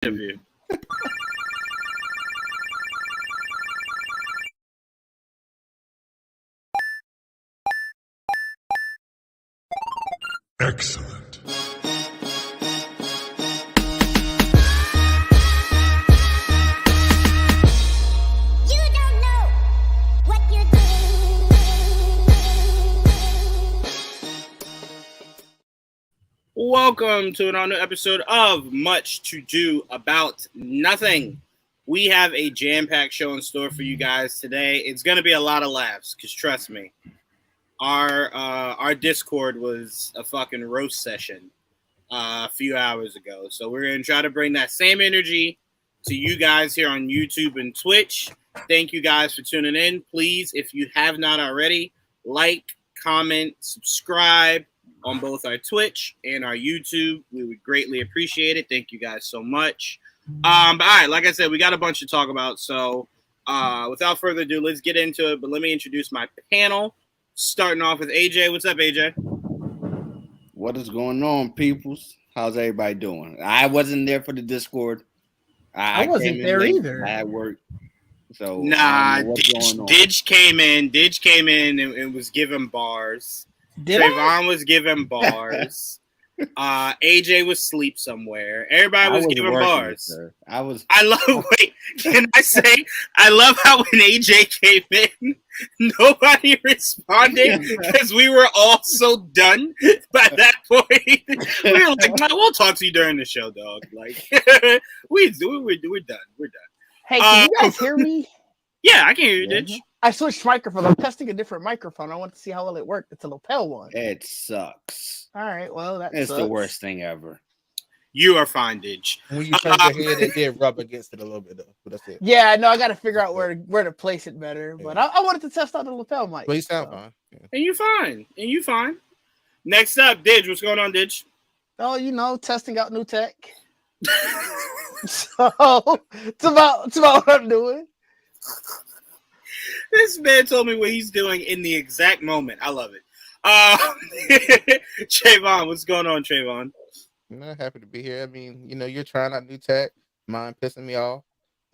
interview. Excellent. You don't know what you're doing. Welcome to another episode of Much to Do About Nothing. We have a jam-packed show in store for you guys today. It's going to be a lot of laughs, because trust me, our Discord was a fucking roast session a few hours ago. So we're going to try to bring that same energy to you guys here on YouTube and Twitch. Thank you guys for tuning in. Please, if you have not already, like, comment, subscribe on both our Twitch and our YouTube. We would greatly appreciate it. Thank you guys so much. But all right, like I said, we got a bunch to talk about. So without further ado, let's get into it. But let me introduce my panel. Starting off with AJ. What's up, AJ? What is going on, peoples? How's everybody doing? I wasn't there for the Discord. I wasn't there either. I had work. So Nah, what's going on? Didge came in and was giving bars. Trevon was giving bars. AJ was asleep somewhere. Everybody was giving working, bars. Sir. I love. Wait, can I say? I love how when AJ came in, nobody responded because we were all so done by that point. We were like, "Man, we'll talk to you during the show, dog." Like, we're done. We're done. Hey, can you guys hear me? Yeah, I can hear you, Didge. I switched microphones. I'm testing a different microphone. I want to see how well it worked. It's a lapel one. It sucks. All right, well, It's sucks. the worst thing ever. You are fine, Didge. When you turn your head, it did rub against it a little bit, though. But that's it. Yeah, no, I got to figure out where to place it better. But I wanted to test out the lapel mic. But you sound fine. Yeah. And you fine. Next up, Didge. What's going on, Didge? Oh, you know, testing out new tech. So it's about what I'm doing. This man told me what he's doing in the exact moment. I love it. Trevon, what's going on, Trevon? I'm happy to be here. I mean, you're trying out new tech. Mine pissing me off.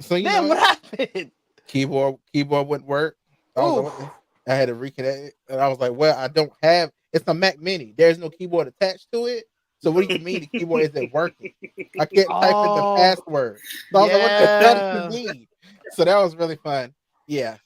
So Damn, what happened? Keyboard wouldn't work. I had to reconnect it, and I was like, "Well, I don't have. It's a Mac Mini. There's no keyboard attached to it. So what do you mean the keyboard isn't working? I can't type in the password. So I was like, what the hell do you mean? So that was really fun. Yeah.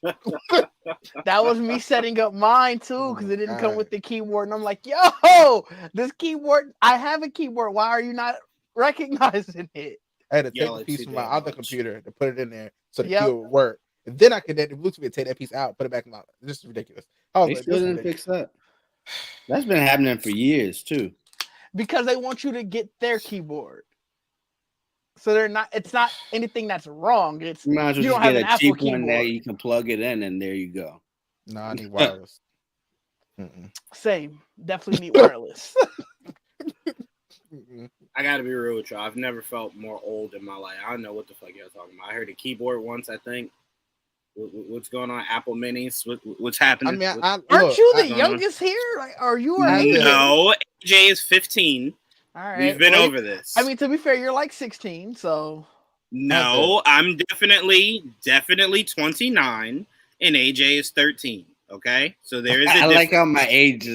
That was me setting up mine too, because it didn't come with the keyboard. And I'm like, yo, this keyboard, I have a keyboard. Why are you not recognizing it? I had to take a piece from my other computer to put it in there so the keyboard would work. And then I connect the Bluetooth and take that piece out, put it back in my. This is ridiculous. They still didn't fix that. That's been happening for years too. Because they want you to get their keyboard. So it's not anything that's wrong. It's you might as well you don't just have get an a cheap Apple one keyboard. that you can plug it in, and there you go. No, I need wireless. Same. Definitely need wireless. I gotta be real with you. I've never felt more old in my life. I don't know what the fuck y'all talking about. I heard a keyboard once, I think. What's going on? Apple Minis? What's happening? I mean, aren't you the youngest here? Like, are you? No, AJ is 15. All right, we've been over this. I mean, to be fair, you're like 16, so. No, I'm definitely 29, and AJ is 13. Okay, so there is. I like how my age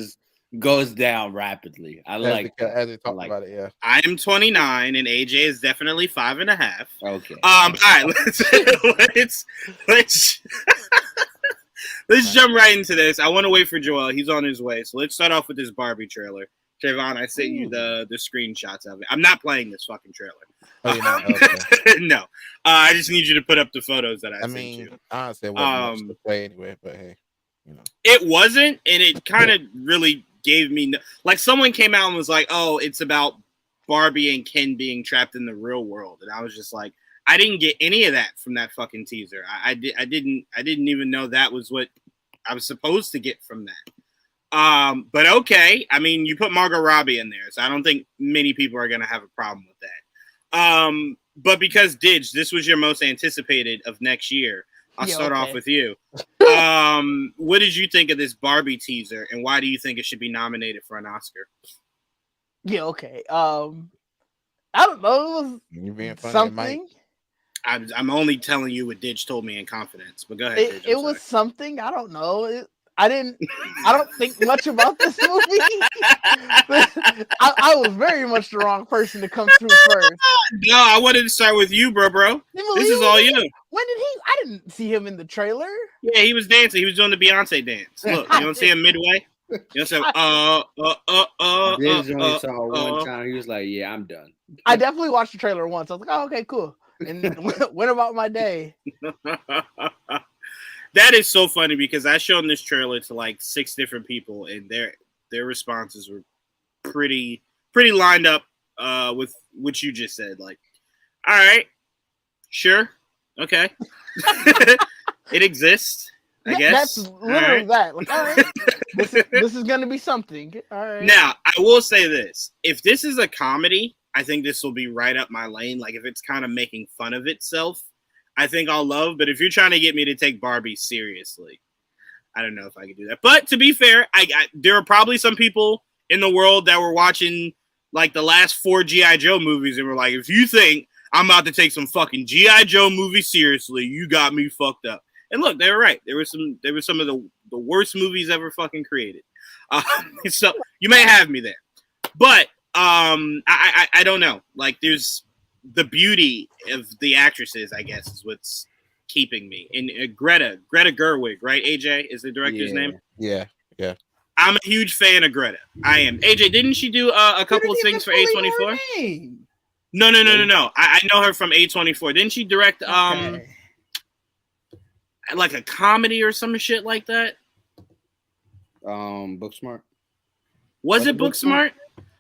goes down rapidly. I like as they talk about it. Yeah, I am 29, and AJ is definitely 5.5. Okay. All right, let's jump right into this. I want to wait for Joel. He's on his way, so let's start off with this Barbie trailer. Trevon, I sent you the screenshots of it. I'm not playing this fucking trailer. Okay. No, I just need you to put up the photos that I sent you. Honestly, it wasn't much to play anyway, but hey, it wasn't, and it kind of really gave me like someone came out and was like, "Oh, it's about Barbie and Ken being trapped in the real world," and I was just like, I didn't get any of that from that fucking teaser. I didn't even know that was what I was supposed to get from that. But okay, I mean, you put Margot Robbie in there, so I don't think many people are gonna have a problem with that. But because Didge, this was your most anticipated of next year, I'll start off with you. What did you think of this Barbie teaser, and why do you think it should be nominated for an Oscar? Yeah, okay. I don't know. You being It was funny, Mike. something. I'm only telling you what Didge told me in confidence. But go ahead, Didge. It was something. I don't know. I don't think much about this movie. I was very much the wrong person to come through first. No, I wanted to start with you, bro. This is all you. When did he? I didn't see him in the trailer. Yeah, he was dancing. He was doing the Beyonce dance. Look, you don't see him midway. You don't see him. Didge only saw one time. He was like, "Yeah, I'm done." I definitely watched the trailer once. I was like, "Oh, okay, cool," and went about my day. That is so funny because I shown this trailer to like 6 different people, and their responses were pretty lined up with what you just said. Like, all right, sure, okay, it exists. I guess That's literally that. Like, all right, this is gonna be something. All right. Now, I will say this: if this is a comedy, I think this will be right up my lane. Like, if it's kind of making fun of itself, I think I'll love. But if you're trying to get me to take Barbie seriously, I don't know if I can do that. But to be fair, there are probably some people in the world that were watching like the last 4 G.I. Joe movies and were like, if you think I'm about to take some fucking G.I. Joe movie seriously, you got me fucked up. And look, they were right. There were some of the worst movies ever fucking created. So you may have me there. But I don't know. Like, there's the beauty of the actresses, I guess, is what's keeping me. And Greta Gerwig, right? AJ is the director's name. Yeah. I'm a huge fan of Greta. I am. AJ, didn't she do a couple of things for A24? No. I know her from A24. Didn't she direct like a comedy or some shit like that? Booksmart. Was it Booksmart?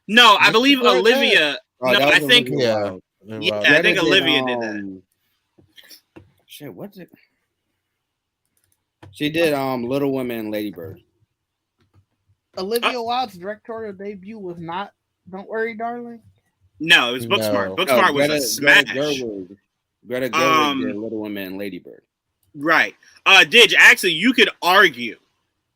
No, I believe Olivia. Oh, no, I think. Yeah. Yeah, I think Olivia did that. Shit, what's it? She did Little Women and Lady Bird. Olivia Wilde's directorial debut was not "Don't Worry, Darling." No, it was Booksmart. Booksmart was a smash. Greta Gerwig did Little Women and Lady Bird. Right. Didge, actually, you could argue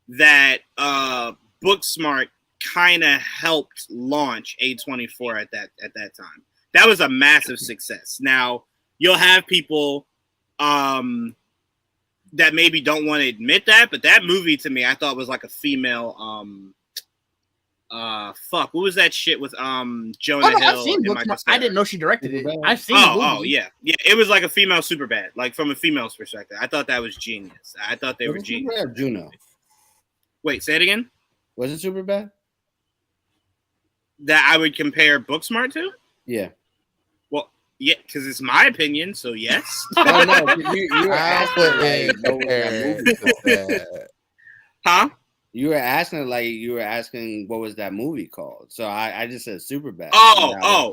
that Booksmart kind of helped launch A24 at that time. That was a massive success. Now, you'll have people that maybe don't want to admit that, but that movie to me, I thought was like a female what was that shit with Jonah Hill? I've seen Booksmart. I didn't know she directed it. I've seen yeah. It was like a female Superbad, like from a female's perspective. I thought that was genius. I thought they were genius. Superbad or Juno? Wait, say it again. Was it Superbad? That I would compare Booksmart to? Yeah. Well, yeah, because it's my opinion, so yes. Oh, no, you were asking Huh? You were asking what was that movie called? So I just said Superbad.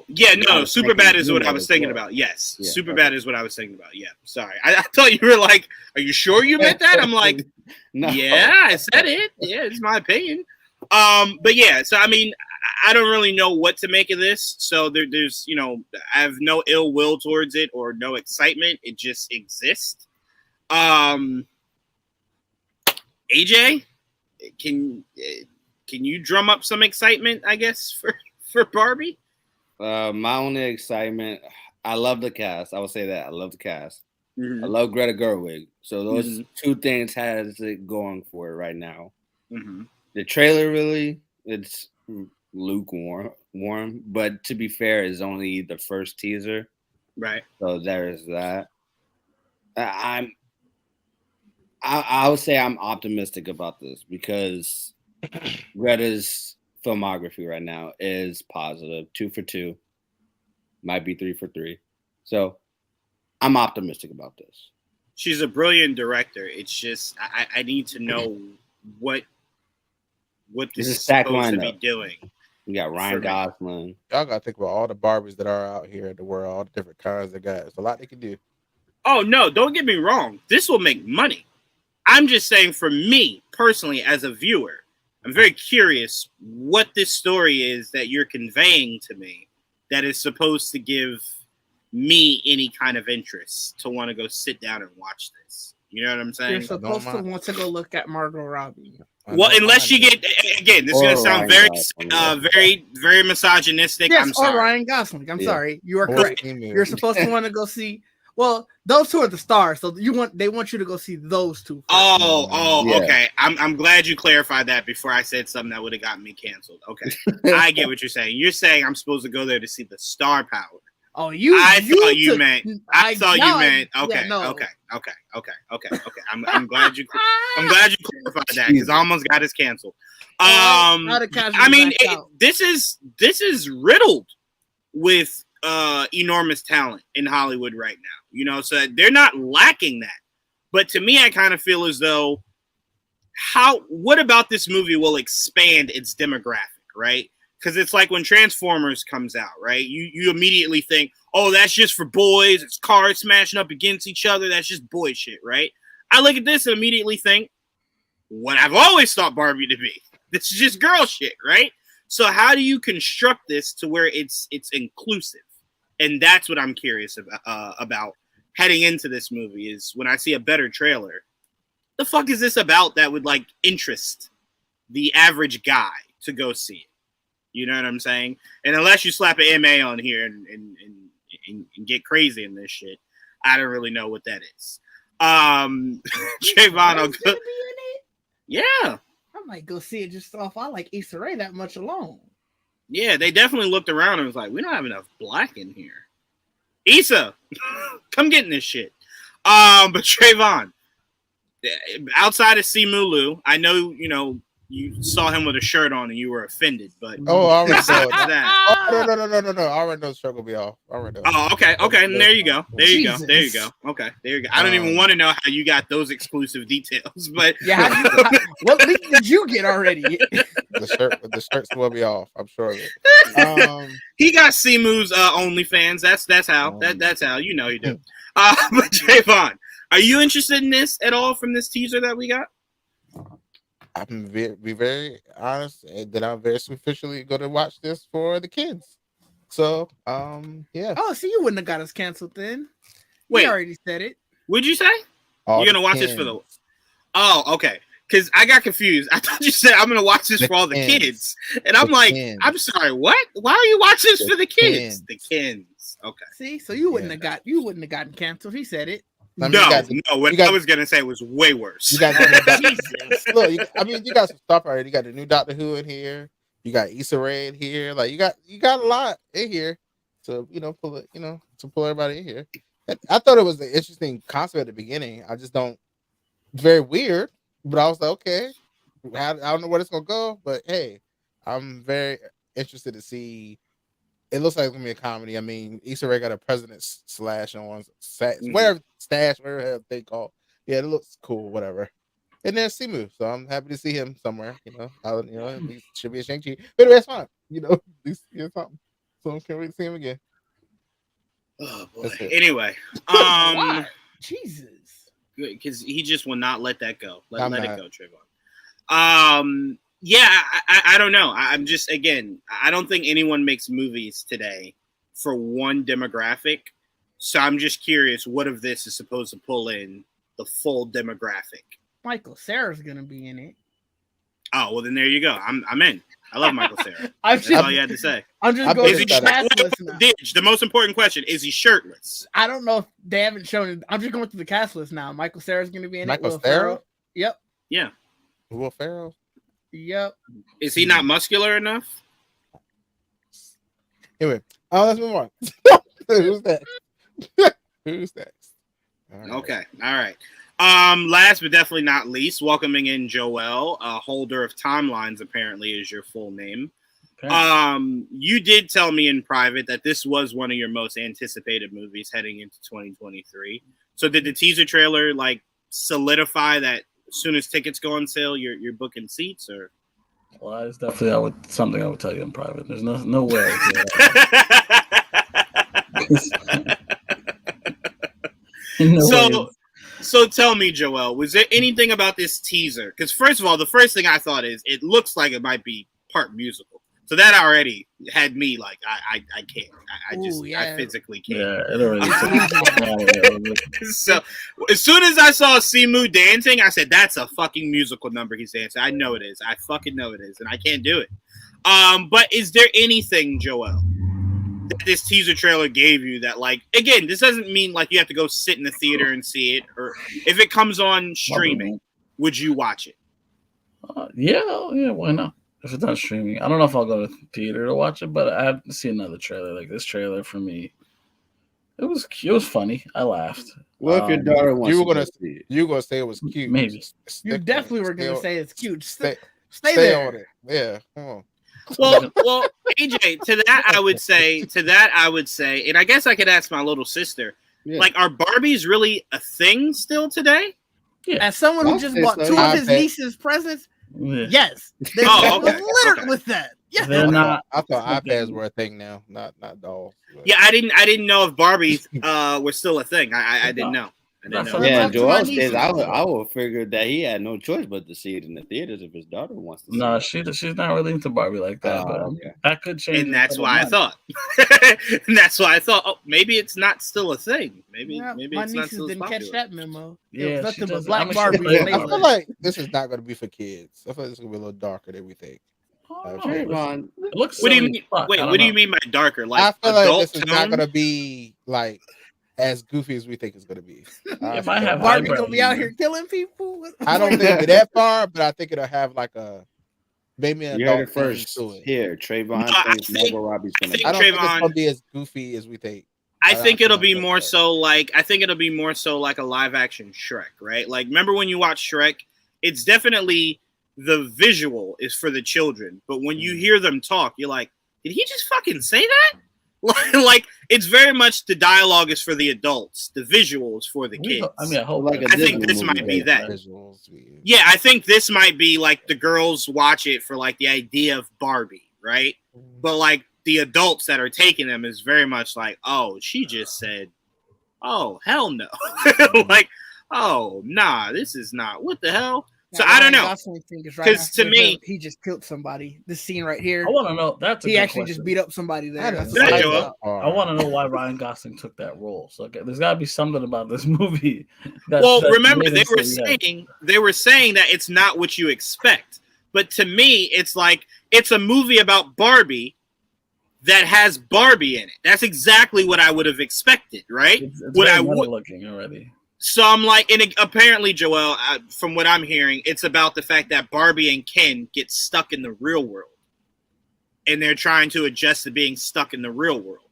Yeah, no, Superbad is what I was thinking about. Yes, yeah, Superbad is what I was thinking about. Yeah, sorry, I thought you were like, "Are you sure you meant that?" I'm like, no. Yeah, I said it. Yeah, it's my opinion. But yeah, so I mean, I don't really know what to make of this. So there's, I have no ill will towards it or no excitement. It just exists. AJ, can you drum up some excitement, I guess, for Barbie? My only excitement, I love the cast. I would say that. I love the cast. Mm-hmm. I love Greta Gerwig. So those two things has it going for it right now. Mm-hmm. The trailer really, it's lukewarm, but to be fair, it's only the first teaser. Right. So there is that. I would say I'm optimistic about this because Greta's filmography right now is positive. 2 for 2. Might be 3 for 3. So I'm optimistic about this. She's a brilliant director. It's just I need to know what this is supposed to be doing. You got Ryan Gosling. Y'all gotta think about all the Barbies that are out here in the world, all the different kinds of guys. There's a lot they can do. Oh no, don't get me wrong. This will make money. I'm just saying, for me personally, as a viewer, I'm very curious what this story is that you're conveying to me that is supposed to give me any kind of interest to want to go sit down and watch this. You know what I'm saying? You're supposed to want to go look at Margot Robbie. Well, unless you get again, this is gonna sound very misogynistic. Yes, I'm sorry. or Ryan Gosling. I'm sorry, you are Or correct. Emu. You're supposed to want to go see. Well, those two are the stars, so they want you to go see those two. First. Yeah. Okay. I'm glad you clarified that before I said something that would have gotten me canceled. Okay, I get what you're saying. You're saying I'm supposed to go there to see the star power. Oh, I thought you meant. Okay. Yeah, no. Okay. I'm glad you clarified that because I almost got us canceled. I mean, this is riddled with enormous talent in Hollywood right now. You know, so they're not lacking that. But to me, I kind of feel as though what about this movie will expand its demographic, right? Because it's like when Transformers comes out, right? You immediately think, oh, that's just for boys. It's cars smashing up against each other. That's just boy shit, right? I look at this and immediately think, what I've always thought Barbie to be. This is just girl shit, right? So how do you construct this to where it's inclusive? And that's what I'm curious about heading into this movie is when I see a better trailer. The fuck is this about that would like interest the average guy to go see it? You know what I'm saying? And unless you slap an MA on here and get crazy in this shit, I don't really know what that is. Trevon, yeah, I might go see it just off. I like Issa Rae that much alone. Yeah, they definitely looked around and was like, we don't have enough black in here. Issa, come get in this shit. But Trevon, outside of Simu, I know, you saw him with a shirt on and you were offended, but I already know that. Oh, no. I already know the shirt will be off. I already know. Oh, okay. And there you go. There you go. Okay, there you go. I don't even want to know how you got those exclusive details, but what leak did you get already? The shirts will be off. I'm sure of it. He got Simu's OnlyFans. That's how. That's how you know he did. But Trevon, are you interested in this at all from this teaser that we got? I'm be very honest that I'm very superficially going to watch this for the kids. So, yeah. Oh, so you wouldn't have got us canceled then? Wait, we already said it. Would you say you're gonna watch this for the? Oh, okay. Because I got confused. I thought you said I'm gonna watch this for all the kids, and I'm like, I'm sorry, what? Why are you watching this for the kids? The kids. Okay. See, so you wouldn't have gotten canceled. He said it. What I was gonna say was way worse. You got look. You got some stuff already. You got the new Doctor Who in here. You got Issa Rae in here. Like you got a lot in here to pull everybody in here. I thought it was an interesting concept at the beginning. I just don't. It's very weird, but I was like, okay, I don't know where it's gonna go, but hey, I'm very interested to see. It looks like it's gonna be a comedy. I mean, Issa Rae got a president slash on whatever they call. Yeah, it looks cool, whatever. And there's Simu, so I'm happy to see him somewhere. He should be a Shang-Chi, but that's fine. At least he has something. So I can't wait to see him again. Oh boy. Anyway, Jesus, because he just will not let that go. Let it go, Trevon. Yeah, I don't know. I'm just, again, I don't think anyone makes movies today for one demographic. So I'm just curious, what of this is supposed to pull in the full demographic? Michael Cera's going to be in it. Oh, well, then there you go. I'm in. I love Michael Cera. That's all you had to say. I'm just going to the cast list now. Didge, the most important question, is he shirtless? I don't know if they haven't shown it. I'm just going through the cast list now. Michael Cera's going to be in it. Michael Cera? Yep. Yeah. Will Ferrell? Yep. Is he not muscular enough? Anyway, let's move on. Who's that? Who's next? Okay. All right. Last but definitely not least, welcoming in Joel, holder of timelines, apparently is your full name. Okay. You did tell me in private that this was one of your most anticipated movies heading into 2023. So did the teaser trailer solidify that as soon as tickets go on sale, you're booking seats, or? Well, it's definitely something I would tell you in private. There's no way. So tell me, Joel, was there anything about this teaser? Because first of all, the first thing I thought is it looks like it might be part musical. So that already had me like, I can't. I just, Ooh, yeah. I physically can't. Yeah, it already. So as soon as I saw Simu dancing, I said, "That's a fucking musical number he's dancing." I know it is. I fucking know it is, and I can't do it. But is there anything, Joel, that this teaser trailer gave you that, like, again, this doesn't mean like you have to go sit in the theater and see it, or if it comes on streaming, would you watch it? Yeah, why not? If it's not streaming, I don't know if I'll go to theater to watch it, but I have to see another trailer. Like this trailer for me, it was funny. I laughed. Well, if your daughter wants, you were gonna say it was cute. Maybe You definitely were gonna say it's cute. Stay Stay there. on it. Yeah, come on. Well, AJ, to that I would say, and I guess I could ask my little sister, like, are Barbies really a thing still today? Yeah. As someone who just bought two of his niece's presents, yes, they okay. littered with that. Yeah, They're not. I thought iPads were a thing now, not dolls. But. Yeah, I didn't know if Barbies were still a thing. I didn't know. Yeah, Joel says I would figure that he had no choice but to see it in the theaters if his daughter wants to. No, she's not really into Barbie like that. But that could change. And that's why I thought. Oh, maybe it's not still a thing. Maybe my it's not nieces still didn't popular. catch that memo. Yeah, nothing but she black does. Barbie. I feel like this is not going to be for kids. I feel like it's going to be a little darker than we think. Trevon, it looks. What do you mean? Wait, what do you mean by darker? Like, I feel like adult this is tone? not going to be like as goofy as we think it's going to be. It might have Barbie gonna be out here killing people. I don't think it'll be that far, but I think it'll have like maybe an you heard adult it first. to it. Here, Trayvon No, I thinks think- Margot Robbie's I gonna. think I don't think it's Trayvon- going to be as goofy as we think. I think it'll be think more that. so like a live action Shrek, right? Like, remember when you watch Shrek? It's definitely the visual is for the children, but when you hear them talk, you're like, did he just fucking say that? Like, it's very much the dialogue is for the adults, the visual is for the kids. I mean, I hope. Like a I think Disney this movie might be that. Visuals, Yeah, I think this might be like the girls watch it for like the idea of Barbie, right? But like the adults that are taking them is very much like, oh, she just said, oh, hell no. Like, oh, nah, this is not. What the hell? So I don't know. Because to me, he just killed somebody. This scene right here, I want to know. That's a he good actually question. just beat up somebody there. That's Yeah, what Joel. I want to know why Ryan Gosling took that role. So there's got to be something about this movie. Well, remember made they him were say saying that it's not what you expect. But to me, it's like it's a movie about Barbie that has Barbie in it. That's exactly what I would have expected, right? It's What very I would. looking already. So I'm like, and apparently, Joel, from what I'm hearing, it's about the fact that Barbie and Ken get stuck in the real world, and they're trying to adjust to being stuck in the real world.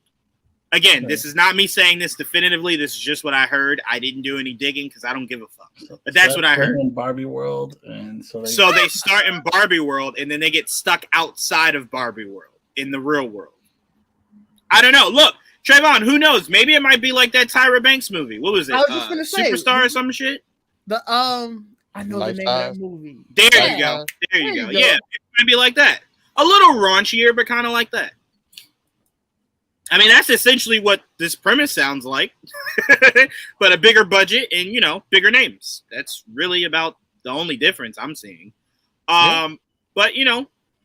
Again, This is not me saying this definitively. This is just what I heard. I didn't do any digging because I don't give a fuck. But that's what I heard. In Barbie world, and so they start in Barbie world, and then they get stuck outside of Barbie world in the real world. I don't know. Look, Trevon, who knows? Maybe it might be like that Tyra Banks movie. What was it? I was just gonna say, Superstar or some shit. I know the name of that movie. There you go. There you go. Yeah, it might be like that. A little raunchier, but kind of like that. I mean, that's essentially what this premise sounds like, but a bigger budget and, bigger names. That's really about the only difference I'm seeing. But,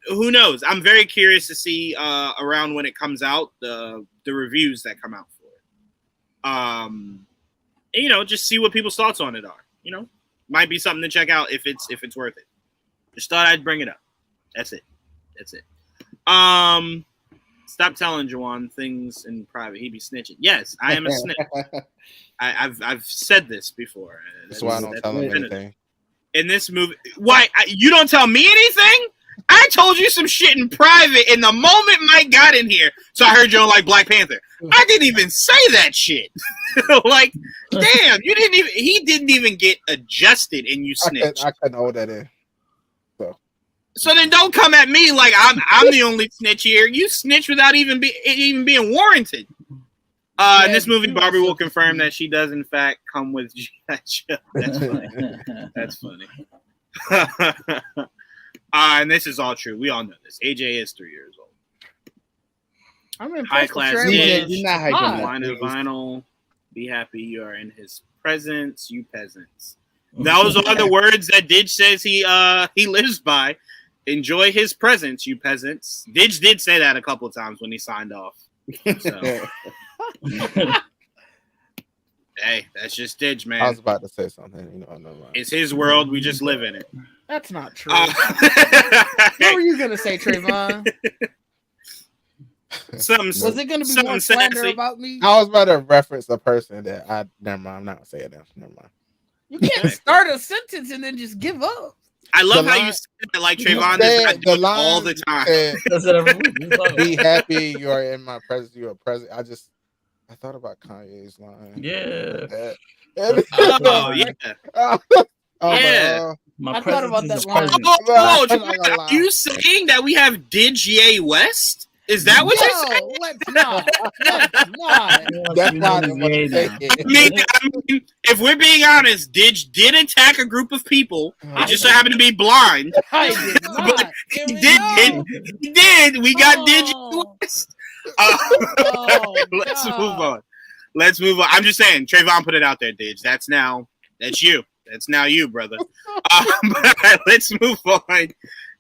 who knows? I'm very curious to see around when it comes out, the reviews that come out for it. And, just see what people's thoughts on it are. Might be something to check out if it's worth it. Just thought I'd bring it up. That's it. Stop telling Juwaan things in private. He be snitching. Yes, I am a snitch. I've said this before. That's why I don't tell him anything. In this movie, why you don't tell me anything? I told you some shit in private in the moment Mike got in here. So I heard you don't like Black Panther. I didn't even say that shit. Like, damn, you didn't even. He didn't even get adjusted, and you snitched. I couldn't hold that in. So then don't come at me like I'm the only snitch here. You snitch without even being warranted. In this movie, Barbie will confirm that she does in fact come with G.I. Joe. That's funny. That's funny. And this is all true. We all know this. AJ is 3 years old. I'm in High class Didge. You're not hyping Line that. of vinyl. Be happy you are in his presence, you peasants. Those are the words that Didge says he lives by enjoy his presence, you peasants. Didge did say that a couple of times when he signed off. So. Hey, that's just Didge, man. I was about to say something. No. It's his world. We just live in it. That's not true. What were you gonna say, Trevon? Was it gonna be more slander about me? I was about to reference a person that I. Never mind. I'm not gonna say it now. Never mind. You can't start a sentence and then just give up. I love how you said that, like Trevon does not do it all the time. Be happy you are in my presence. You are present. I thought about Kanye's line. Yeah. Oh, yeah. Yeah. I thought about that line. Are you saying that we have Didge Ye West? Is that what you're saying? Let's not. That's not what I'm saying. I mean, if we're being honest, Didge did attack a group of people. He just so happened to be blind. I did not. But he did. We got Didge Ye West. Let's move on. I'm just saying, Trevon put it out there, Didge. That's you. That's now you, brother. Let's move on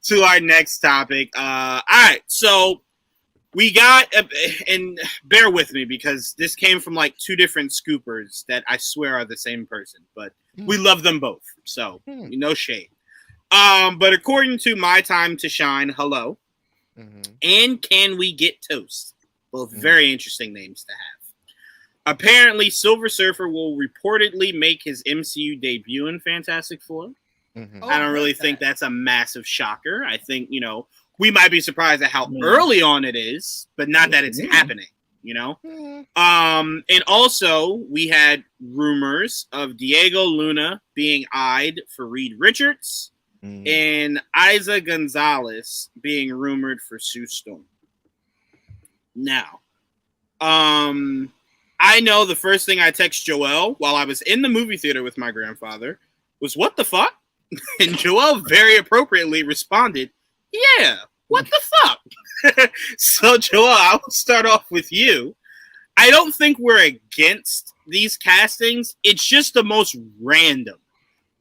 to our next topic. All right, so we got, and bear with me because this came from like two different scoopers that I swear are the same person, but we love them both, so no shade. But according to My Time to Shine, hello, and Can We Get Toast? Both very interesting names to have. Apparently, Silver Surfer will reportedly make his MCU debut in Fantastic Four. I don't really think that's a massive shocker. I think, we might be surprised at how early on it is, but not that it's happening, And also, we had rumors of Diego Luna being eyed for Reed Richards and Isa Gonzalez being rumored for Sue Storm. Now, I know the first thing I text Joel while I was in the movie theater with my grandfather was, "What the fuck?" And Joel very appropriately responded, "Yeah, what the fuck?" So, Joel, I will start off with you. I don't think we're against these castings. It's just the most random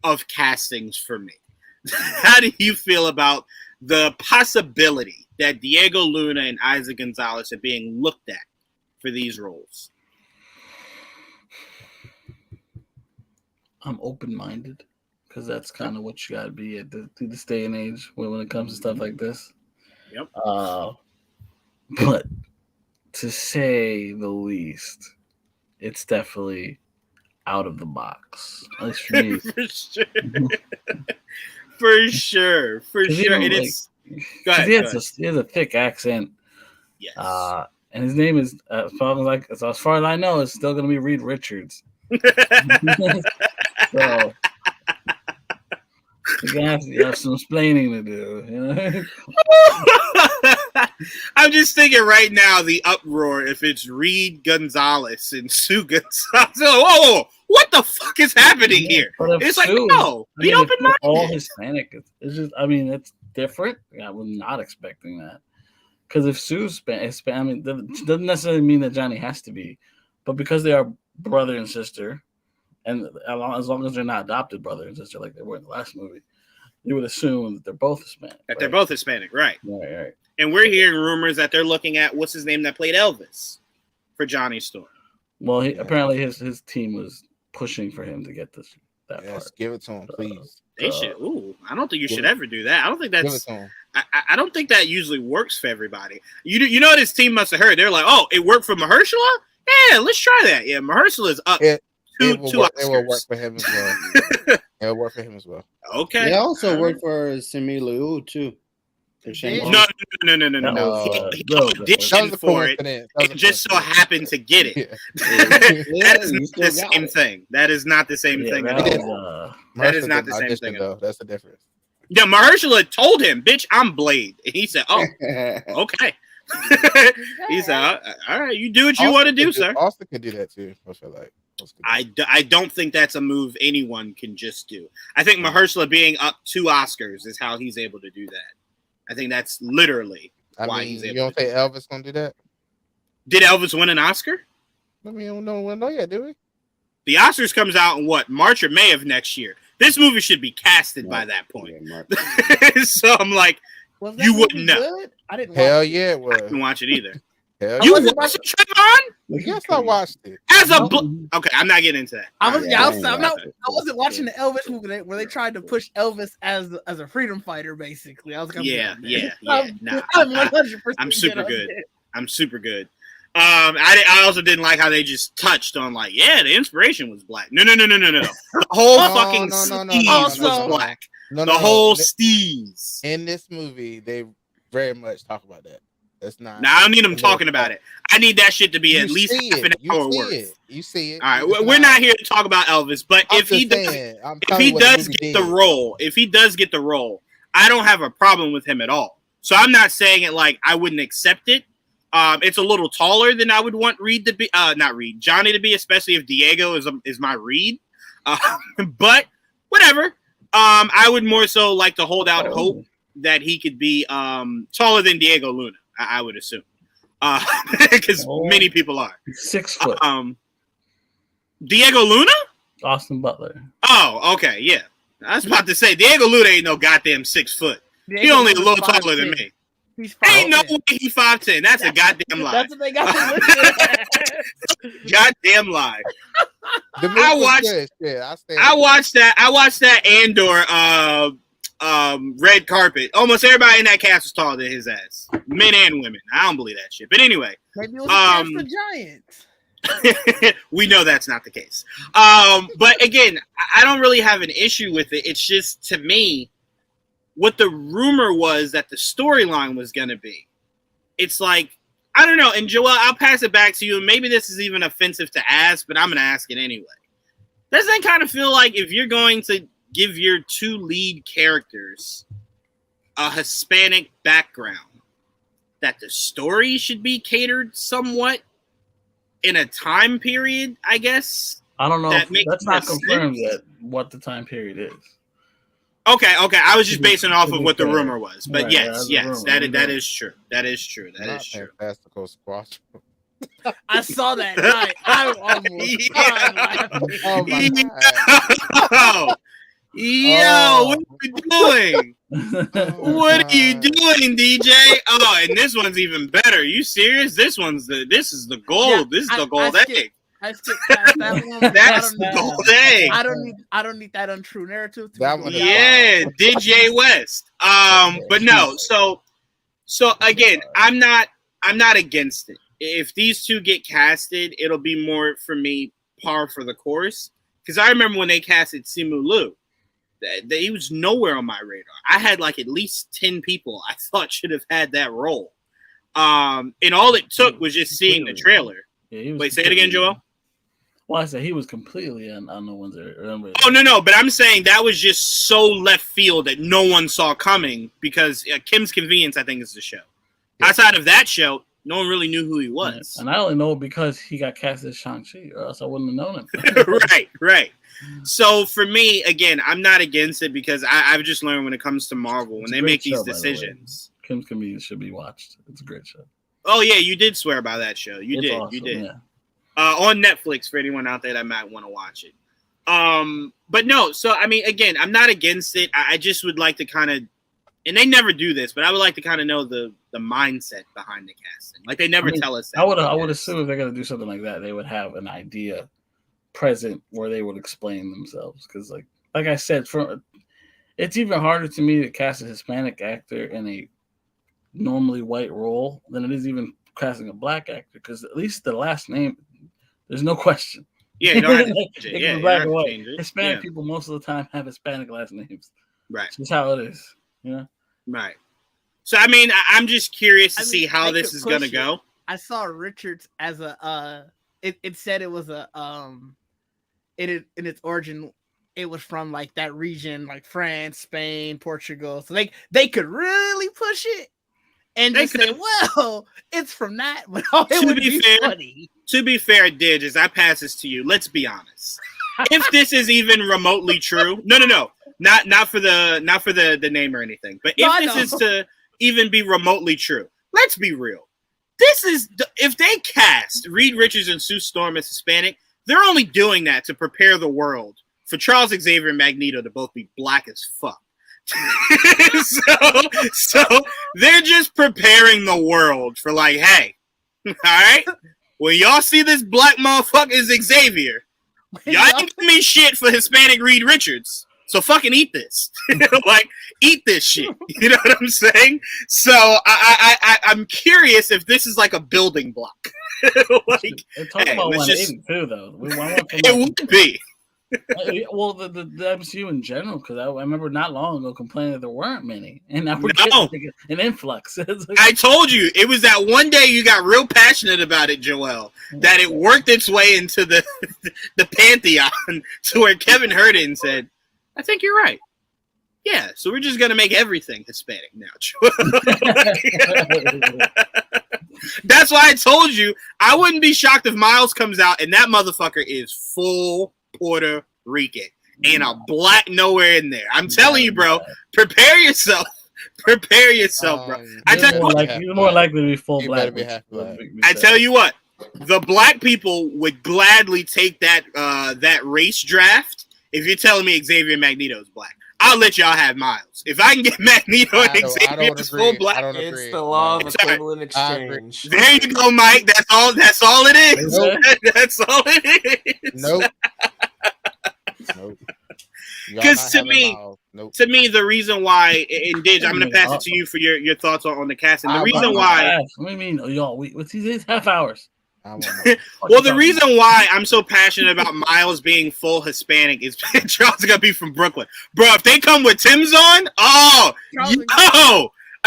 of castings for me. How do you feel about the possibility that Diego Luna and Isa Gonzalez are being looked at for these roles? I'm open-minded because that's kind of what you got to be at this day and age when it comes to stuff like this. Yep. But to say the least, it's definitely out of the box. At least for me. For sure. It is. Go ahead. He has a thick accent. Yes. And his name is, as far as I know, it's still going to be Reed Richards. So you're going to have some explaining to do. I'm just thinking right now the uproar if it's Reed Gonzalez and Sue Gonzalez. Whoa, what the fuck is happening here? It's Sue, like, no, be open-minded. All Hispanic. It's just, it's different. I was not expecting that. Because if Sue's Hispanic, it doesn't necessarily mean that Johnny has to be. But because they are brother and sister, and as long as they're not adopted brother and sister like they were in the last movie, you would assume that they're both Hispanic. That they're both Hispanic, right. Right. And we're hearing rumors that they're looking at, what's his name that played Elvis for Johnny Storm. Well, apparently his team was pushing for him to get that part. Give it to him, please. They should. I don't think you should ever do that. I don't think that's. I don't think that usually works for everybody. You know what his team must have heard? They're like, oh, it worked for Mahershala? Yeah, let's try that. Yeah, Mahershala is up. It will work for him as well. It will work for him as well. Okay. It also worked for Simi Liu too. No. He auditioned for it. It just so happened to get it. That is not the same thing. That is not the same thing. That is not the same thing. Though. That's the difference. Yeah, Mahershala told him, "Bitch, I'm Blade." And he said, "Oh, okay." He said, "All right, you do what you want to do, sir." Austin could do that too. I feel like. I don't think that's a move anyone can just do. I think Mahershala being up 2 Oscars is how he's able to do that. I think that's literally why he's able. You don't think Elvis gonna do that? Did Elvis win an Oscar? I mean, we don't know yet, do we? The Oscars comes out in March or May of next year. This movie should be casted by that point. So I'm like, Was that You movie wouldn't know. good? I didn't. Hell watch yeah, it I was. didn't watch it either. Hell You yeah. watched it, Trevon? Yes, I watched it. As a No. okay, I'm not getting into that. I was. All Yeah, I, I was ain't I'm not. watch it. I wasn't watching the Elvis movie where they tried to push Elvis as a freedom fighter. Basically, I was like, I'm Yeah, good, man. yeah. Nah, I'm 100%. I'm super good. it. I'm super good. I also didn't like how they just touched on like, yeah, the inspiration was black. No. The whole No, fucking no, no, no, steez no, was no, no. black. No, The no, whole no. steez. In this movie, they very much talk about that. That's not. Now I don't need them talking about it. I need that shit to be at least half an hour worth. You see it. All right, It's we're not here to talk about Elvis, but I'm if he just does, saying, I'm if telling he you what the does movie get did. the role, I don't have a problem with him at all. So I'm not saying it like I wouldn't accept it. It's a little taller than I would want Johnny to be, especially if Diego is my Reed. But whatever. I would more so like to hold out hope that he could be taller than Diego Luna. I would assume, because many people are 6 foot. Diego Luna. Austin Butler. Oh, okay, yeah. I was about to say Diego Luna ain't no goddamn 6 foot. He only a little taller than me. He's Ain't no 5'10". way he 5'10". That's a goddamn lie. That's what they got to listen at. Goddamn lie. The movie I was watched- good. Yeah, I watched that Andor red carpet. Almost everybody in that cast was taller than his ass. Men and women. I don't believe that shit. But anyway, Maybe it was a cast of giants. we know that's not the case. But again, I don't really have an issue with it. It's just, to me, what the rumor was that the storyline was going to be. It's like, I don't know. And Joel, I'll pass it back to you. And maybe this is even offensive to ask, but I'm going to ask it anyway. Doesn't that kind of feel like if you're going to give your 2 lead characters a Hispanic background, that the story should be catered somewhat in a time period, I guess? I don't know. That makes That's not more confirmed sense. yet what the time period is. Okay. I was just basing off of what the Right. rumor was. But Right, yes, that's a rumor. that is true. That is true. That Not is true. Fantastical Squash. I saw that night. I almost died laughing. Oh my Yo, god. what are you doing? What are you doing, DJ? Oh, and this one's even better. You serious? This is the gold. Yeah, This is the I gold skipped- egg. I skipped past that one. but That's the gold egg. I don't need that untrue narrative. To That be one going is- down. Yeah, DJ West. But no, so again, I'm not against it. If these 2 get casted, it'll be more for me par for the course. Because I remember when they casted Simu Liu, that he was nowhere on my radar. I had like at least 10 people I thought should have had that role. And all it took was just seeing the trailer. Yeah, he was Wait, say it again, Joel. Well, I said he was completely on no one's remember. Oh no! But I'm saying that was just so left field that no one saw coming because Kim's Convenience, I think, is the show. Outside of that show, no one really knew who he was. And I only know because he got cast as Shang-Chi, or else I wouldn't have known him. Right. So for me, again, I'm not against it because I've just learned when it comes to Marvel, when It's a they great make these show, by the way. decisions. Kim's Convenience should be watched. It's a great show. Oh yeah, you did swear by that show. You It's did. awesome, You did. Yeah. On Netflix for anyone out there that might want to watch it. But no, so I mean, again, I'm not against it. I just would like to kind of, and they never do this, but I would like to kind of know the mindset behind the casting. Like they never tell us that. I would assume if they're gonna do something like that, they would have an idea present where they would explain themselves. Because like I said, it's even harder to me to cast a Hispanic actor in a normally white role than it is even casting a black actor. Because at least the last name, there's no question. Yeah, you don't have to change it. It Yeah, can be you black don't or have to white. change it. Hispanic Yeah. people most of the time have Hispanic last names. Right. That's how it is. You know. Right. So I mean, I'm just curious to I mean, see how they this could is gonna push it. go. I saw Richards as a it said it was a in its origin it was from like that region, like France, Spain, Portugal. So they could really push it and They just say, could. well, it's from that, but it To would be be fair, funny. To be fair, Didge, as I pass this to you, let's be honest. If this is even remotely true, no, not for the name or anything, but No, I if this know. is to even be remotely true, let's be real. This is if they cast Reed Richards and Sue Storm as Hispanic, they're only doing that to prepare the world for Charles Xavier and Magneto to both be black as fuck. so they're just preparing the world for like, hey, all right, when y'all see this black motherfucker is Xavier, y'all ain't giving me shit for Hispanic Reed Richards. So fucking eat this. Like, eat this shit. You know what I'm saying? So I'm curious if this is like a building block. Like, They're talking about 180 too, though. It would be. Well, the MCU in general, because I remember not long ago complaining that there weren't many, and now we're No. getting an influx. It's like, I told you, it was that one day you got real passionate about it, Joel, that it worked its way into the pantheon to where Kevin heard it and said, I think you're right. Yeah, so we're just going to make everything Hispanic now. That's why I told you, I wouldn't be shocked if Miles comes out and that motherfucker is full Puerto Rican. Ain't a black nowhere in there. I'm telling you, bro, prepare yourself. Prepare yourself, bro. I tell you what, you're more likely to be full You black. better be half black. I tell you what, the black people would gladly take that race draft if you're telling me Xavier Magneto is black. I'll let y'all have Miles. If I can get Magneto and Xavier is full black, It's the law of equivalent exchange. there you go, Mike. That's all it is. Nope. That's all it is. Nope. Y'all 'Cause not to having me- Miles. Nope. To me, the reason why, and Didge, I'm going to pass it to you for your thoughts on the casting. The reason why, What do you mean, y'all? What's these half hours? I won't know. well, the reason why I'm so passionate about Miles being full Hispanic is Charles going to be from Brooklyn. Bro, if they come with Tim's on, a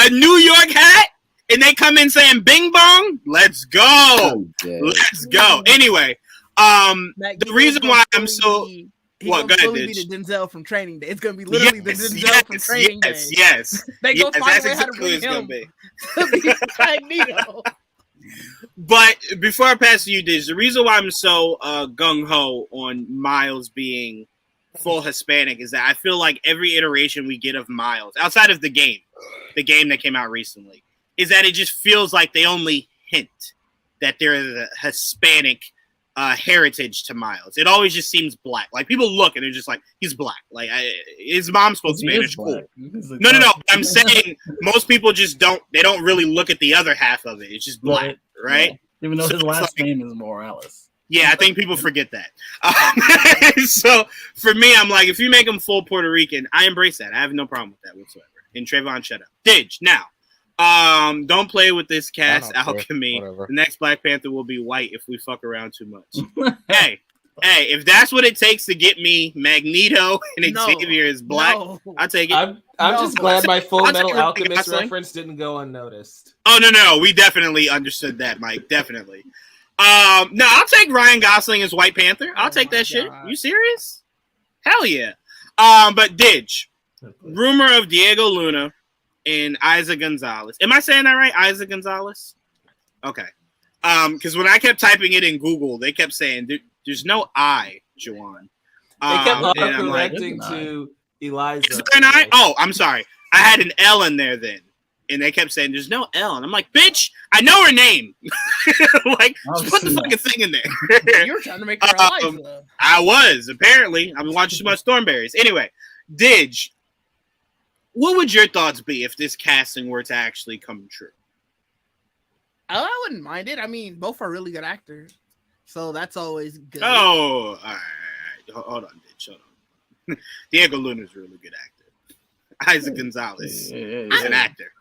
New York hat, and they come in saying bing bong, let's go. Let's go. Anyway, the reason why I'm so... What? Go ahead, be Didge. the Denzel from Training Day. It's gonna be literally the Denzel from Training Day. Yes. They go find That's a way how to exactly what bring it's going him to be. to be Magneto. But before I pass to you, Didge, the reason why I'm so gung-ho on Miles being full Hispanic is that I feel like every iteration we get of Miles, outside of the game that came out recently, is that it just feels like they only hint that there is a Hispanic heritage to Miles. It always just seems black. Like, people look and they're just like, he's black. Like, his mom spoke Spanish. Cool. No. I'm saying most people just don't really look at the other half of it. It's just black, right? Yeah. Even though his last name is Morales. Yeah, I think people forget that. So for me, I'm like, if you make him full Puerto Rican, I embrace that. I have no problem with that whatsoever. And Trevon, shut up. Didge, now, don't play with this cast alchemy. The next Black Panther will be white if we fuck around too much. Hey, if that's what it takes to get me Magneto and Xavier is black, I'll take it. I'm just glad my Full I'll Metal take Ryan Alchemist Gosling. reference didn't go unnoticed. Oh, no. We definitely understood that, Mike. Definitely. No, I'll take Ryan Gosling as White Panther. I'll take that shit. You serious? Hell yeah. But Didge, rumor of Diego Luna and Isa Gonzalez. Am I saying that right? Isa Gonzalez? Okay. Because when I kept typing it in Google, they kept saying there's no I, Juwaan. They kept and I'm like, correcting to Eliza. is there an I? Oh, I'm sorry. I had an L in there then. And they kept saying, there's no L. And I'm like, bitch, I know her name. Like, just put the fucking thing in there. You were trying to make her Eliza. I was, apparently. I've been watching too much Thornberrys. Anyway, Didge, what would your thoughts be if this casting were to actually come true? I wouldn't mind it. I mean, both are really good actors. So that's always good. Oh, all right. Hold on, Didge. Hold on. Diego Luna's a really good actor. Isaac Gonzalez is an actor.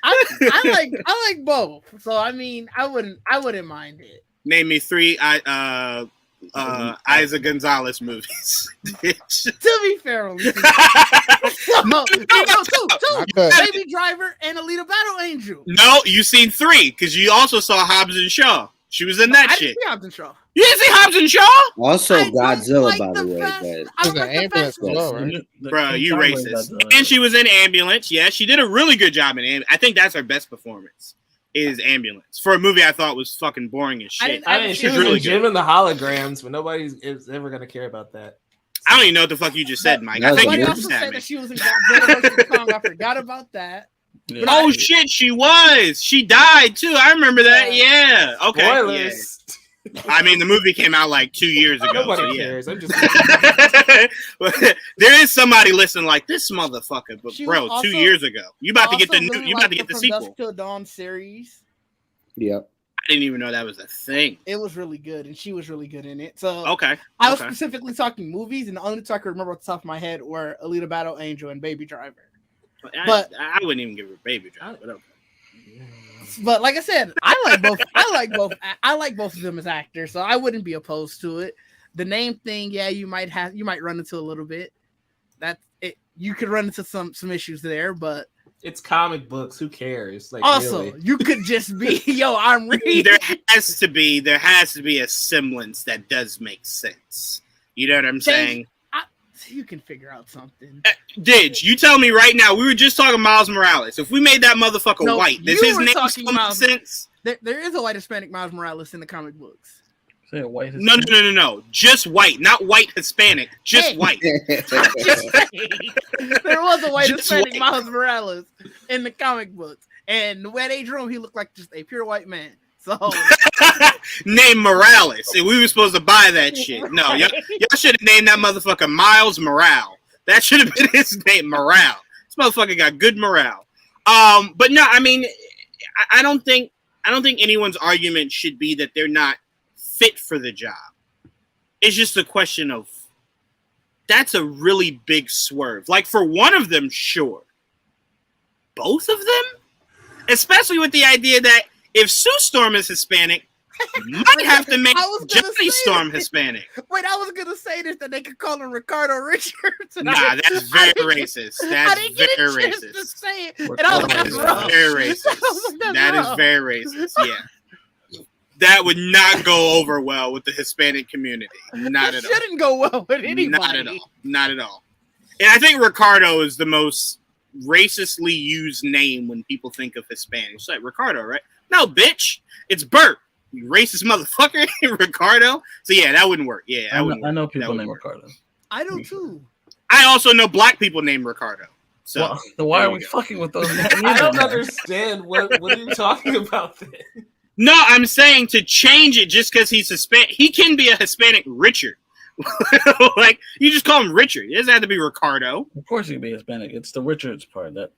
I like both. So I mean, I wouldn't mind it. Name me 3 Isaac Gonzalez movies. To be fair, two. Baby Driver and Alita Battle Angel. No, you seen 3 because you also saw Hobbs and Shaw. She was in that I shit. didn't see Hobbs and Shaw. You didn't see Hobbs and Shaw? Also, I don't Godzilla, like by the the way. fast- But I There's like an the ambulance fast- as well, right? Bro, you racist. And she was in Ambulance. Yeah, she did a really good job in Ambulance. I think that's her best performance, is Ambulance. For a movie I thought was fucking boring as shit. I mean, she was really in Jim and the Holograms, but nobody is ever going to care about that. I don't even know what the fuck you just said, Mike. I But think Somebody you also just said at me. that she was in Godzilla vs. Kong. I forgot about that. Yeah. Oh shit, she was. She died too. I remember that. Yeah. Okay. Spoilers. I mean, the movie came out like 2 years ago. Nobody so yeah. cares. I'm just. There is somebody listening like this motherfucker, but She bro, was 2 also- years ago, you about to get the Also new, really you about to liked get the From sequel. Dusk Till Dawn series. Yep. I didn't even know that was a thing. It was really good, and she was really good in it. So Okay, I was okay. specifically talking movies, and the only two I could remember off the top of my head were Alita Battle Angel and Baby Driver. But- I wouldn't even give her Baby Driver. But okay. But like I said, I like both. I like both of them as actors, so I wouldn't be opposed to it. The name thing, yeah, you might run into a little bit. That's it. You could run into some issues there, but It's comic books. Who cares? Like, also really. you could just be, yo, I'm reading. There has to be a semblance that does make sense. You know what I'm saying? You can figure out something. Didge, you tell me right now. We were just talking Miles Morales. If we made that motherfucker No, white, does you his were name talking still make Miles- sense? There is a white Hispanic Miles Morales in the comic books. Say a white. No. Just white, not white Hispanic. Just Hey. white. Just saying. There was a white Just Hispanic white. Miles Morales in the comic books, and the way they drew him, he looked like just a pure white man. So Named Morales, and we were supposed to buy that shit. No, y'all should have named that motherfucker Miles Morale. That should have been his name, Morale. This motherfucker got good morale. But no, I mean, I don't think anyone's argument should be that they're not fit for the job. It's just a question of that's a really big swerve. Like for one of them, sure. Both of them? Especially with the idea that if Sue Storm is Hispanic, you might have to make I was gonna Johnny say Storm that. Hispanic. wait, I was gonna say this that they could call him Ricardo Richards. And Nah, that's very racist. I That's didn't get a very chance to racist. say it, and I was like, That that's is wrong. very I racist. was like, that's That is wrong. very racist. Yeah. That would not go over well with the Hispanic community. Not It at all. shouldn't go well with anybody. Not at all. Not at all. And I think Ricardo is the most racistly used name when people think of Hispanic. It's like Ricardo, right? No, bitch. It's Bert. You racist motherfucker. Ricardo. So yeah, that wouldn't work. Yeah, that wouldn't I know work. That people wouldn't named work. Ricardo. I do too. I also know black people named Ricardo. So Well, then why there are you we go. fucking with those? I don't understand what are you talking about then? No, I'm saying to change it just because he's Hispanic. He can be a Hispanic Richard. Like, you just call him Richard. It doesn't have to be Ricardo. Of course he'd be Hispanic. It's the Richards part that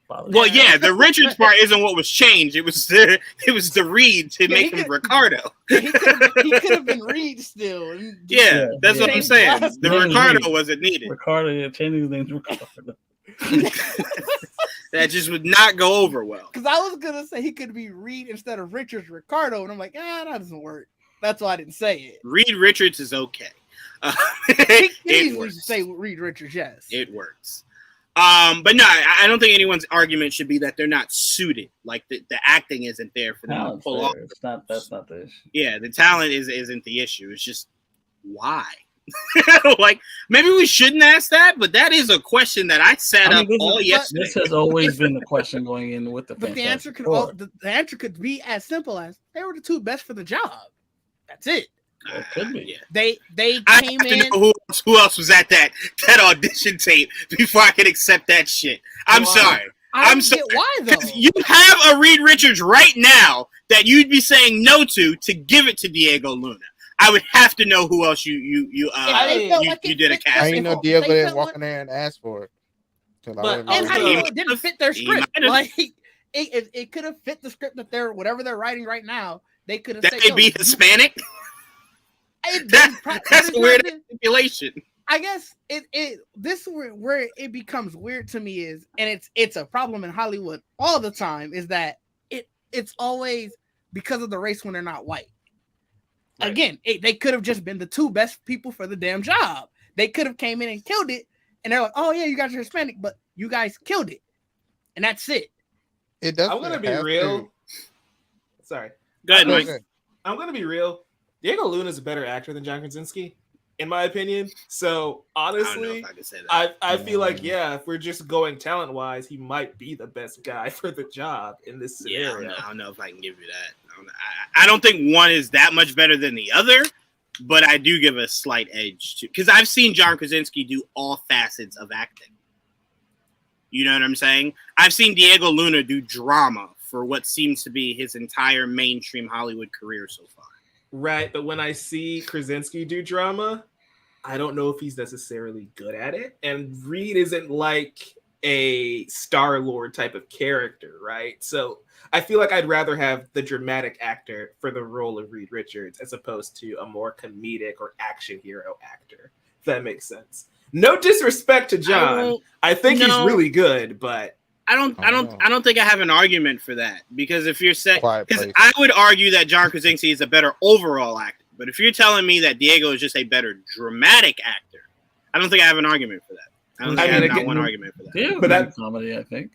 bothers Well, me. yeah, the Richards part isn't what was changed. It was the Reed to Yeah, make he him could- Ricardo. He could have been Reed still. and just- Yeah, that's what I'm Change saying. last The name. Ricardo wasn't needed. Ricardo, yeah, changing his name to Ricardo. That just would not go over well. Because I was gonna say he could be Reed instead of Richards Ricardo, and I'm like, that doesn't work. That's why I didn't say it. Reed Richards is okay. He can It easily works. say Reed Richards, yes. It works. But no, I don't think anyone's argument should be that they're not suited. Like the acting isn't there for them to Talent's pull off. there. It's not. That's not the issue. Yeah, the talent isn't the issue. It's just why. Like maybe we shouldn't ask that, but that is a question that I sat up all yesterday. This has always been the question going in with the. But the answer Fantastic could Four. the answer could be as simple as they were the two best for the job. That's it. It could be. Yeah. They I came have to in. know who else was at that audition tape before I could accept that shit. I'm Juwaan. sorry. I don't I'm get sorry. why though. 'Cause you have a Reed Richards right now that you'd be saying no to give it to Diego Luna. I would have to know who else you did a fit- cast. I they ain't know felt- Diego they didn't felt walk like- in there and ask for it. 'Cause I But would've And been how do He you like, know it didn't fit their he script? might have. Like it could have fit the script that they're whatever they're writing right now. They could have That said, may be Hispanic. That's a weird stipulation. I guess this where it becomes weird to me is, and it's a problem in Hollywood all the time, is that it's always because of the race when they're not white. Right. Again, they could have just been the two best people for the damn job. They could have came in and killed it, and they're like, "Oh yeah, you guys are Hispanic, but you guys killed it," and that's it. it doesn't. I'm gonna be have real. to. Sorry. Go ahead, Go Mike. ahead. I'm gonna be real. Diego Luna is a better actor than John Krasinski, in my opinion. So I don't know honestly, if I can say that. I feel like if we're just going talent wise, he might be the best guy for the job in this Yeah, scenario. I don't know if I can give you that. I don't think one is that much better than the other, but I do give a slight edge to because I've seen John Krasinski do all facets of acting. You know what I'm saying? I've seen Diego Luna do drama for what seems to be his entire mainstream Hollywood career so far. Right, but when I see Krasinski do drama, I don't know if he's necessarily good at it. And Reed isn't like a Star-Lord type of character, right? So I feel like I'd rather have the dramatic actor for the role of Reed Richards as opposed to a more comedic or action hero actor, if that makes sense. No disrespect to John. I think he's really good, but I don't think I have an argument for that, because if you're saying, Quiet because Place. I would argue that John Krasinski is a better overall actor, but if you're telling me that Diego is just a better dramatic actor, I don't think I have an argument for that. I don't think I have not one argument for that. Yeah, But that- comedy, I think.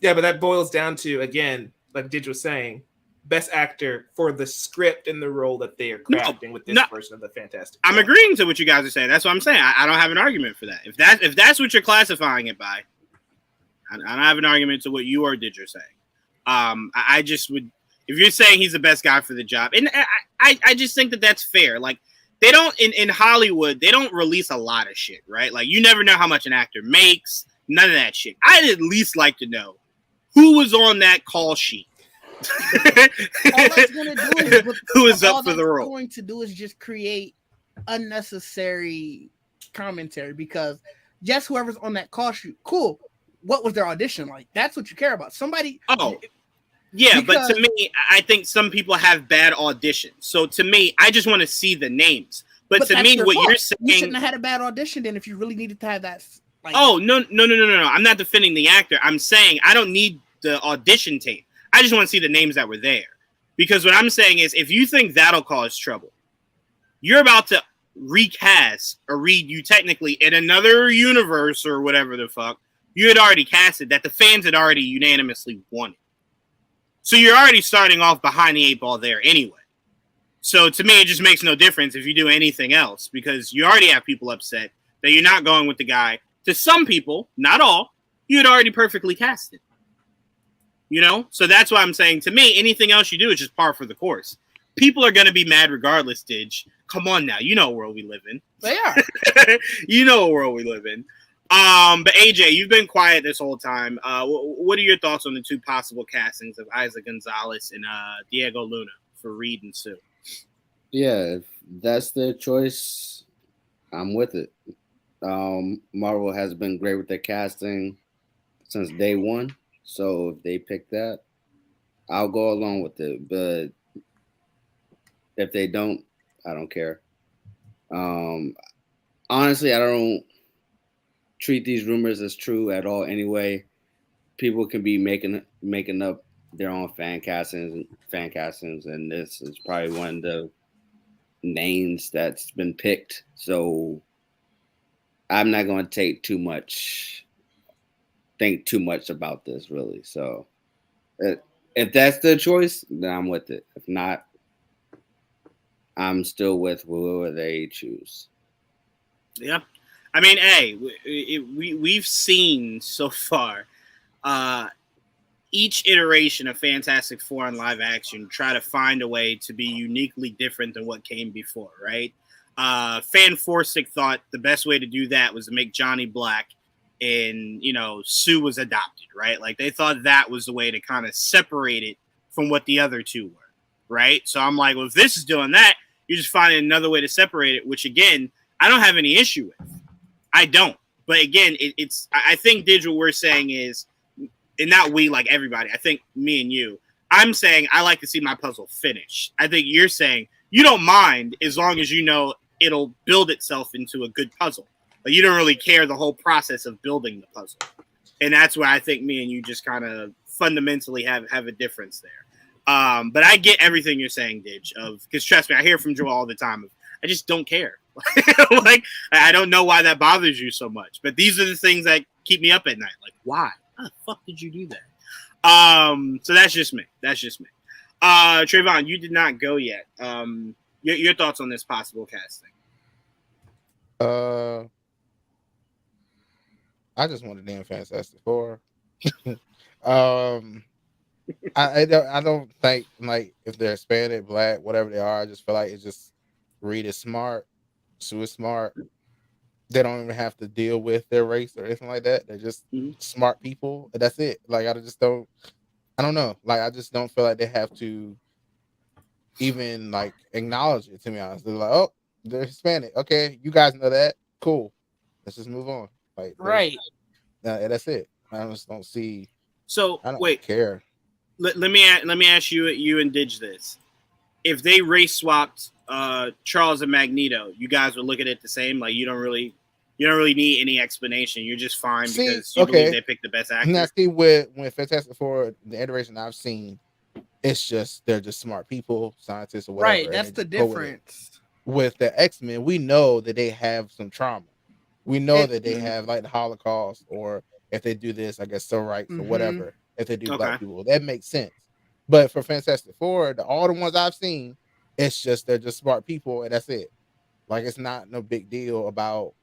yeah, but that boils down to, again, like Didge was saying, best actor for the script and the role that they are crafting with this version of the Fantastic Four. I'm agreeing to what you guys are saying. That's what I'm saying. I don't have an argument for that. If that's what you're classifying it by, I don't have an argument to what you or Didge are saying. I just would, if you're saying he's the best guy for the job, and I just think that that's fair. Like, they don't, in Hollywood, they don't release a lot of shit, right? Like, you never know how much an actor makes, none of that shit. I'd at least like to know who was on that call sheet. All that's gonna do is Who is all up for the that's role? Going to do is just create unnecessary commentary, because just whoever's on that call sheet, cool. What was their audition like? That's what you care about. Somebody. Oh, yeah, Because- but to me, I think some people have bad auditions. So to me, I just want to see the names. But to that's me, your what fault. you're You saying, shouldn't have had a bad audition then if you really needed to have that. Like, oh no, I'm not defending the actor. I'm saying I don't need the audition tape. I just want to see the names that were there. Because what I'm saying is, if you think that'll cause trouble, you're about to recast or read you technically in another universe or whatever the fuck. You had already casted that the fans had already unanimously wanted. So you're already starting off behind the 8 ball there anyway. So to me, it just makes no difference if you do anything else, because you already have people upset that you're not going with the guy. To some people, not all, you had already perfectly casted. You know? So that's why I'm saying, to me, anything else you do is just par for the course. People are going to be mad regardless, Didge. Come on now. You know what world we live in. they are. You know what world we live in. But AJ, you've been quiet this whole time. What are your thoughts on the two possible castings of Isaac Gonzalez and Diego Luna for Reed and Sue? Yeah, if that's their choice, I'm with it. Marvel has been great with their casting since day one. So if they pick that, I'll go along with it. But if they don't, I don't care. Honestly, I don't treat these rumors as true at all anyway. People can be making up their own fan castings, and this is probably one of the names that's been picked. So I'm not going to think too much about this, really. So if that's the choice, then I'm with it. If not, I'm still with whoever they choose. Yeah. I mean, hey, we've seen so far each iteration of Fantastic Four in live action try to find a way to be uniquely different than what came before, right? Fan Forsick thought the best way to do that was to make Johnny Black and, Sue was adopted, right? Like, they thought that was the way to kind of separate it from what the other two were, right? So I'm like, well, if this is doing that, you're just finding another way to separate it, which, again, I don't have any issue with. I don't. But again, I think, Didge, what we're saying is, and not we, like everybody, I think me and you, I'm saying I like to see my puzzle finish. I think you're saying you don't mind as long as you know it'll build itself into a good puzzle. But you don't really care the whole process of building the puzzle. And that's why I think me and you just kind of fundamentally have a difference there. But I get everything you're saying, Didge, because trust me, I hear from Joel all the time. I just don't care. Like, I don't know why that bothers you so much, but these are the things that keep me up at night. Like, why? How the fuck did you do that? So that's just me. Trevon, you did not go yet. Your thoughts on this possible casting? I just want a damn Fantastic Four. I don't think, like, if they're Hispanic, Black, whatever they are, I just feel like it's just Reed is smart, Sue is smart. They don't even have to deal with their race or anything like that. They're just smart people, and that's it. Like, I I don't know. Like, I just don't feel like they have to even like acknowledge it. To be honest, they're like, oh, they're Hispanic. Okay, you guys know that. Cool. Let's just move on. Like, Right. that's it. I just don't see. So I don't wait, care. let me ask you and Didge this: if they race swapped Charles and Magneto, you guys would look at it the same. Like you don't really need any explanation. You're just fine because you believe they picked the best actor. Now, see, when Fantastic Four, the iteration I've seen, it's just they're just smart people, scientists or whatever. Right. That's the difference. With the X-Men, we know that they have some trauma. We know that they have like the Holocaust, or if they do this, I guess civil rights or whatever. If they do black people, that makes sense. But for Fantastic Four, all the ones I've seen, it's just they're just smart people, and that's it. Like it's not no big deal about.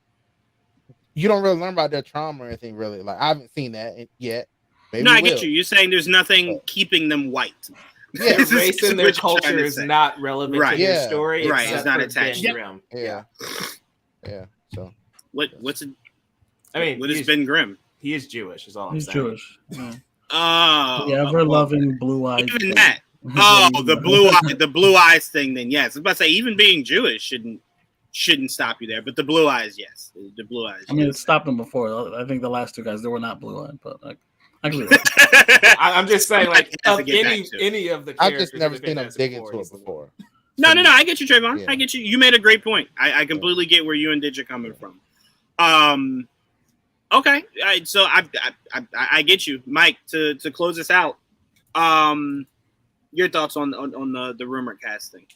You don't really learn about their trauma or anything, really. Like I haven't seen that yet. Maybe no, I get you. You're saying there's nothing keeping them white. Yeah, race in their culture is not relevant to their story. Right, it's not attached to them. Yeah. So what's it? I mean, what is Ben Grimm? He is Jewish. Is all I'm He's saying. Jewish. Yeah. Oh, ever-loving blue-eyed. Even thing. that. Oh, the blue eyes thing. Then yes, I was about to say even being Jewish shouldn't stop you there, but the blue eyes, yes, the blue eyes. I mean, it stopped them before. I think the last two guys they were not blue-eyed, but like, I agree with that. I'm just saying, like, Have to of get back any of the I've characters, just never in seen them Fantastic dig Four, into he's it the before. No, I get you, Trevon. Yeah. I get you. You made a great point. I completely get where you and Didge are coming from. Okay, so I get you, Mike. To close this out, your thoughts on the rumor casting?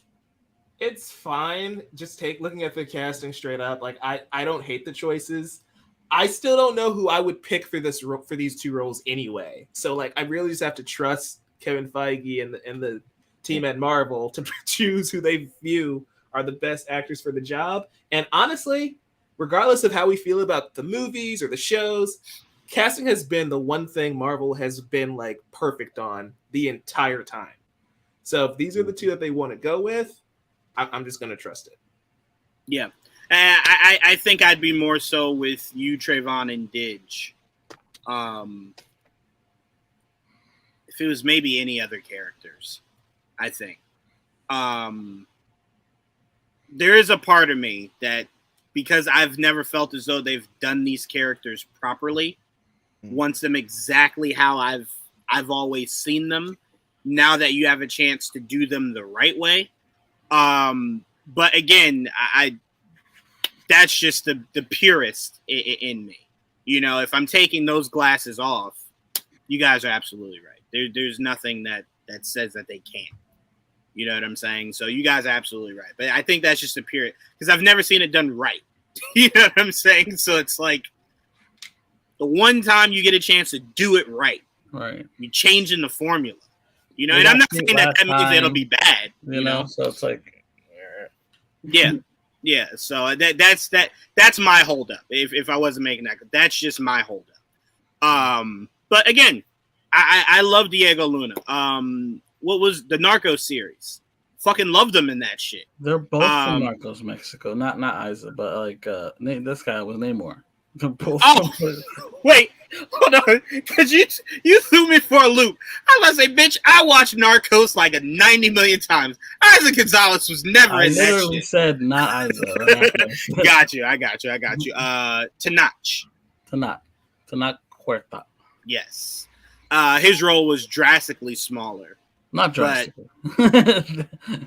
It's fine. Just looking at the casting straight up. Like I don't hate the choices. I still don't know who I would pick for these two roles anyway. So like I really just have to trust Kevin Feige and the team at Marvel to choose who they view are the best actors for the job. And honestly, regardless of how we feel about the movies or the shows, casting has been the one thing Marvel has been like perfect on the entire time. So if these are the two that they want to go with, I'm just going to trust it. Yeah. I think I'd be more so with you, Trevon, and Didge. If it was maybe any other characters, I think. There is a part of me that, because I've never felt as though they've done these characters properly, wants them exactly how I've always seen them. Now that you have a chance to do them the right way. But again, I that's just the purist in me. You know, if I'm taking those glasses off, you guys are absolutely right. There's nothing that says that they can't. You know what I'm saying? So you guys are absolutely right. But I think that's just a purist, because I've never seen it done right. You know what I'm saying? So it's like the one time you get a chance to do it right. Right. You're changing the formula. You know, and I'm not saying that means it'll be bad. You know, so it's like, yeah. So that's my holdup. If I wasn't making that, that's just my holdup. But again, I love Diego Luna. What was the Narcos series? Fucking loved them in that shit. They're both from Narcos, Mexico. Not Isa, but like this guy was Namor. Wait, hold on, because you threw me for a loop. I was gonna say, bitch, I watched Narcos like 90 million times. Isaac Gonzalez was never in that shit. I literally said not Isa. Got you. Tanach Huerta. Yes. His role was drastically smaller. Not drastically.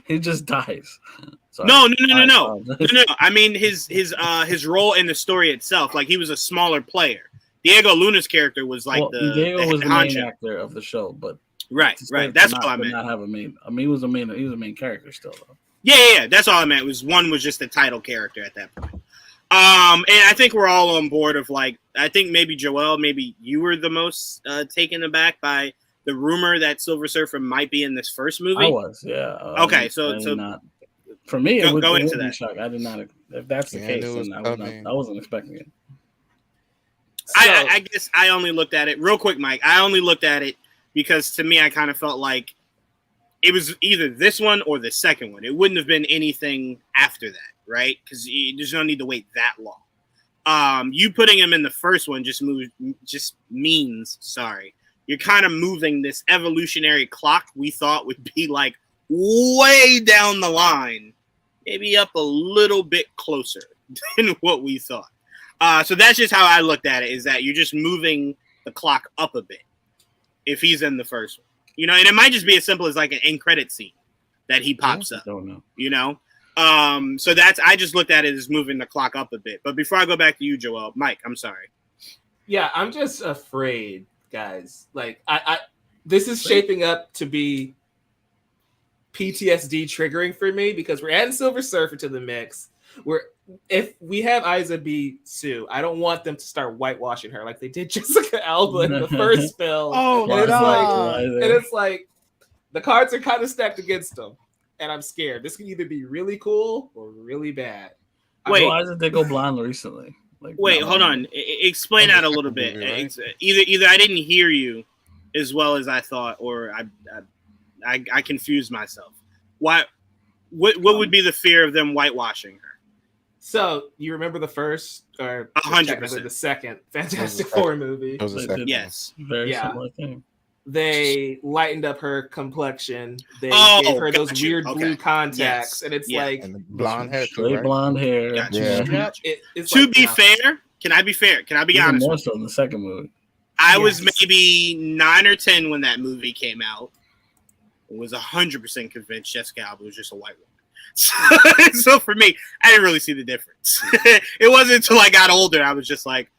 He just dies. Sorry. No. I mean his role in the story itself. Like he was a smaller player. Diego Luna's character was like Diego was the main actor of the show, but right. That's all I meant. Not have a main. I mean, he was a main character still, though. Yeah. That's all I meant. One was just a title character at that point. And I think we're all on board of like. I think maybe Joel, maybe you were the most taken aback by the rumor that Silver Surfer might be in this first movie. I was, yeah. Okay, so not, for me, it would go into be that. Shock. I did not. If that's the case, then I wasn't expecting it. So, I guess I only looked at it real quick, Mike. I only looked at it because to me, I kind of felt like it was either this one or the second one. It wouldn't have been anything after that, right? Because there's no need to wait that long. You putting him in the first one just means you're kind of moving this evolutionary clock we thought would be like way down the line, maybe up a little bit closer than what we thought. So that's just how I looked at it, is that you're just moving the clock up a bit if he's in the first one. You know, and it might just be as simple as like an end credit scene that he pops up. Don't know. You know? So I just looked at it as moving the clock up a bit. But before I go back to you, Joel, Mike, I'm sorry. Yeah, I'm just afraid, guys. Like, I this is shaping up to be PTSD triggering for me because we're adding Silver Surfer to the mix. If we have Isa be Sue, I don't want them to start whitewashing her like they did Jessica Alba in the first film. Oh, and it's like the cards are kind of stacked against them, and I'm scared. This could either be really cool or really bad. Wait, why did they go blonde recently? Like, wait, hold on. Explain that a little bit. Movie, right? Either I didn't hear you as well as I thought, or I confused myself. What would be the fear of them whitewashing her? So you remember the first, or 100%, the second Fantastic Four movie? It was a second. Yes. Very similar thing. They lightened up her complexion. They gave her those weird blue contacts, and it's like And the blonde hair, too, Straight right? blonde hair. Gotcha. Yeah. it's To like, be nah. fair, can I be fair? Can I be Even honest? more so in the second movie. I was Yes. maybe 9 or 10 when that movie came out. I was 100% convinced Jessica Alba was just a white woman. So for me, I didn't really see the difference. It wasn't until I got older I was just like,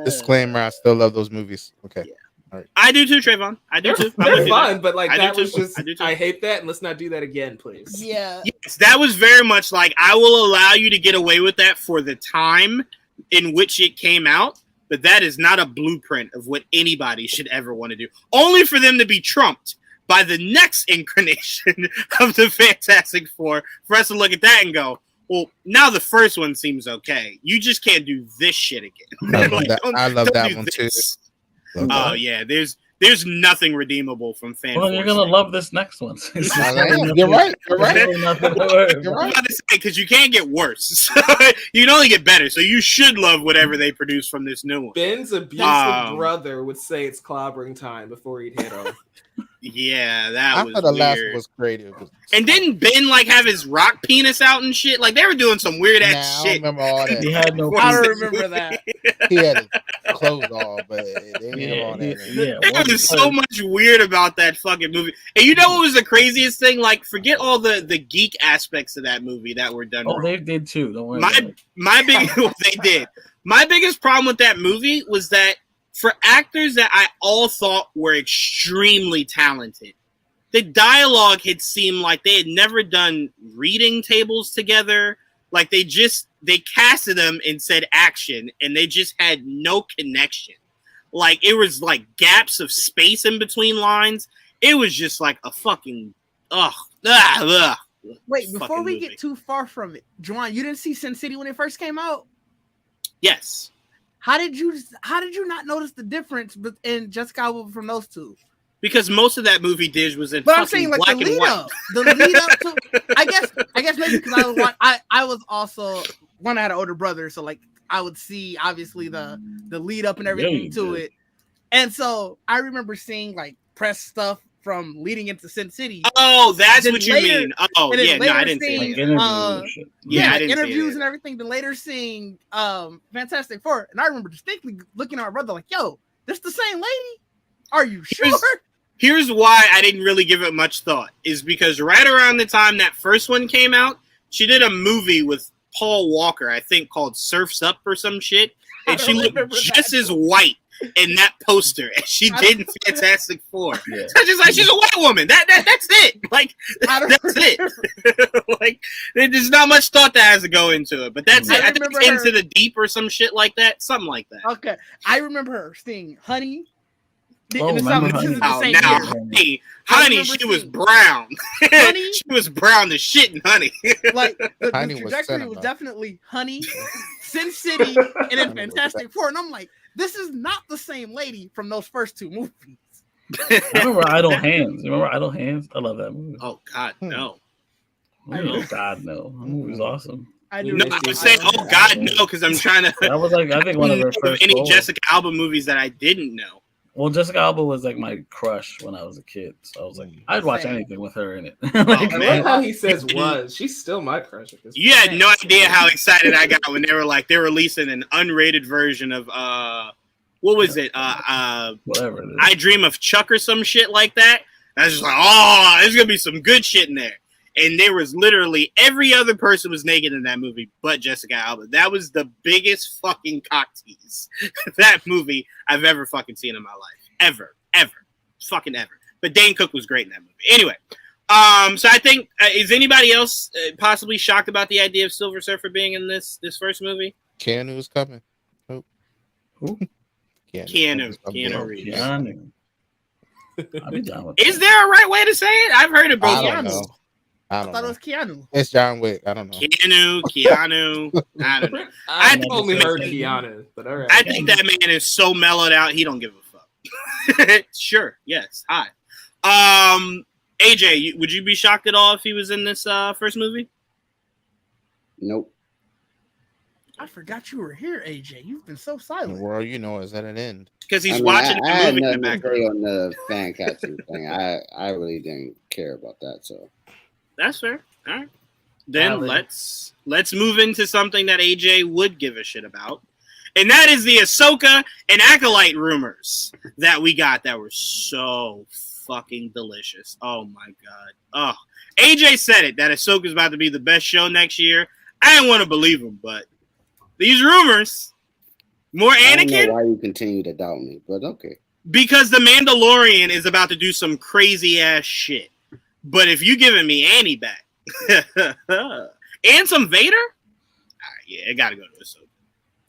Disclaimer: I still love those movies. Okay. Yeah. I do too, Trevon. I do too. They're fun, but like I do that too. was just I do too. I hate that, and let's not do that again, please. Yeah. Yes, that was very much like, I will allow you to get away with that for the time in which it came out, but that is not a blueprint of what anybody should ever want to do. Only for them to be trumped by the next incarnation of the Fantastic Four, for us to look at that and go, well, now the first one seems okay. You just can't do this shit again. I love that do one this. too. Oh yeah, there's nothing redeemable from fan. Well, you're gonna love this next one. You're right. You're right. You're You're I'm right. about to say, because you can't get worse. You can only get better. So you should love whatever they produce from this new one. Ben's abusive brother would say it's clobbering time before he'd hit him. Yeah, that I was thought the last weird. one was creative. And didn't Ben like have his rock penis out and shit? Like they were doing some weird ass I don't shit. remember all that. He had no. I don't remember that. He had his clothes off, but they didn't have all that. There was so much weird about that fucking movie. And you know what was the craziest thing? Like, forget all the geek aspects of that movie that were done Oh, wrong. they did too. Don't worry. about it. My big they did. My biggest problem with that movie was that for actors that I all thought were extremely talented, the dialogue had seemed like they had never done reading tables together. Like they casted them and said action, and they just had no connection. Like it was like gaps of space in between lines. It was just like a fucking Wait, before fucking we movie. get too far from it, Juwaan, you didn't see Sin City when it first came out? Yes. How did you not notice the difference in Jessica Alba from those two? Because most of that movie Didge was in But fucking I'm saying like black the and lead white. up, to. I guess maybe because I was also one. I had an older brother, so like I would see obviously the lead up and everything you to did. it, and so I remember seeing like press stuff from leading into Sin City. Oh, that's Then what you later- mean. Oh, and then yeah, no, later I didn't see seeing, Like it. interviews uh, and shit. Yeah, I like didn't see interviews it. and everything. Then later seeing Fantastic Four, and I remember distinctly looking at my brother like, "Yo, this the same lady? Are you sure?" Here's why I didn't really give it much thought, is because right around the time that first one came out, she did a movie with Paul Walker, I think called Surf's Up or some shit, and I she don't looked remember just that. as white in that poster as she I did in Fantastic Four. Yeah. So just like, she's a white woman. That's it. Like, I don't that's it. Like, there's not much thought that has to go into it, but that's I it. I think remember it's her- Into the Deep or some shit like that. Something like that. Okay, I remember her seeing Honey. Oh, And it remember sounded- this is Honey? the Oh, same now, year. honey, remember she was seeing- brown. Honey? She was brown as shit in Honey. Like the Honey was trajectory cinema. was definitely Honey, Sin City, and then Honey was Fantastic Four, and I'm like, this is not the same lady from those first two movies. I remember Idle Hands. You remember Idle Hands? I love that movie. Oh God, no. Oh God, no. That movie was awesome. I do. No, I was saying, oh God, no, because I'm trying to That was like I think one of her think of first any roles. Jessica Alba movies that I didn't know. Well, Jessica Alba was like my crush when I was a kid, so I was like, I'd watch Same. anything with her in it. Oh, Like, I man. love how he says was. She's still my crush at this You had point. no idea how excited I got when they were like they're releasing an unrated version of what was it? whatever. It is. I Dream of Chuck or some shit like that. I was just like, oh, there's gonna be some good shit in there. And there was literally every other person was naked in that movie but Jessica Alba. That was the biggest fucking cock tease that movie I've ever fucking seen in my life. Ever. Fucking ever. But Dane Cook was great in that movie. Anyway, so I think, is anybody else possibly shocked about the idea of Silver Surfer being in this first movie? Keanu's coming. Oh. Who? Keanu Oh, Reeves. Keanu. I'd be down with that. Is there a right way to say it? I've heard it both. I don't ways. know. I I don't thought it know. was Keanu. It's John Wick. I don't know. Keanu. I don't know. I've I only think- heard Keanu, but all right. I think that man is so mellowed out, he don't give a fuck. Sure. Yes. Hi. AJ, would you be shocked at all if he was in this first movie? Nope. I forgot you were here, AJ. You've been so The silent. world you know is at an end. Because he's I mean, watching I the had movie in the nothing to say background. on the fan casting thing. I really didn't care about that. So That's fair. All right. Then Valid. let's move into something that AJ would give a shit about. And that is the Ahsoka and Acolyte rumors that we got that were so fucking delicious. Oh my god. Oh, AJ said it that Ahsoka's about to be the best show next year. I didn't want to believe him, but these rumors, more I don't know Anakin, why you continue to doubt me, but okay. because the Mandalorian is about to do some crazy ass shit. But if you giving me Annie back and some Vader, all right, yeah, it gotta go to Ahsoka.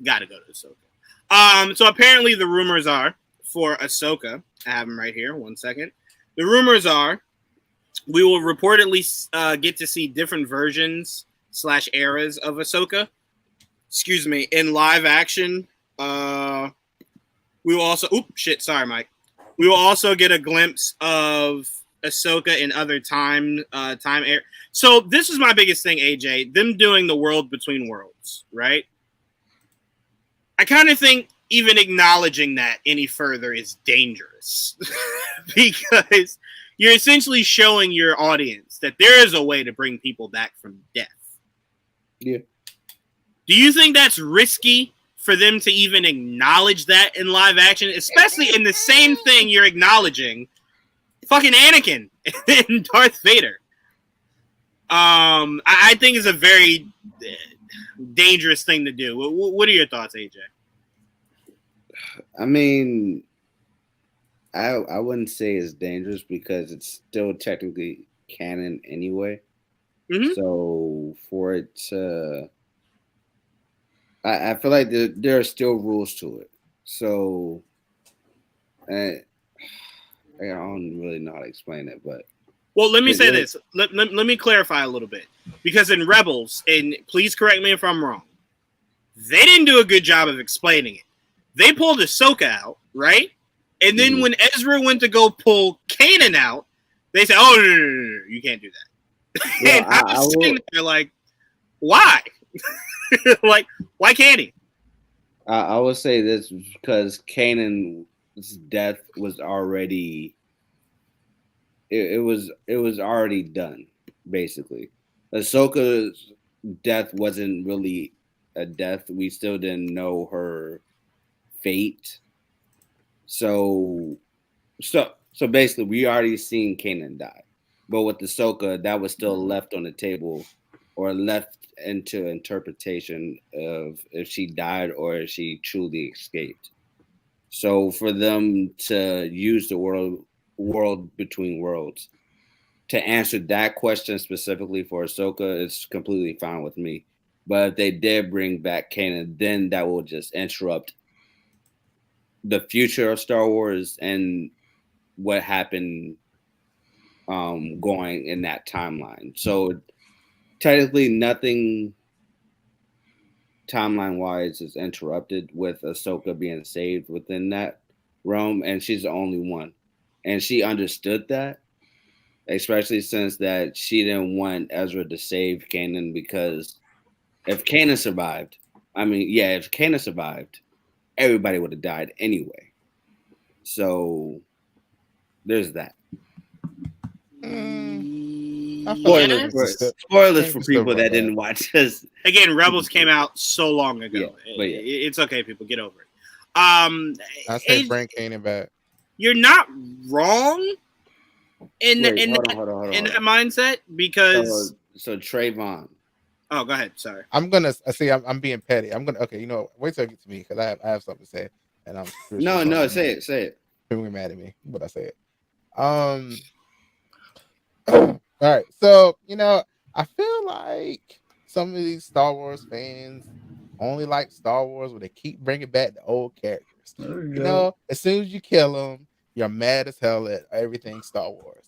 Gotta go to Ahsoka. So apparently the rumors are for Ahsoka. I have them right here. 1 second. The rumors are we will reportedly get to see different versions / eras of Ahsoka. Excuse me, in live action. We will also. Sorry, Mike. We will also get a glimpse of Ahsoka in other time era. So this is my biggest thing, AJ. Them doing the world between worlds, right? I kind of think even acknowledging that any further is dangerous because you're essentially showing your audience that there is a way to bring people back from death. Yeah. Do you think that's risky for them to even acknowledge that in live action, especially in the same thing you're acknowledging fucking Anakin and Darth Vader? I think it's a very dangerous thing to do. What are your thoughts, AJ? I mean, I wouldn't say it's dangerous because it's still technically canon anyway. Mhm. So for it to, I feel like there are still rules to it. So I don't really know how to explain it, but Well, let me say Yeah. this. Let me clarify a little bit. Because in Rebels, and please correct me if I'm wrong, they didn't do a good job of explaining it. They pulled Ahsoka out, right? And then Mhm. when Ezra went to go pull Kanan out, they said, "Oh no, you can't do that." Well, And I was I sitting will- there like, "Why? Like, why can't he?" I will say this because Kanan's death was already it was already done, basically. Ahsoka's death wasn't really a death. We still didn't know her fate. So basically we already seen Kanan die. But with Ahsoka, that was still left on the table or left into interpretation of if she died or if she truly escaped. So for them to use the world between worlds to answer that question specifically for Ahsoka, it's completely fine with me. But if they did bring back Kanan, then that will just interrupt the future of Star Wars and what happened going in that timeline. So technically nothing timeline wise is interrupted with Ahsoka being saved within that realm, and she's the only one. And she understood that, especially since that she didn't want Ezra to save Kanan, because if Kanan survived, everybody would have died anyway. So there's that. Yes. Spoilers for people that didn't watch this. Again, Rebels came out so long ago. Yeah, but yeah. It's okay, people. Get over it. I say bring Kanan back. You're not wrong in Wait, in hold that on. mindset because. So Trevon. Oh, go ahead. Sorry. I'm gonna see. I'm being petty. I'm gonna. Okay, you know, wait till I get to me because I have something to say, and I'm No, say it. People get mad at me, but I say it. All right, so you know, I feel like some of these Star Wars fans only like Star Wars when they keep bringing back the old characters. You know, as soon as you kill them, you're mad as hell at everything Star Wars.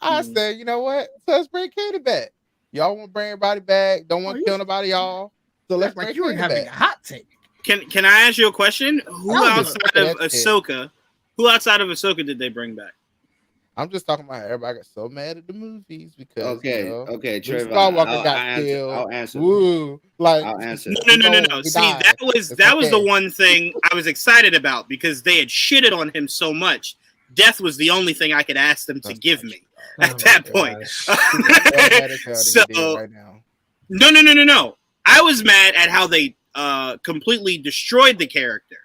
I said, you know what? So let's bring Kanan back. Y'all want to bring everybody back? Don't want to kill nobody, y'all. So let's bring you were Kanan having back. a hot take. Can I ask you a question? Who outside of Ahsoka did they bring back? I'm just talking about how everybody got so mad at the movies because okay, Trevon, Skywalker got killed. I'll answer. Woo! Like I'll answer. No. See, that was the one thing I was excited about because they had shitted on him so much. Death was the only thing I could ask them to give me at that point. So right now. No. I was mad at how they completely destroyed the character.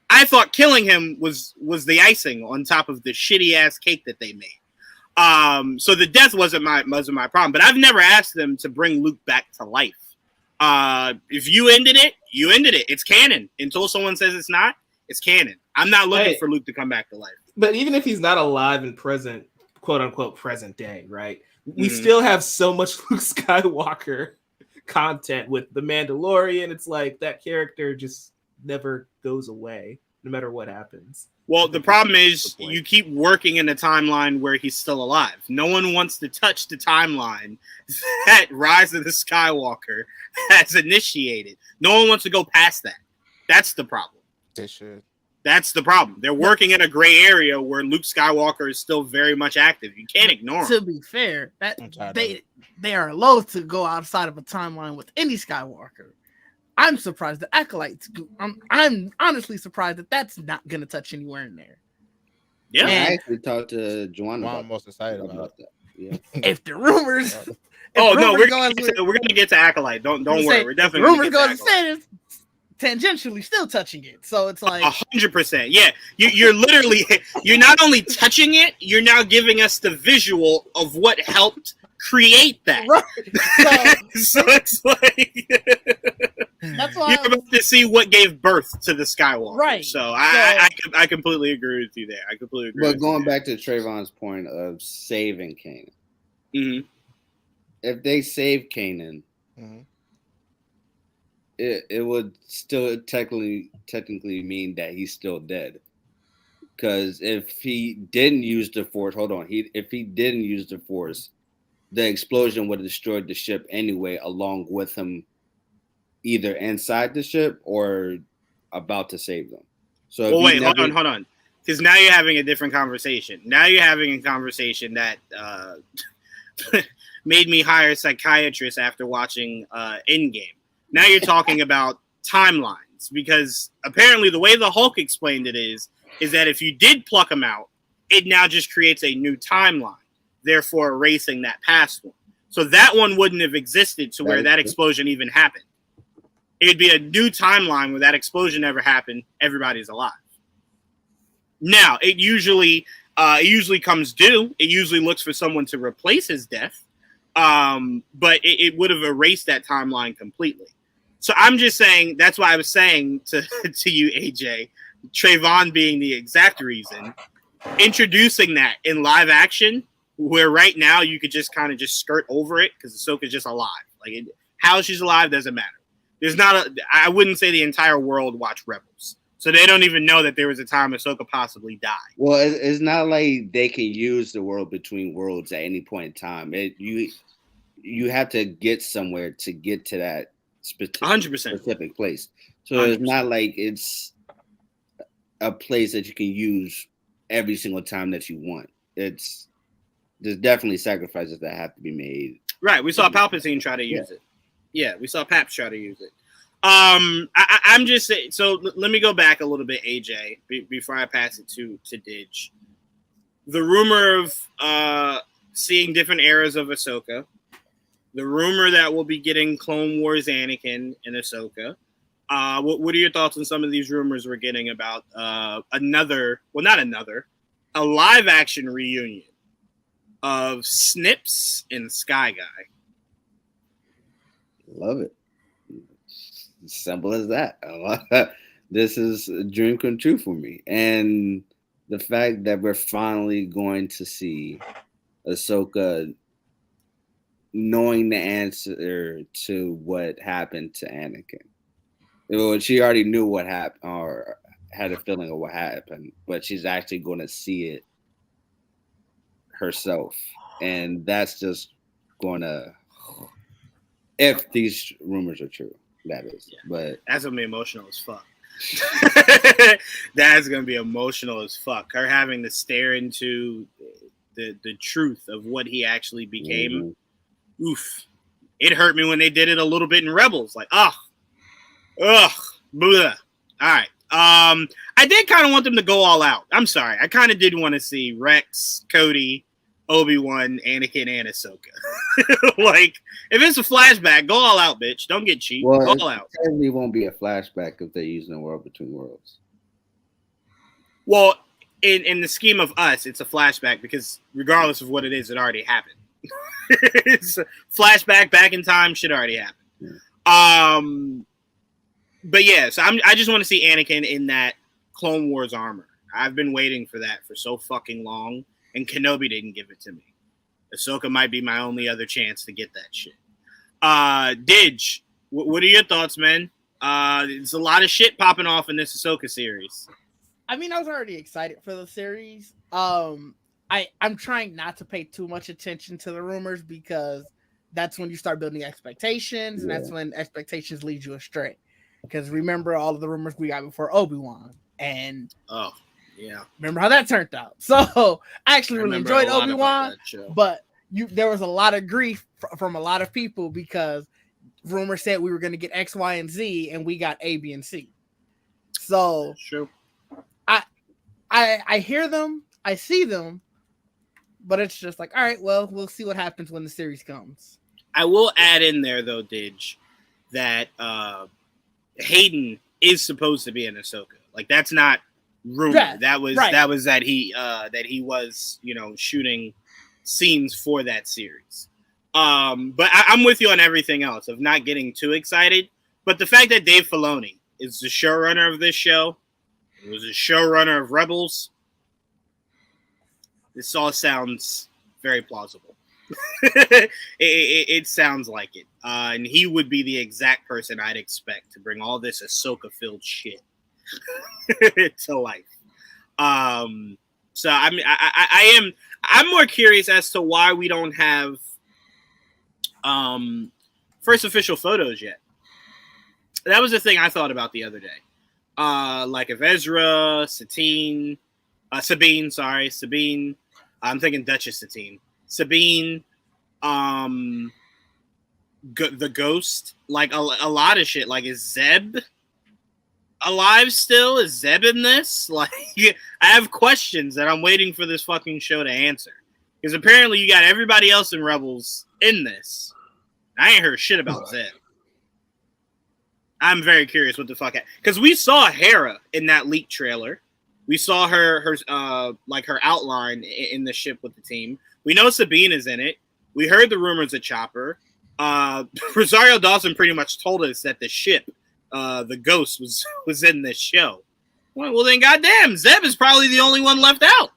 I thought killing him was the icing on top of the shitty ass cake that they made. So the death wasn't my problem, but I've never asked them to bring Luke back to life. If you ended it, you ended it. It's canon. Until someone says it's not, it's canon. I'm not looking for Luke to come back to life. But even if he's not alive in present, quote unquote, present day, right? We still have so much Luke Skywalker content with The Mandalorian. It's like that character just never goes away, no matter what happens. Well, the problem is you keep working in a timeline where he's still alive. No one wants to touch the timeline that Rise of the Skywalker has initiated. No one wants to go past that. That's the problem. They should. That's the problem. They're working in a gray area where Luke Skywalker is still very much active. You can't ignore him. To be fair, that they are loath to go outside of a timeline with any Skywalker. I'm surprised the Acolytes. I'm honestly surprised that that's not going to touch anywhere in there. Yeah, I actually talked to Juwaan I'm most excited about that. Yeah. If the rumors, we're gonna get to Acolyte. Don't worry. We're definitely rumors going to say this. Tangentially still touching it, so it's like 100%. Yeah, you're literally you're not only touching it, you're now giving us the visual of what helped create that. Right. So it's like that's why you're about to see what gave birth to the Skywalker. Right. So I completely agree with you there. I completely agree. But going back to Trevon's point of saving Kanan, if they save Kanan. It would still technically mean that he's still dead. Because if he didn't use the Force, if he didn't use the Force, the explosion would have destroyed the ship anyway, along with him either inside the ship or about to save them. So wait, hold on. Because now you're having a different conversation. Now you're having a conversation that made me hire a psychiatrist after watching Endgame. Now you're talking about timelines, because apparently the way the Hulk explained it is that if you did pluck him out, it now just creates a new timeline, therefore erasing that past one. So that one wouldn't have existed to where that explosion even happened. It'd be a new timeline where that explosion never happened. Everybody's alive. Now, it usually comes due. It usually looks for someone to replace his death, but it would have erased that timeline completely. So I'm just saying, that's why I was saying to you, AJ, Trevon being the exact reason, introducing that in live action, where right now you could just kind of just skirt over it because Ahsoka's just alive. Like how she's alive doesn't matter. I wouldn't say the entire world watched Rebels. So they don't even know that there was a time Ahsoka possibly died. Well, it's not like they can use the world between worlds at any point in time. You have to get somewhere to get to that 100% specific place. So 100%. It's not like it's a place that you can use every single time that you want. There's definitely sacrifices that have to be made. Right. We saw Palpatine try to use it. Yeah, we saw Paps try to use it. I'm just saying. So let me go back a little bit, AJ, before I pass it to Didge. The rumor of seeing different eras of Ahsoka. The rumor that we'll be getting Clone Wars Anakin and Ahsoka. What are your thoughts on some of these rumors we're getting about a live action reunion of Snips and Sky Guy? Love it. Simple as that. This is a dream come true for me. And the fact that we're finally going to see Ahsoka knowing the answer to what happened to Anakin. Well, she already knew what happened or had a feeling of what happened, but she's actually going to see it herself. And that's just going to, if these rumors are true, that is. Yeah. But that's going to be emotional as fuck. That's going to be emotional as fuck. Her having to stare into the truth of what he actually became. Mm-hmm. Oof. It hurt me when they did it a little bit in Rebels. Like, blah. All right. I did kind of want them to go all out. I'm sorry. I kind of did want to see Rex, Cody, Obi-Wan, Anakin, and Ahsoka. Like, if it's a flashback, go all out, bitch. Don't get cheap. Well, go all out. It certainly won't be a flashback if they're using the World Between Worlds. Well, in the scheme of us, it's a flashback because regardless of what it is, it already happened. It's a flashback back in time, shit already happened. Yeah. But yeah, so I just want to see Anakin in that Clone Wars armor. I've been waiting for that for so fucking long, and Kenobi didn't give it to me. Ahsoka might be my only other chance to get that shit. Didge, what are your thoughts, man? There's a lot of shit popping off in this Ahsoka series. I mean, I was already excited for the series. I'm trying not to pay too much attention to the rumors because that's when you start building expectations, and that's when expectations lead you astray. Because remember all of the rumors we got before Obi-Wan, and remember how that turned out. So I actually really enjoyed Obi-Wan, but there was a lot of grief from a lot of people because rumors said we were going to get X, Y, and Z, and we got A, B, and C. So sure. I hear them, I see them, but it's just like, all right, well, we'll see what happens when the series comes. I will add in there, though, Didge, that Hayden is supposed to be in Ahsoka. Like, that's not rumor. Yeah, that was that he was, shooting scenes for that series. But I'm with you on everything else of not getting too excited. But the fact that Dave Filoni is the showrunner of this show, he was a showrunner of Rebels, this all sounds very plausible. It sounds like it. And he would be the exact person I'd expect to bring all this Ahsoka-filled shit to life. So I mean, I'm more curious as to why we don't have first official photos yet. That was the thing I thought about the other day. Like if Ezra, Sabine. I'm thinking Duchess Satine. Sabine, the Ghost, like a lot of shit. Like, is Zeb alive still? Is Zeb in this? Like, I have questions that I'm waiting for this fucking show to answer. Because apparently you got everybody else in Rebels in this. I ain't heard shit about Zeb. I'm very curious what the fuck. Because we saw Hera in that leak trailer. We saw her outline in the ship with the team. We know Sabine is in it. We heard the rumors of Chopper. Rosario Dawson pretty much told us that the ship, the Ghost, was in this show. Well, then, goddamn, Zeb is probably the only one left out.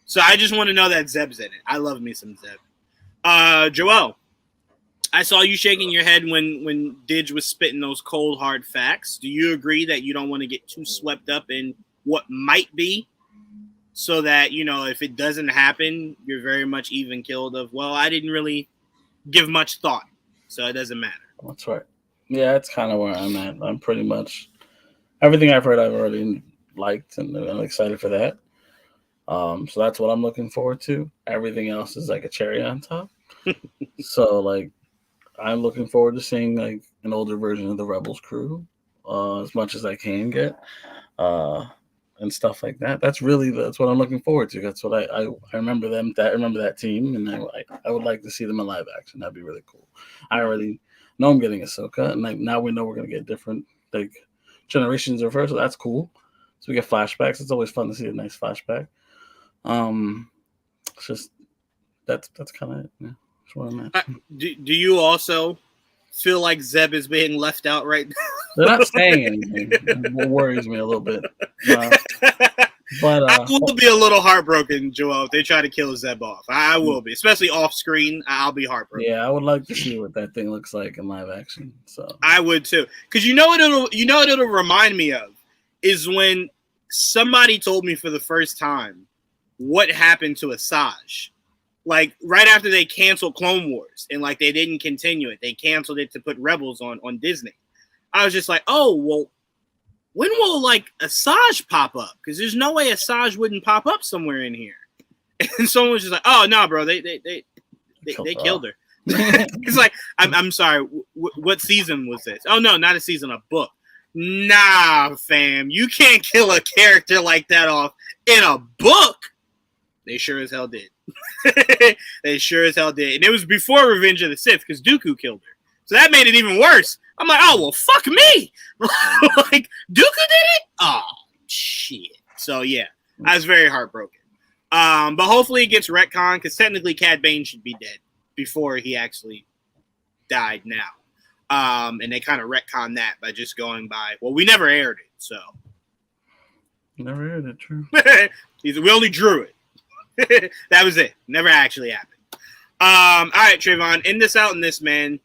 So I just want to know that Zeb's in it. I love me some Zeb. Joel, I saw you shaking your head when Didge was spitting those cold, hard facts. Do you agree that you don't want to get too swept up in what might be, so that, if it doesn't happen, you're very much even killed of, well, I didn't really give much thought, so it doesn't matter. That's right. Yeah, that's kind of where I'm at. I'm pretty much everything I've heard, I've already liked, and I'm excited for that. So that's what I'm looking forward to. Everything else is like a cherry on top. So, like, I'm looking forward to seeing like an older version of the Rebels crew, as much as I can get, and stuff like that. That's what I'm looking forward to. That's what I remember them. That I remember that team, and I would like to see them in live action. That'd be really cool. I already know I'm getting Ahsoka, and like now we know we're gonna get different like generations of her, so that's cool. So we get flashbacks. It's always fun to see a nice flashback. It's just that's kind of it. Yeah, that's where I'm at. Do you also feel like Zeb is being left out right now? They're not saying anything. It worries me a little bit. But I will be a little heartbroken, Joel, if they try to kill Zeb off. I will be, especially off screen. I'll be heartbroken. Yeah, I would like to see what that thing looks like in live action. So I would too, because you know what it'll remind me of is when somebody told me for the first time what happened to Asajj. Like right after they canceled Clone Wars and like they didn't continue it, they canceled it to put Rebels on Disney. I was just like, oh well, when will like Asajj pop up? Because there's no way Asajj wouldn't pop up somewhere in here. And someone was just like, oh no, bro, they killed her. It's like, I'm sorry, what season was this? Oh no, not a season, a book. Nah, fam, you can't kill a character like that off in a book. They sure as hell did. They sure as hell did. And it was before Revenge of the Sith because Dooku killed her. So that made it even worse. I'm like, oh, well, fuck me. Like, Dooku did it? Oh, shit. So, yeah, I was very heartbroken. But hopefully it gets retconned because technically Cad Bane should be dead before he actually died now. And they kind of retconned that by just going by, well, we never aired it, so. Never aired it, true. We only drew it. That was it. Never actually happened. All right, Trevon, end this out in this, man,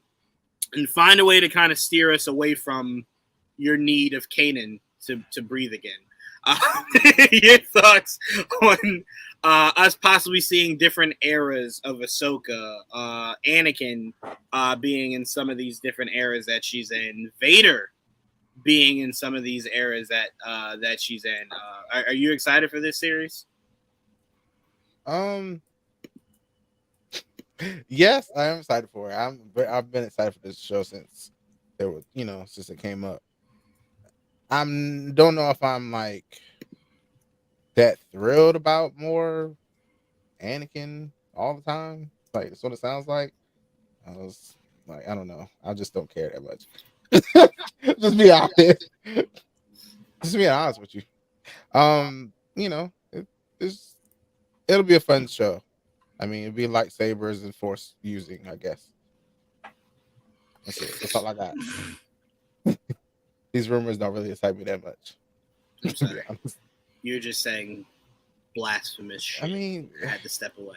and find a way to kind of steer us away from your need of Kanan to breathe again. Your thoughts on us possibly seeing different eras of Ahsoka, Anakin being in some of these different eras that she's in, Vader being in some of these eras that she's in. Are you excited for this series? Yes, I am excited for it. I've been excited for this show since since it came up. Don't know if I'm like that thrilled about more Anakin all the time. Like that's what it sounds like. I was like, I don't know. I just don't care that much. Just be honest. Just being honest with you. It'll be a fun show. I mean, it'll be lightsabers and force using, I guess. That's it. That's all I got. These rumors don't really excite me that much. I'm sorry. You're just saying blasphemous shit. I mean, I had to step away.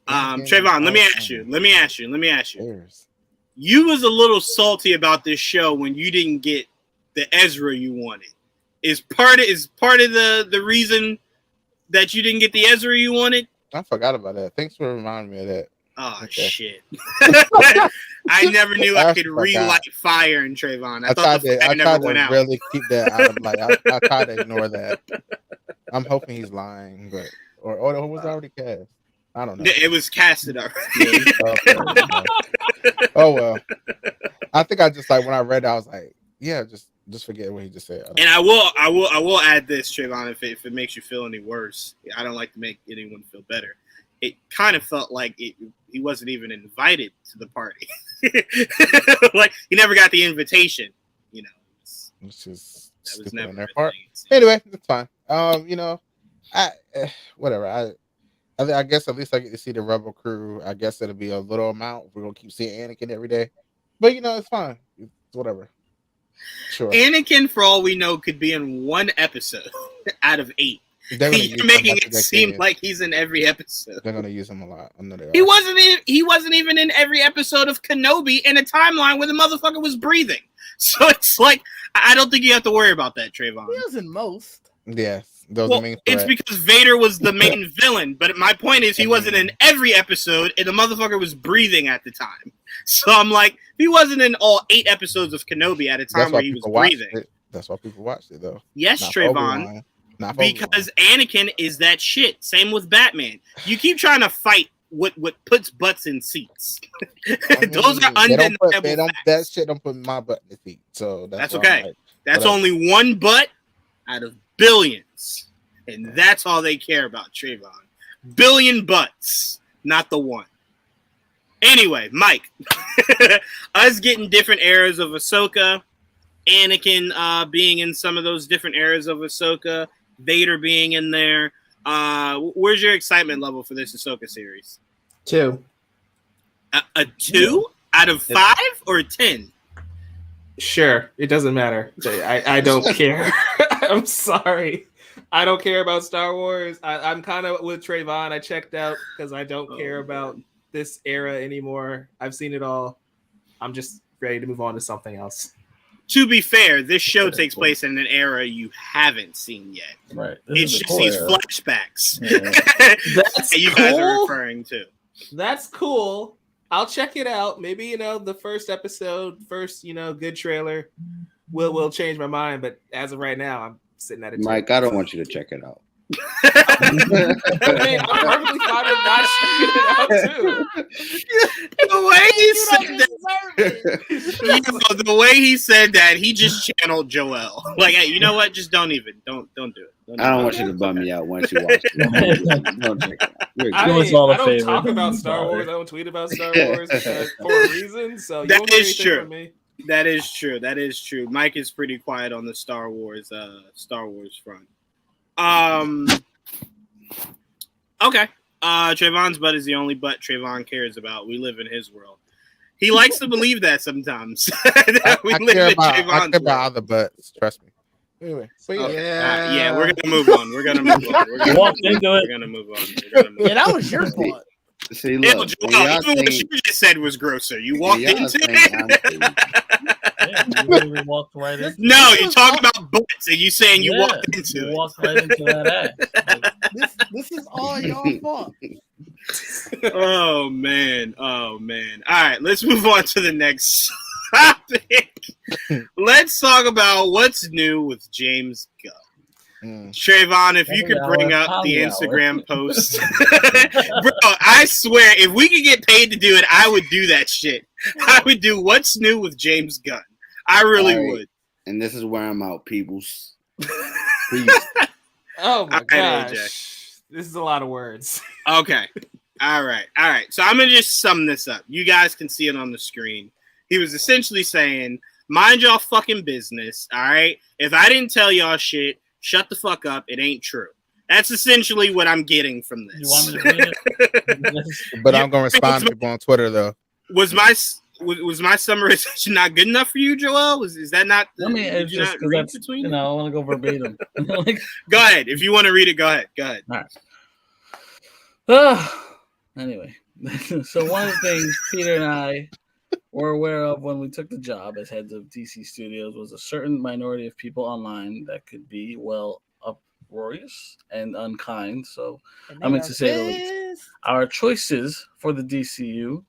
Trevon, let me ask you. Cheers. You was a little salty about this show when you didn't get the Ezra you wanted. Is part of the reason that you didn't get the Ezra you wanted? I forgot about that. Thanks for reminding me of that. Oh, okay. Shit. I never knew I could relight fire in Trevon. I thought the fire never went out. Really keep that out of like. I tried to ignore that. I'm hoping he's lying, but or was it already cast? I don't know. It was casted already. Oh well. I think I just like when I read it, I was like, yeah, just forget what he just said. And I will add this, Trevon, if it makes you feel any worse. I don't like to make anyone feel better. It kind of felt like he wasn't even invited to the party. Like he never got the invitation. It's just that was never on their part. Anyway, it's fine. Whatever. I guess at least I get to see the Rebel crew. I guess it'll be a little amount. We're gonna keep seeing Anakin every day, but it's fine. It's whatever. Sure. Anakin, for all we know, could be in one episode out of 8. You're making it seem like he's in every episode. They're gonna use him a lot. I know they are. He wasn't even in every episode of Kenobi in a timeline where the motherfucker was breathing. So it's like I don't think you have to worry about that, Trevon. He was in most. Yes, those are main it's because Vader was the main villain. But my point is, he wasn't in every episode, and the motherfucker was breathing at the time. So I'm like, he wasn't in all 8 episodes of Kenobi at a time where he was breathing. That's why people watched it, though. Yes, Trevon. Because Anakin is that shit. Same with Batman. You keep trying to fight what puts butts in seats. I Those are mean, undeniable facts. that shit don't put my butt in the seat. So That's why okay. I'm like, That's whatever. only one butt out of billions. And that's all they care about, Trevon. Billion butts, not the one. Anyway, Mike. Us getting different eras of Ahsoka, Anakin being in some of those different eras of Ahsoka, Vader being in there. Where's your excitement level for this Ahsoka series? 2. A 2 out of 5 or a 10? Sure, it doesn't matter. I don't care. I'm sorry. I don't care about Star Wars. I'm kind of with Trevon. I checked out because I don't care about this era anymore. I've seen it all. I'm just ready to move on to something else. To be fair, this show takes place in an era you haven't seen yet. Right. It's just these flashbacks That's that you guys are referring to. That's cool. I'll check it out. Maybe, the first episode, good trailer will change my mind. But as of right now, I'm sitting at a Mike, I don't want you to check it out. I mean, I'm perfectly fine with not checking it out too. The way he said that, the way he said that, he just channeled Joel. Like, hey, you know what? Just don't do it. Don't do it. I don't want you to bum me out once you watch it. Don't check it out. You're I good. mean, I don't talk about Star Wars. I don't tweet about Star Wars for a reason. So that is true. That is true. That is true. Mike is pretty quiet on the Star Wars front. Okay. Trevon's butt is the only butt Trevon cares about. We live in his world. He likes to believe that sometimes. I care about other butts. Trust me. Anyway, so yeah, we're gonna move on. We're gonna move on. We're gonna move on. Yeah, that was your fault. See, look, Joel, even what you just said was grosser. You walked into it. You literally walked right into No, you talk about butts and you saying you walked into you it. walked right into that ass. This is all your fault. Oh man. All right, let's move on to the next topic. Let's talk about what's new with James Gunn. Trevon, if you could bring up the Instagram post. Bro, I swear, if we could get paid to do it, I would do that shit. I would do what's new with James Gunn. I really would. And this is where I'm out, peoples. Oh my gosh. AJ. This is a lot of words. Okay. All right. So I'm going to just sum this up. You guys can see it on the screen. He was essentially saying, mind y'all fucking business, all right? If I didn't tell y'all shit, shut the fuck up. It ain't true. That's essentially what I'm getting from this. You want me to read it? But I'm gonna respond to people on Twitter though. Was my summarization not good enough for you, Joel? Is that not? I mean, it's just because that's, I want to go verbatim. Go ahead. If you want to read it, go ahead. All right. Anyway, so one of the things Peter and I were aware of when we took the job as heads of DC Studios was a certain minority of people online that could be, well, uproarious and unkind. So I mean to say the least. Our choices for the DCU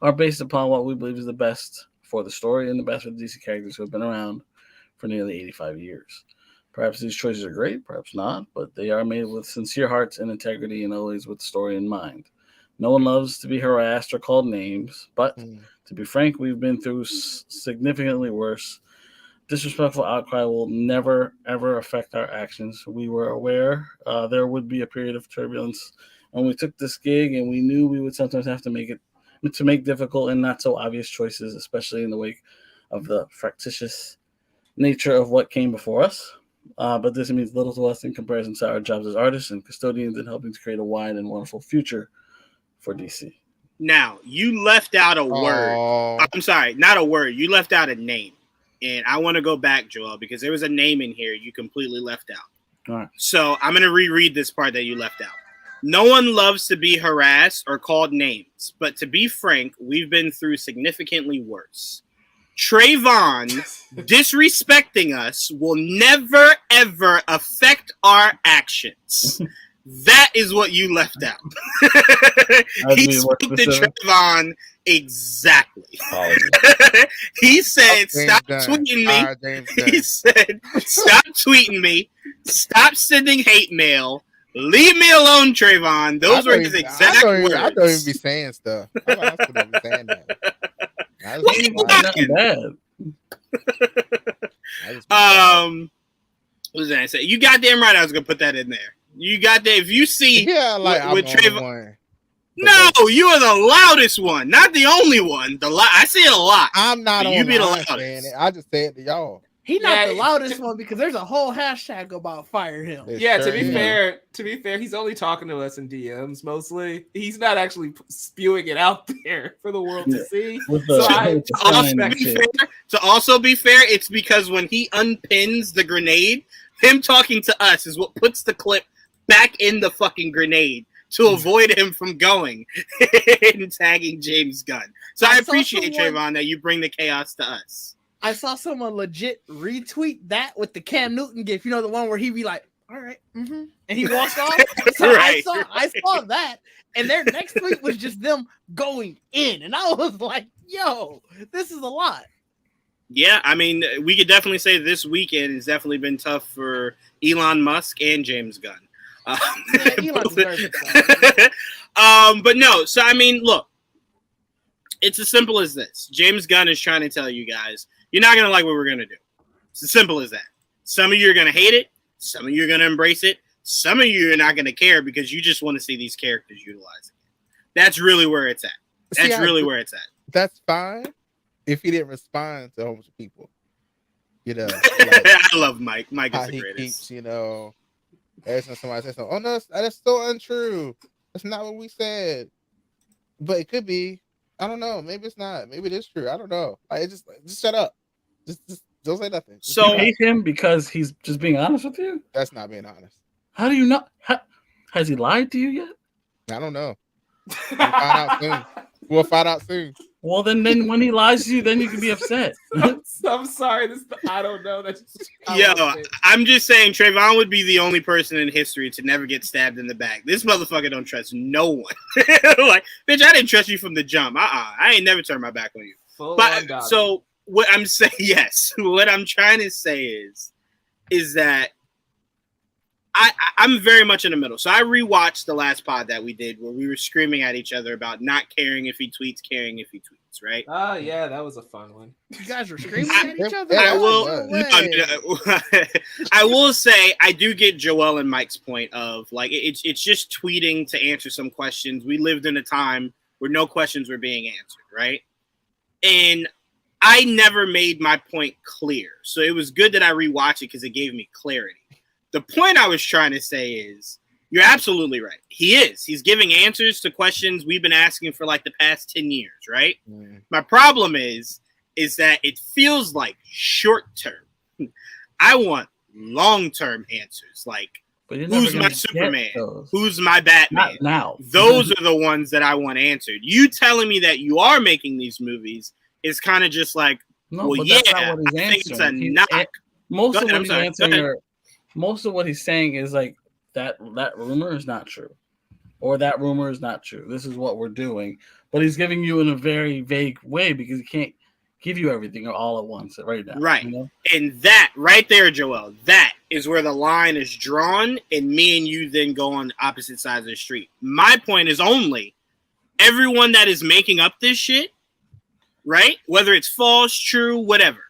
are based upon what we believe is the best for the story and the best for the DC characters who have been around for nearly 85 years. Perhaps these choices are great, perhaps not, but they are made with sincere hearts and integrity and always with the story in mind. No one loves to be harassed or called names, but to be frank, we've been through significantly worse. Disrespectful outcry will never, ever affect our actions. We were aware there would be a period of turbulence when we took this gig, and we knew we would sometimes have to make difficult and not so obvious choices, especially in the wake of the fractious nature of what came before us. But this means little to us in comparison to our jobs as artists and custodians in helping to create a wide and wonderful future for DC. Now, you left out a word. I'm sorry, not a word. You left out a name. And I want to go back, Joel, because there was a name in here you completely left out. All right. So I'm going to reread this part that you left out. No one loves to be harassed or called names, but to be frank, we've been through significantly worse. Trevon disrespecting us will never, ever affect our actions. That is what you left out. He spoke to Trevon exactly. He said, stop tweeting me. He said, stop tweeting me. Stop sending hate mail. Leave me alone, Trevon. Those were his exact words. I don't even be saying stuff. I don't be saying that. What was that I say? You goddamn right. I was gonna put that in there. You got that. If you see, with Trevon. No, you are the loudest one, not the only one. I say it a lot. I'm not on you be the saying loudest. it. I just say it to y'all. He's not the loudest one because there's a whole hashtag about fire him. To be fair, he's only talking to us in DMs mostly. He's not actually spewing it out there for the world to see. To also be fair, it's because when he unpins the grenade, him talking to us is what puts the clip back in the fucking grenade to avoid him from going and tagging James Gunn. So I appreciate, Trevon, that you bring the chaos to us. I saw someone legit retweet that with the Cam Newton gif. You know, the one where he be like, all right, and he walks off. So right. I saw that, and their next tweet was just them going in. And I was like, yo, this is a lot. Yeah, I mean, we could definitely say this weekend has definitely been tough for Elon Musk and James Gunn. But no, so I mean, look, it's as simple as this. James Gunn is trying to tell you guys, you're not going to like what we're going to do. It's as simple as that. Some of you are going to hate it. Some of you are going to embrace it. Some of you are not going to care because you just want to see these characters utilizing it. That's really where it's at. That's really where it's at. That's fine if he didn't respond to a whole bunch of people. You know, I love Mike. Mike is the greatest. Keeps, every time somebody says something, oh no, that's so untrue. That's not what we said. But it could be. I don't know. Maybe it's not. Maybe it is true. I don't know. Just shut up. Just don't say nothing. So you hate him because he's just being honest with you? That's not being honest. How do you know? Has he lied to you yet? I don't know. We'll find out soon. Well, then when he lies to you, then you can be upset. I'm sorry. I don't know. I'm just saying Trevon would be the only person in history to never get stabbed in the back. This motherfucker don't trust no one. Like, bitch, I didn't trust you from the jump. I ain't never turned my back on you. So what I'm saying, yes, what I'm trying to say is that I'm very much in the middle. So I rewatched the last pod that we did where we were screaming at each other about not caring if he tweets, caring if he tweets, right? Oh, yeah, that was a fun one. You guys were screaming at each other? I will say I do get Joel and Mike's point of like it's just tweeting to answer some questions. We lived in a time where no questions were being answered, right? And I never made my point clear. So it was good that I rewatched it because it gave me clarity. The point I was trying to say is you're absolutely right. He's giving answers to questions we've been asking for like the past 10 years, right? My problem is that it feels like short term. I want long-term answers. Like, who's my Superman? Who's my Batman? Not now. Those are the ones that I want answered. You telling me that you are making these movies is kind of just like, no, well, yeah, I think it's a knock. Most of what he's saying is like that rumor is not true, or that rumor is not true. This is what we're doing, but he's giving you in a very vague way because he can't give you everything all at once right now. Right, and that right there, Joel, that is where the line is drawn, and me and you then go on opposite sides of the street. My point is only everyone that is making up this shit, right? Whether it's false, true, whatever.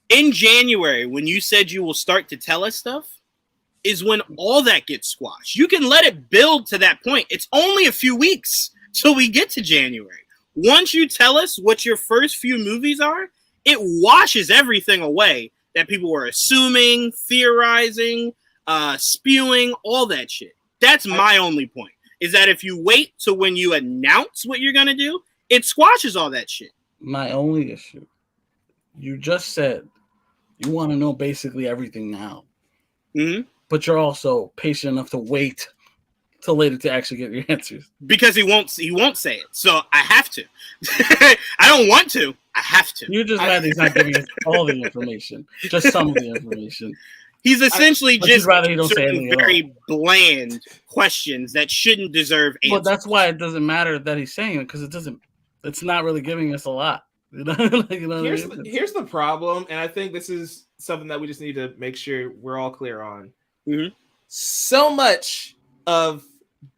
In January, when you said you will start to tell us stuff, is when all that gets squashed. You can let it build to that point. It's only a few weeks till we get to January. Once you tell us what your first few movies are, it washes everything away that people were assuming, theorizing, spewing, all that shit. That's my only point, is that if you wait to when you announce what you're going to do, it squashes all that shit. My only issue, you just said you want to know basically everything now. But you're also patient enough to wait till later to actually get your answers. Because he won't say it. So I have to. I don't want to. I have to. You're just mad he's not giving us all the information. Just some of the information. He's essentially just rather he don't say anything very bland questions that shouldn't deserve answers. But that's why it doesn't matter that he's saying it, because it's not really giving us a lot. Here's the problem, and I think this is something that we just need to make sure we're all clear on. so much of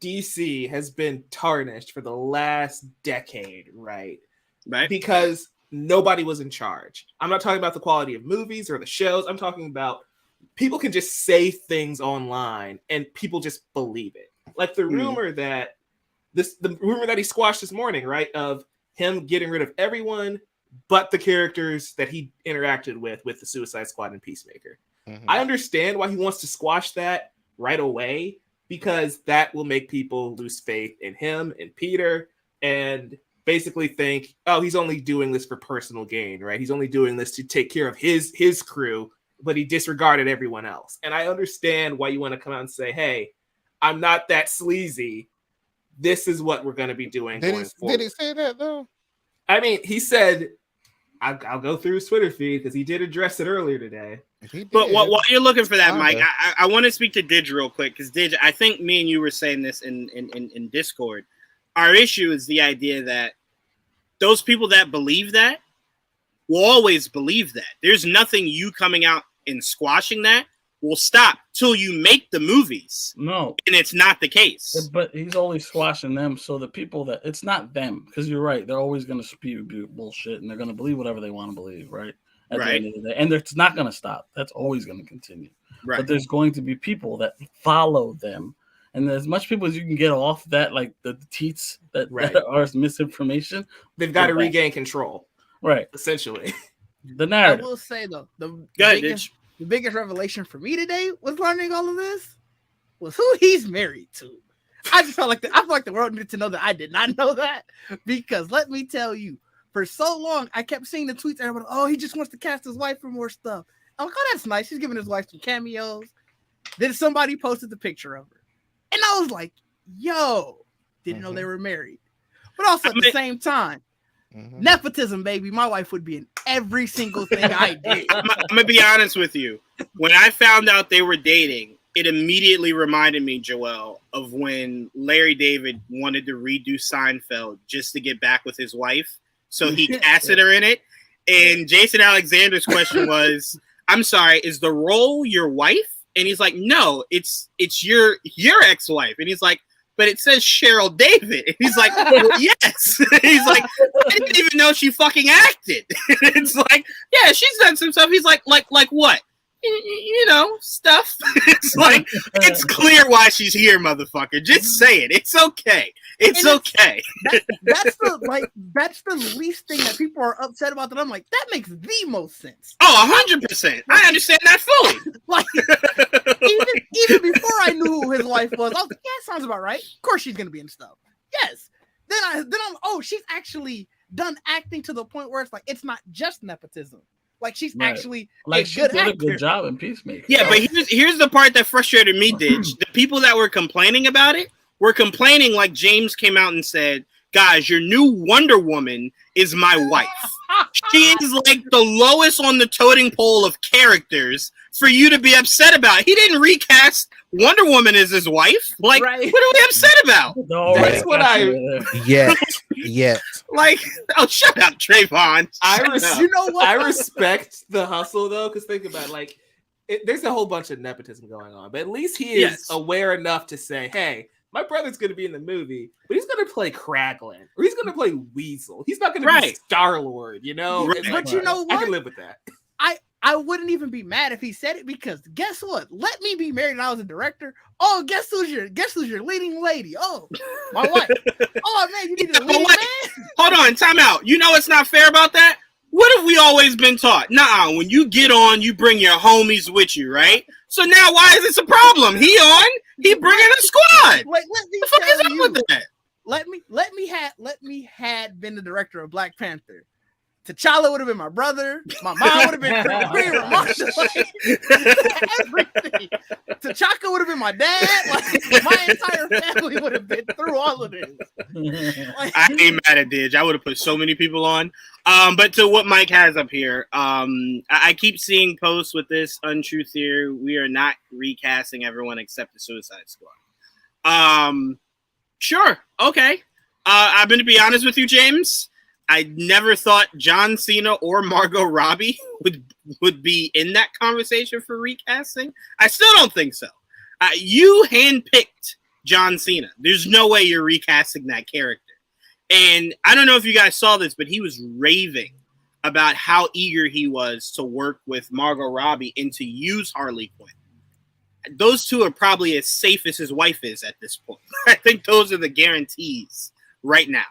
DC has been tarnished for the last decade, right? Right. Because nobody was in charge. I'm not talking about the quality of movies or the shows. I'm talking about people can just say things online and people just believe it. Like the rumor that the rumor that he squashed this morning, right? Of him getting rid of everyone but the characters that he interacted with the Suicide Squad and Peacemaker. Mhm. I understand why he wants to squash that right away, because that will make people lose faith in him and Peter and basically think, oh, he's only doing this for personal gain, right? He's only doing this to take care of his crew, but he disregarded everyone else. And I understand why you want to come out and say, hey, I'm not that sleazy. This is what we're going to be doing going forward. Did he say that, though? I mean, he said, I'll go through his Twitter feed because he did address it earlier today. But while you're looking for that, Mike, I want to speak to Didge real quick, because Didge, I think me and you were saying this in Discord. Our issue is the idea that those people that believe that will always believe that. There's nothing you coming out and squashing that will stop till you make the movies. No. And it's not the case. But he's only squashing them, so the people that it's not them, because you're right, they're always going to spew bullshit and they're going to believe whatever they want to believe, right? At the end of the day. And it's not going to stop. That's always going to continue. Right. But there's going to be people that follow them. And as much people as you can get off that, like the teats that are misinformation, they've got to regain control. Right. Essentially. The narrative. I will say, though, the biggest revelation for me today was learning all of this was who he's married to. I just felt like the world needed to know that I did not know that, because let me tell you, for so long I kept seeing the tweets. Everybody, oh, he just wants to cast his wife for more stuff. I'm like, oh, that's nice. He's giving his wife some cameos. Then somebody posted the picture of her, and I was like, yo, didn't know they were married. But also at the same time, nepotism, baby. My wife would be in every single thing I did. I'm gonna be honest with you. When I found out they were dating, it immediately reminded me, Joel, of when Larry David wanted to redo Seinfeld just to get back with his wife. So he casted her in it. And Jason Alexander's question was, I'm sorry, is the role your wife? And he's like, no, it's your ex-wife. And he's like, but it says Cheryl David. And he's like, well, yes. He's like, I didn't even know she fucking acted. It's like, yeah, she's done some stuff. He's like what? You know, stuff. It's like, it's clear why she's here, motherfucker. Just say it. It's okay. It's okay. That's the least thing that people are upset about. That I'm like, that makes the most sense. Oh, 100%. I understand that fully. Like, even before I knew who his wife was, I was like, yeah, sounds about right. Of course she's gonna be in stuff. Yes. Then I'm she's actually done acting to the point where it's like, it's not just nepotism. Like, she's actually like she did a good job in Peacemaker. Yeah, but here's the part that frustrated me, Didge. The people that were complaining about it were complaining like James came out and said, guys, your new Wonder Woman is my wife. She is like the lowest on the totem pole of characters for you to be upset about. He didn't recast Wonder Woman as his wife. Like, what are we upset about? That's what Yet. Like, oh, shut up, Trevon. You know what? I respect the hustle, though, because think about it, like, there's a whole bunch of nepotism going on, but at least he is aware enough to say, hey, my brother's going to be in the movie, but he's going to play Kraglin, or he's going to play Weasel. He's not going to be Star-Lord, you know? Right. But you know what? I can live with that. I wouldn't even be mad if he said it, because guess what? Let Me Be Married and I was a director. Oh, guess who's your leading lady? Oh, my wife. Oh man, you need a leading man? Hold on, time out. You know what's not fair about that? What have we always been taught? Nah, when you get on, you bring your homies with you, right? So now why is this a problem? He bringing a squad. Like, let me the fuck is tell up you, with that? Let me had been the director of Black Panther. T'Challa would have been my brother. My mom would have been Queen Ramonda. Like, everything. T'Chaka would have been my dad. Like, my entire family would have been through all of this. Like, I ain't mad at Didge. I would have put so many people on. But to what Mike has up here, I keep seeing posts with this untrue theory. We are not recasting everyone except the Suicide Squad. Sure. Okay. I'm going to be honest with you, James. I never thought John Cena or Margot Robbie would be in that conversation for recasting. I still don't think so. You handpicked John Cena. There's no way you're recasting that character. And I don't know if you guys saw this, but he was raving about how eager he was to work with Margot Robbie and to use Harley Quinn. Those two are probably as safe as his wife is at this point. I think those are the guarantees right now.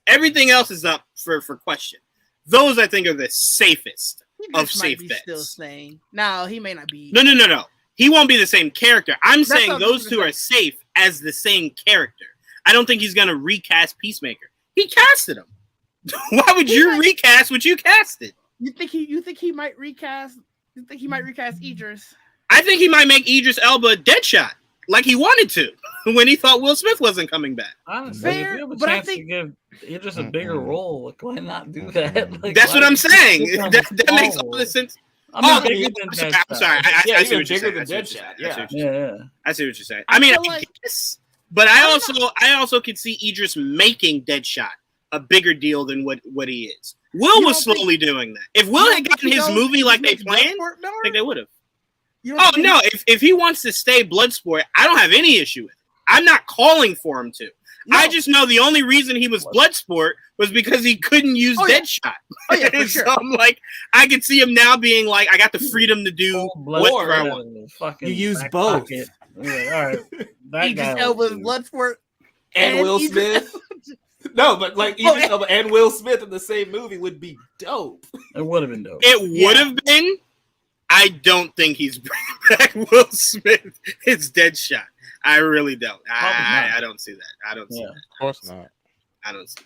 Everything else is up for question. Those, I think, are the safest of safe bets. Still saying, no, he may not be. No. He won't be the same character. I'm saying those two are safe as the same character. I don't think he's going to recast Peacemaker. He casted him. Why would you recast what you casted? You think he might recast? You think he might recast Idris? I think he might make Idris Elba Deadshot like he wanted to when he thought Will Smith wasn't coming back. Honestly, Fair, if you have a but I chance think- to give Idris a bigger role, like, why not do that? Like, That's why what I'm is it saying. so That makes all small? the sense. I mean, Oh, bigger than I'm sorry. Deadshot. I'm sorry. I Yeah, see even what you're bigger saying. than Deadshot. Yeah. I see what you're saying. I mean, I guess, but I also could see Idris making Deadshot a bigger deal than what he is. Will was slowly doing that. If Will had gotten his movie like they planned, I think they would have. Oh no! If he wants to stay Bloodsport, I don't have any issue with it. I'm not calling for him to. No. I just know the only reason he was Bloodsport was because he couldn't use Deadshot. Oh yeah, for sure. So I'm like, I could see him now being like, I got the freedom to do whatever I want. You use both. Like, all right, that Idris guy Elba's Bloodsport and Will Smith. No, but like Idris Elba and Will Smith in the same movie would be dope. It would have been dope. It would have been. I don't think he's bringing back Will Smith. It's Deadshot. I really don't. I don't see that. I don't see that. Of course not. I don't see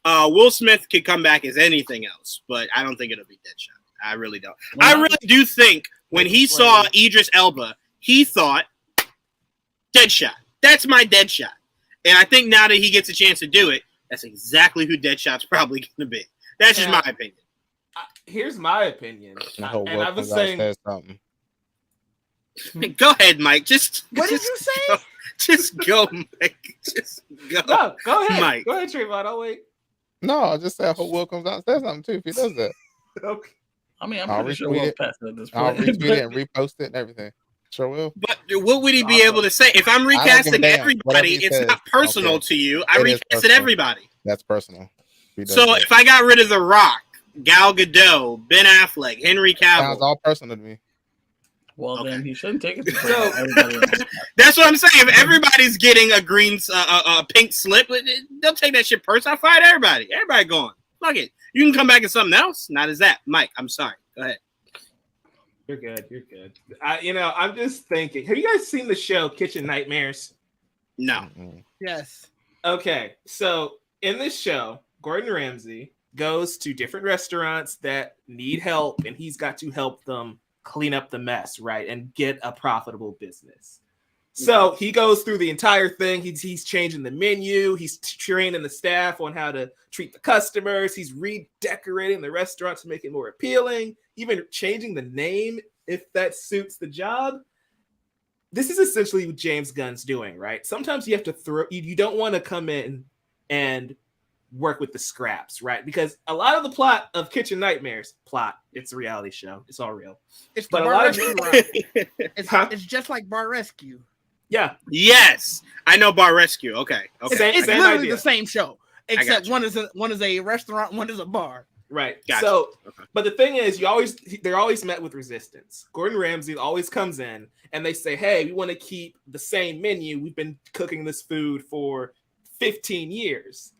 that. Will Smith could come back as anything else, but I don't think it'll be Deadshot. I really don't. I really do think when he saw Idris Elba, he thought Deadshot. That's my Deadshot. And I think now that he gets a chance to do it, that's exactly who Deadshot's probably going to be. That's just my opinion. Here's my opinion. I hope and I was saying something. Go ahead, Mike. What did you say? Just go, Mike. Just go. No, go ahead, Mike. Go ahead, Trevon. I'll wait. No, I just said I hope Will comes out and says something too if he does that. Okay. I mean, I'm I'll pretty sure retweet we'll it. pass it at this I'll point. retweet it and repost it and everything. Sure will. But what would he be able to say? If I'm recasting everybody, it's not personal to you. I recasted everybody. That's personal. So if I got rid of The Rock, Gal Gadot, Ben Affleck, Henry Cavill, sounds all personal to me. Well, then he shouldn't take it to so, that's what I'm saying. If everybody's getting a pink slip, they'll take that shit personal. I fired everybody. Everybody going. Fuck it. You can come back as something else. Not as that. Mike, I'm sorry. Go ahead. You're good. You're good. I'm just thinking. Have you guys seen the show Kitchen Nightmares? No. Yes. Okay. So in this show, Gordon Ramsay goes to different restaurants that need help, and he's got to help them clean up the mess, right, and get a profitable business. So he goes through the entire thing. He's changing the menu. He's training the staff on how to treat the customers. He's redecorating the restaurant to make it more appealing, even changing the name if that suits the job. This is essentially what James Gunn's doing, right? Sometimes you have to you don't want to come in and work with the scraps, right? Because a lot of the plot of Kitchen Nightmares, it's a reality show. It's all real. It's but the Bar Rescue. It's just like Bar Rescue. Yeah. Yes. I know Bar Rescue. Okay. It's same literally idea. the same show, except one is a restaurant, one is a bar. Right. Gotcha. So, but the thing is, they're always met with resistance. Gordon Ramsay always comes in and they say, "Hey, we want to keep the same menu. We've been cooking this food for 15 years."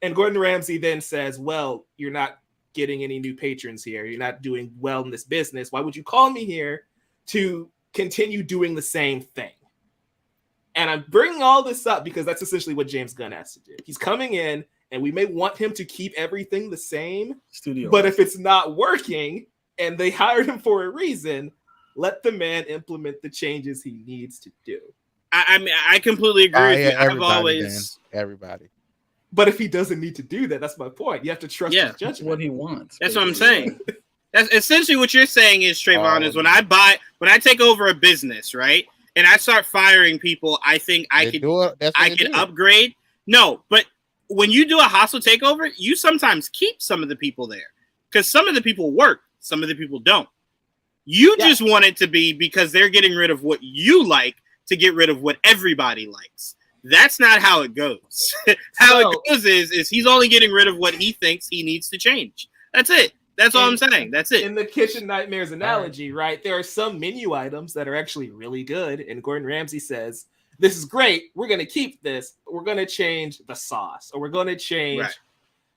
And Gordon Ramsay then says, "Well, you're not getting any new patrons here. You're not doing well in this business. Why would you call me here to continue doing the same thing?" And I'm bringing all this up because that's essentially what James Gunn has to do. He's coming in, and we may want him to keep everything the same. But if it's not working, and they hired him for a reason, let the man implement the changes he needs to do. I mean, I completely agree with you. I've always everybody. But if he doesn't need to do that, that's my point. You have to trust his judgment. That's what he wants. That's what I'm saying. That's essentially what you're saying is, Trevon, is when I take over a business, right? And I start firing people, I think I could upgrade. No, but when you do a hostile takeover, you sometimes keep some of the people there because some of the people work, some of the people don't. You just want it to be because they're getting rid of what you like to get rid of what everybody likes. That's not how it goes. How it goes is he's only getting rid of what he thinks he needs to change. That's it. That's all I'm saying. That's it. In the Kitchen Nightmares analogy, right? There are some menu items that are actually really good, and Gordon Ramsay says, "This is great. We're going to keep this. We're going to change the sauce, or we're going to change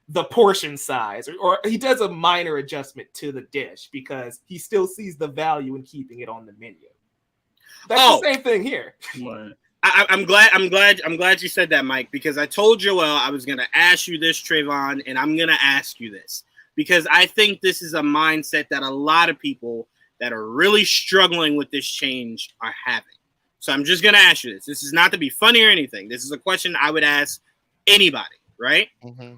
the portion size, or he does a minor adjustment to the dish because he still sees the value in keeping it on the menu." That's the same thing here. I'm glad you said that, Mike, because I told Joel I was going to ask you this, Trevon, and I'm going to ask you this because I think this is a mindset that a lot of people that are really struggling with this change are having. So I'm just going to ask you this. This is not to be funny or anything. This is a question I would ask anybody, right? Mm-hmm.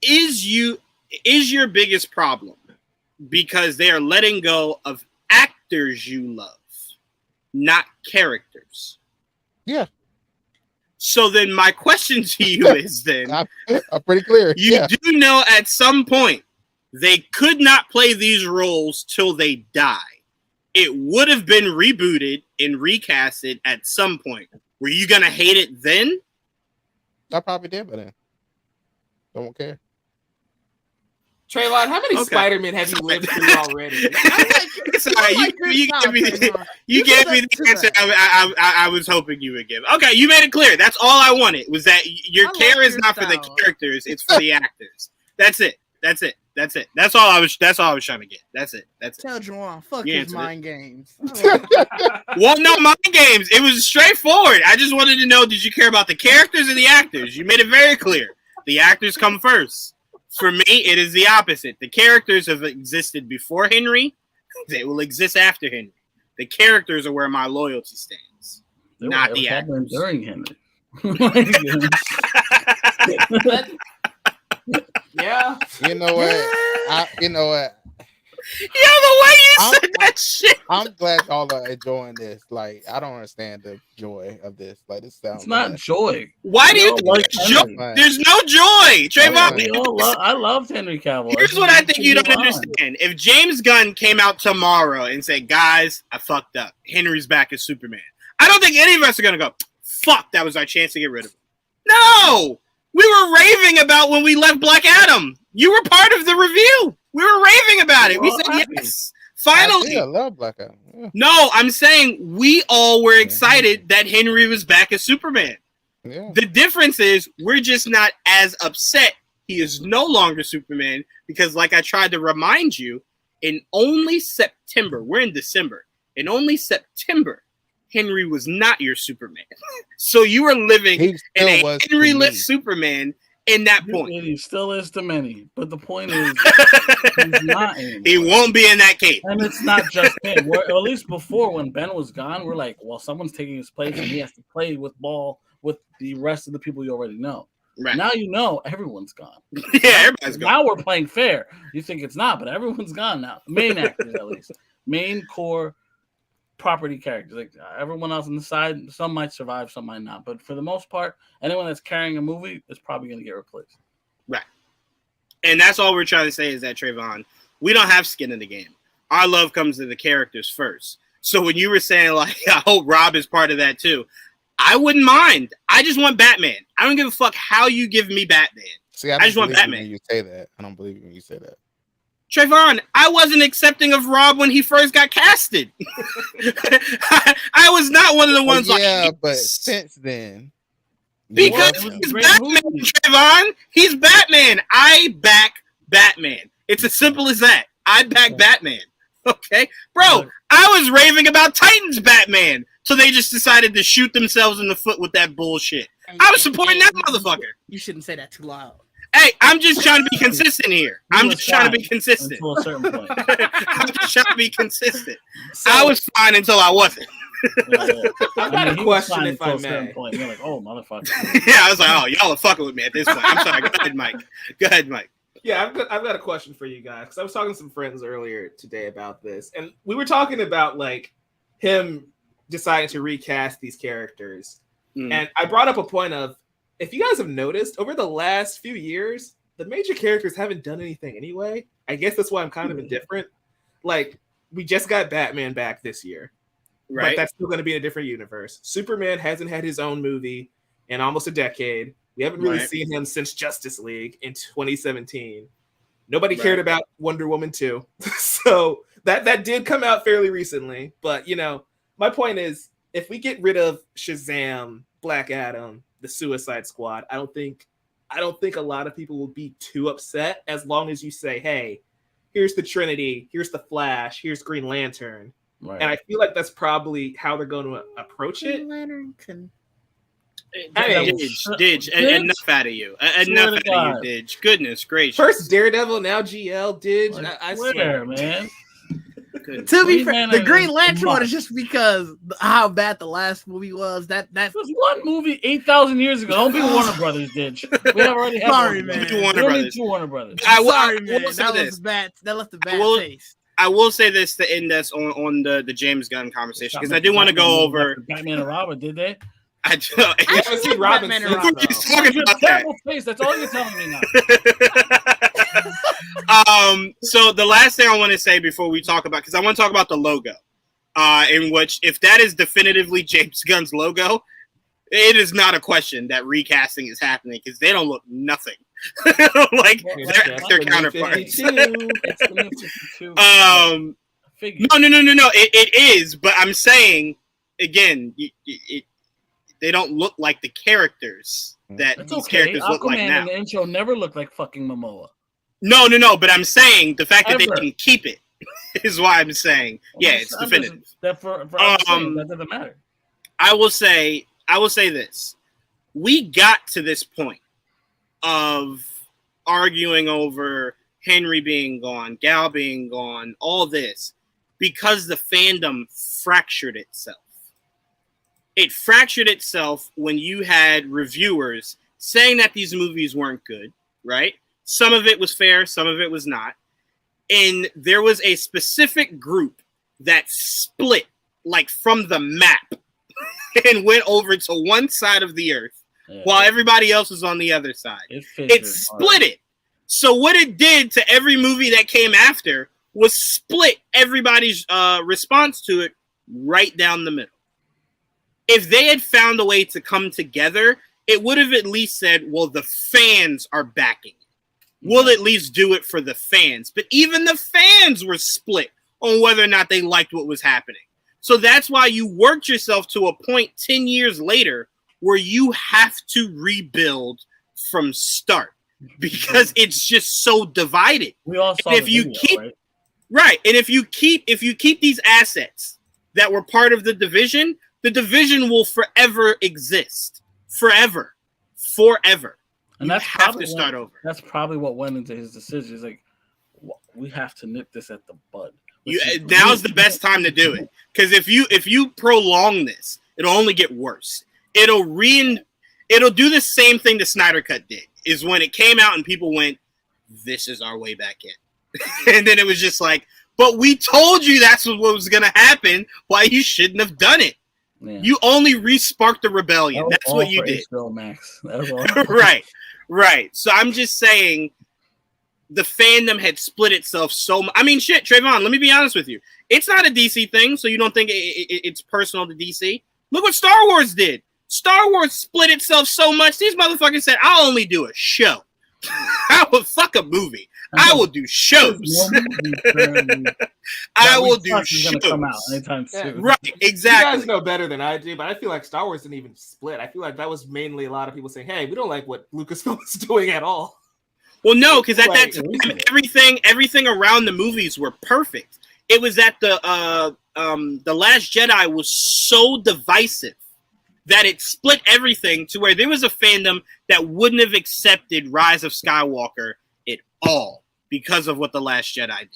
Is your biggest problem because they are letting go of actors you love, not characters? Yeah. So then my question to you is then I'm pretty clear. You do know at some point they could not play these roles till they die. It would have been rebooted and recasted at some point. Were you gonna hate it then? I probably did, but then don't care. Trayvon, how many Spider-Men have you lived through already? Sorry, you gave me the answer I was hoping you would give. Okay, you made it clear. That's all I wanted was that your care is not for the characters; it's for the actors. That's it. That's all I was trying to get. That's it. Tell Juwaan, fuck his mind games. Well, no mind games. It was straightforward. I just wanted to know: did you care about the characters or the actors? You made it very clear. The actors come first. For me, it is the opposite. The characters have existed before Henry. They will exist after Henry. The characters are where my loyalty stands, not the actors. During Henry. Yeah. You know what? Yeah, the way you said that shit. I'm glad y'all are enjoying this. Like, I don't understand the joy of this. Like, this sounds. It's not joy. Why do you think there's joy? There's no joy, Trayvon. I loved Henry Cavill. Here's what I think you don't understand. If James Gunn came out tomorrow and said, "Guys, I fucked up. Henry's back as Superman," I don't think any of us are gonna go, "Fuck, that was our chance to get rid of him." No, we were raving about when we left Black Adam. You were part of the review. We were raving about it. We said yes. Finally. I love Black Adam. Yeah. No, I'm saying we all were excited that Henry was back as Superman. Yeah. The difference is we're just not as upset he is no longer Superman because, like I tried to remind you, in only September, we're in December, in only September, Henry was not your Superman. So you were living in a Henry-lit Superman in that point. He still is to many, but the point is he's not anymore. He won't be in that cape. And it's not just him. At least before, when Ben was gone, we're like, well, someone's taking his place and he has to play with ball with the rest of the people you already know. Right. Now you know everyone's gone. Yeah, everybody's gone. Now we're playing fair. You think it's not, but everyone's gone now. Main actors, at least. Main core property characters. Like everyone else on the side, some might survive, some might not. But for the most part, anyone that's carrying a movie is probably going to get replaced. Right. And that's all we're trying to say is that, Trayvon, we don't have skin in the game. Our love comes to the characters first. So when you were saying, like, I hope Rob is part of that too, I wouldn't mind. I just want Batman. I don't give a fuck how you give me Batman. See, I just want Batman. When you say that. I don't believe when you say that. Trayvon, I wasn't accepting of Rob when he first got casted. I was not one of the ones but since then. Because he's Batman, Trayvon. He's Batman. I back Batman. It's as simple as that. I back Batman. Okay? Bro, I was raving about Titans Batman. So they just decided to shoot themselves in the foot with that bullshit. I was supporting that motherfucker. You shouldn't say that too loud. Hey, I'm just trying to be consistent here. I'm just trying to be consistent. Until a certain point. I'm just trying to be consistent. So, I was fine until I wasn't. I've got a question, if I may. You're like, oh, motherfucker. Yeah, I was like, oh, y'all are fucking with me at this point. I'm sorry. Go ahead, Mike. Yeah, I've got a question for you guys because I was talking to some friends earlier today about this, and we were talking about like him deciding to recast these characters, and I brought up a point of, if you guys have noticed, over the last few years, the major characters haven't done anything anyway. I guess that's why I'm kind of indifferent. Like, we just got Batman back this year. Right. But that's still going to be in a different universe. Superman hasn't had his own movie in almost a decade. We haven't really seen him since Justice League in 2017. Nobody cared about Wonder Woman 2. So that did come out fairly recently. But, you know, my point is, if we get rid of Shazam, Black Adam, the Suicide Squad, I don't think a lot of people will be too upset as long as you say, hey, here's the Trinity, here's the Flash, here's Green Lantern. Right. And I feel like that's probably how they're going to approach it. Green Lantern can... Hey, Didge, enough out of you. Enough out of you, Didge. Goodness gracious. First Daredevil, now GL, Didge. I swear, man. To be fair, the Green Lantern one is just because how bad the last movie was. That was one movie 8,000 years ago. Don't be Warner Brothers, Didge. We have already had Sorry, man. Warner Brothers. Two Warner Brothers. Sorry, man. That left a bad taste. I will say this to end us on the James Gunn conversation, because I do want to go over Batman and Robin. Did they? I haven't seen Robin. That's all you're telling me now. So the last thing I want to say before we talk about, because I want to talk about the logo, in which, if that is definitively James Gunn's logo, it is not a question that recasting is happening, because they don't look nothing like their counterparts. No. It is, but I'm saying again, they don't look like the characters that these characters look like now. And the intro never looked like fucking Momoa. No, but I'm saying the fact that they can keep it is why I'm saying, it's definitive. That doesn't matter. I will say this. We got to this point of arguing over Henry being gone, Gal being gone, all this, because the fandom fractured itself. It fractured itself when you had reviewers saying that these movies weren't good, right? Some of it was fair, some of it was not. And there was a specific group that split, like, from the map and went over to one side of the earth while everybody else was on the other side. It split it. So what it did to every movie that came after was split everybody's response to it right down the middle. If they had found a way to come together, it would have at least said, well, the fans are backing it. We'll at least do it for the fans. But even the fans were split on whether or not they liked what was happening. So that's why you worked yourself to a point 10 years later where you have to rebuild from start, because it's just so divided. We all saw and if you keep right, and if you keep these assets that were part of the division will forever exist. Forever. And that's have to start over. That's probably what went into his decision. He's like, we have to nip this at the bud. Now's the best time to do it, because if you prolong this, it'll only get worse. It'll do the same thing the Snyder Cut did. Is when it came out and people went, "This is our way back in," and then it was just like, "But we told you that's what was going to happen. Why you shouldn't have done it? Yeah. You only re-sparked the rebellion. That's what you did." Max. That was all right. So I'm just saying, the fandom had split itself so much. I mean, shit, Trevon, let me be honest with you. It's not a DC thing, so you don't think it's personal to DC. Look what Star Wars did. Star Wars split itself so much. These motherfuckers said, I'll only do a show. I will fuck a movie. I will do shows. I will do shows. Come out anytime soon. Right, exactly. You guys know better than I do, but I feel like Star Wars didn't even split. I feel like that was mainly a lot of people saying, hey, we don't like what Lucasfilm is doing at all. Well, no, because at that time, everything around the movies were perfect. It was that the Last Jedi was so divisive that it split everything to where there was a fandom that wouldn't have accepted Rise of Skywalker at all because of what The Last Jedi did,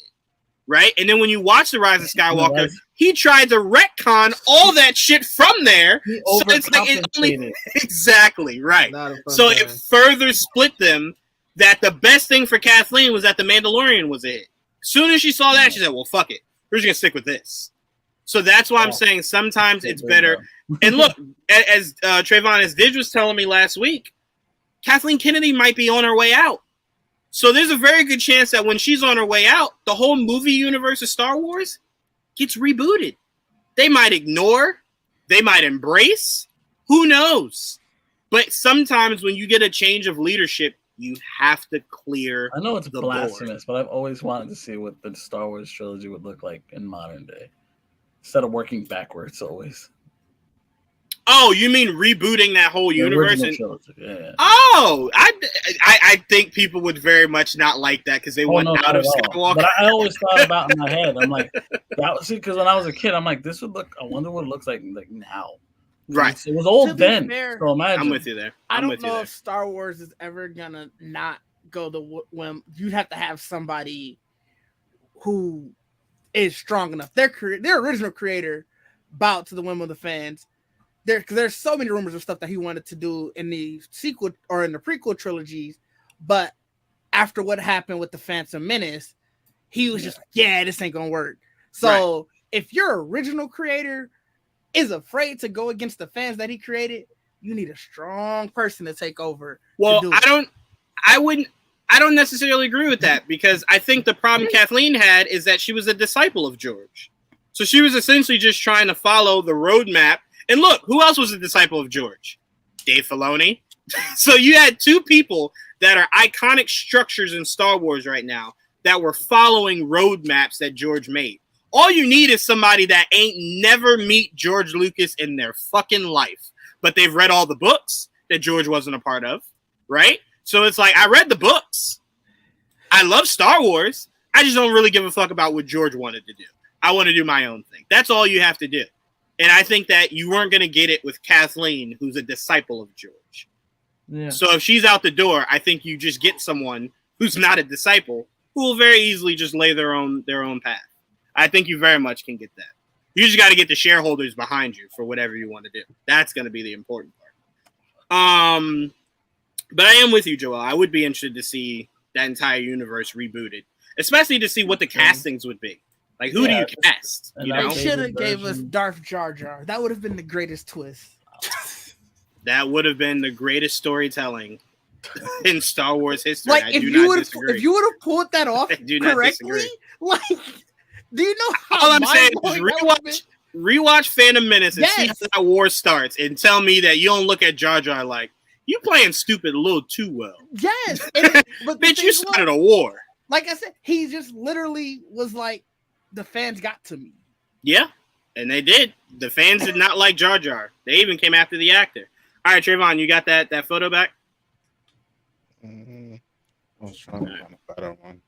right? And then when you watch The Rise of Skywalker, he tried to retcon all that shit from there. So it's like exactly, right. So it further split them that the best thing for Kathleen was that The Mandalorian was a hit. As soon as she saw that, she said, well, fuck it. We're just going to stick with this. So that's why I'm saying sometimes it's better. And look, as Trevon, as Didge was telling me last week, Kathleen Kennedy might be on her way out. So there's a very good chance that when she's on her way out, the whole movie universe of Star Wars gets rebooted. They might ignore, they might embrace, who knows? But sometimes when you get a change of leadership, you have to clear. I know it's the blasphemous, but I've always wanted to see what the Star Wars trilogy would look like in modern day, instead of working backwards always. Oh, you mean rebooting that whole The universe? original And, trilogy, yeah. oh, I think people would very much not like that because they want No, out not of at all. Skywalker. But I always thought about in my head, I'm like, that was because when I was a kid, I'm like, this would look. I wonder what it looks like now. Right. It was old To be then. fair, So imagine. I'm with you there. I I'm don't with you know there. if Star Wars is ever gonna not go the when you'd have to have somebody who is strong enough. Their original creator bowed to the whim of the fans. Because there's so many rumors of stuff that he wanted to do in the sequel or in the prequel trilogies, but after what happened with the Phantom Menace, he was just this ain't gonna work. So if your original creator is afraid to go against the fans that he created, you need a strong person to take over. Well, to do I don't necessarily agree with that because I think the problem Kathleen had is that she was a disciple of George. So she was essentially just trying to follow the roadmap. And look, who else was a disciple of George? Dave Filoni. So you had two people that are iconic structures in Star Wars right now that were following roadmaps that George made. All you need is somebody that ain't never meet George Lucas in their fucking life, but they've read all the books that George wasn't a part of, right? So it's like, I read the books. I love Star Wars. I just don't really give a fuck about what George wanted to do. I want to do my own thing. That's all you have to do. And I think that you weren't going to get it with Kathleen, who's a disciple of George. Yeah. So if she's out the door, I think you just get someone who's not a disciple who will very easily just lay their own path. I think you very much can get that. You just got to get the shareholders behind you for whatever you want to do. That's going to be the important part. But I am with you, Joel. I would be interested to see that entire universe rebooted, especially to see what the castings would be. Like, who do you cast? You They know, should have gave us Darth Jar Jar. That would have been the greatest twist. that would have been the greatest storytelling in Star Wars history. Like, I if do you not would disagree. if you would have pulled that off I do not correctly, disagree. like, do you know how All I'm saying is mind-blowing that would've been? rewatch Phantom Menace and see Yes. how that war starts, and tell me that you don't look at Jar Jar like you playing stupid a little too well. Yes, but the Bitch, thing you was, started a war. like I said, he just literally was like, the fans got to me. Yeah, and they did. The fans did not like Jar Jar. They even came after the actor. All right, Trevon, you got that photo back? Mm-hmm. I was trying to find a better one,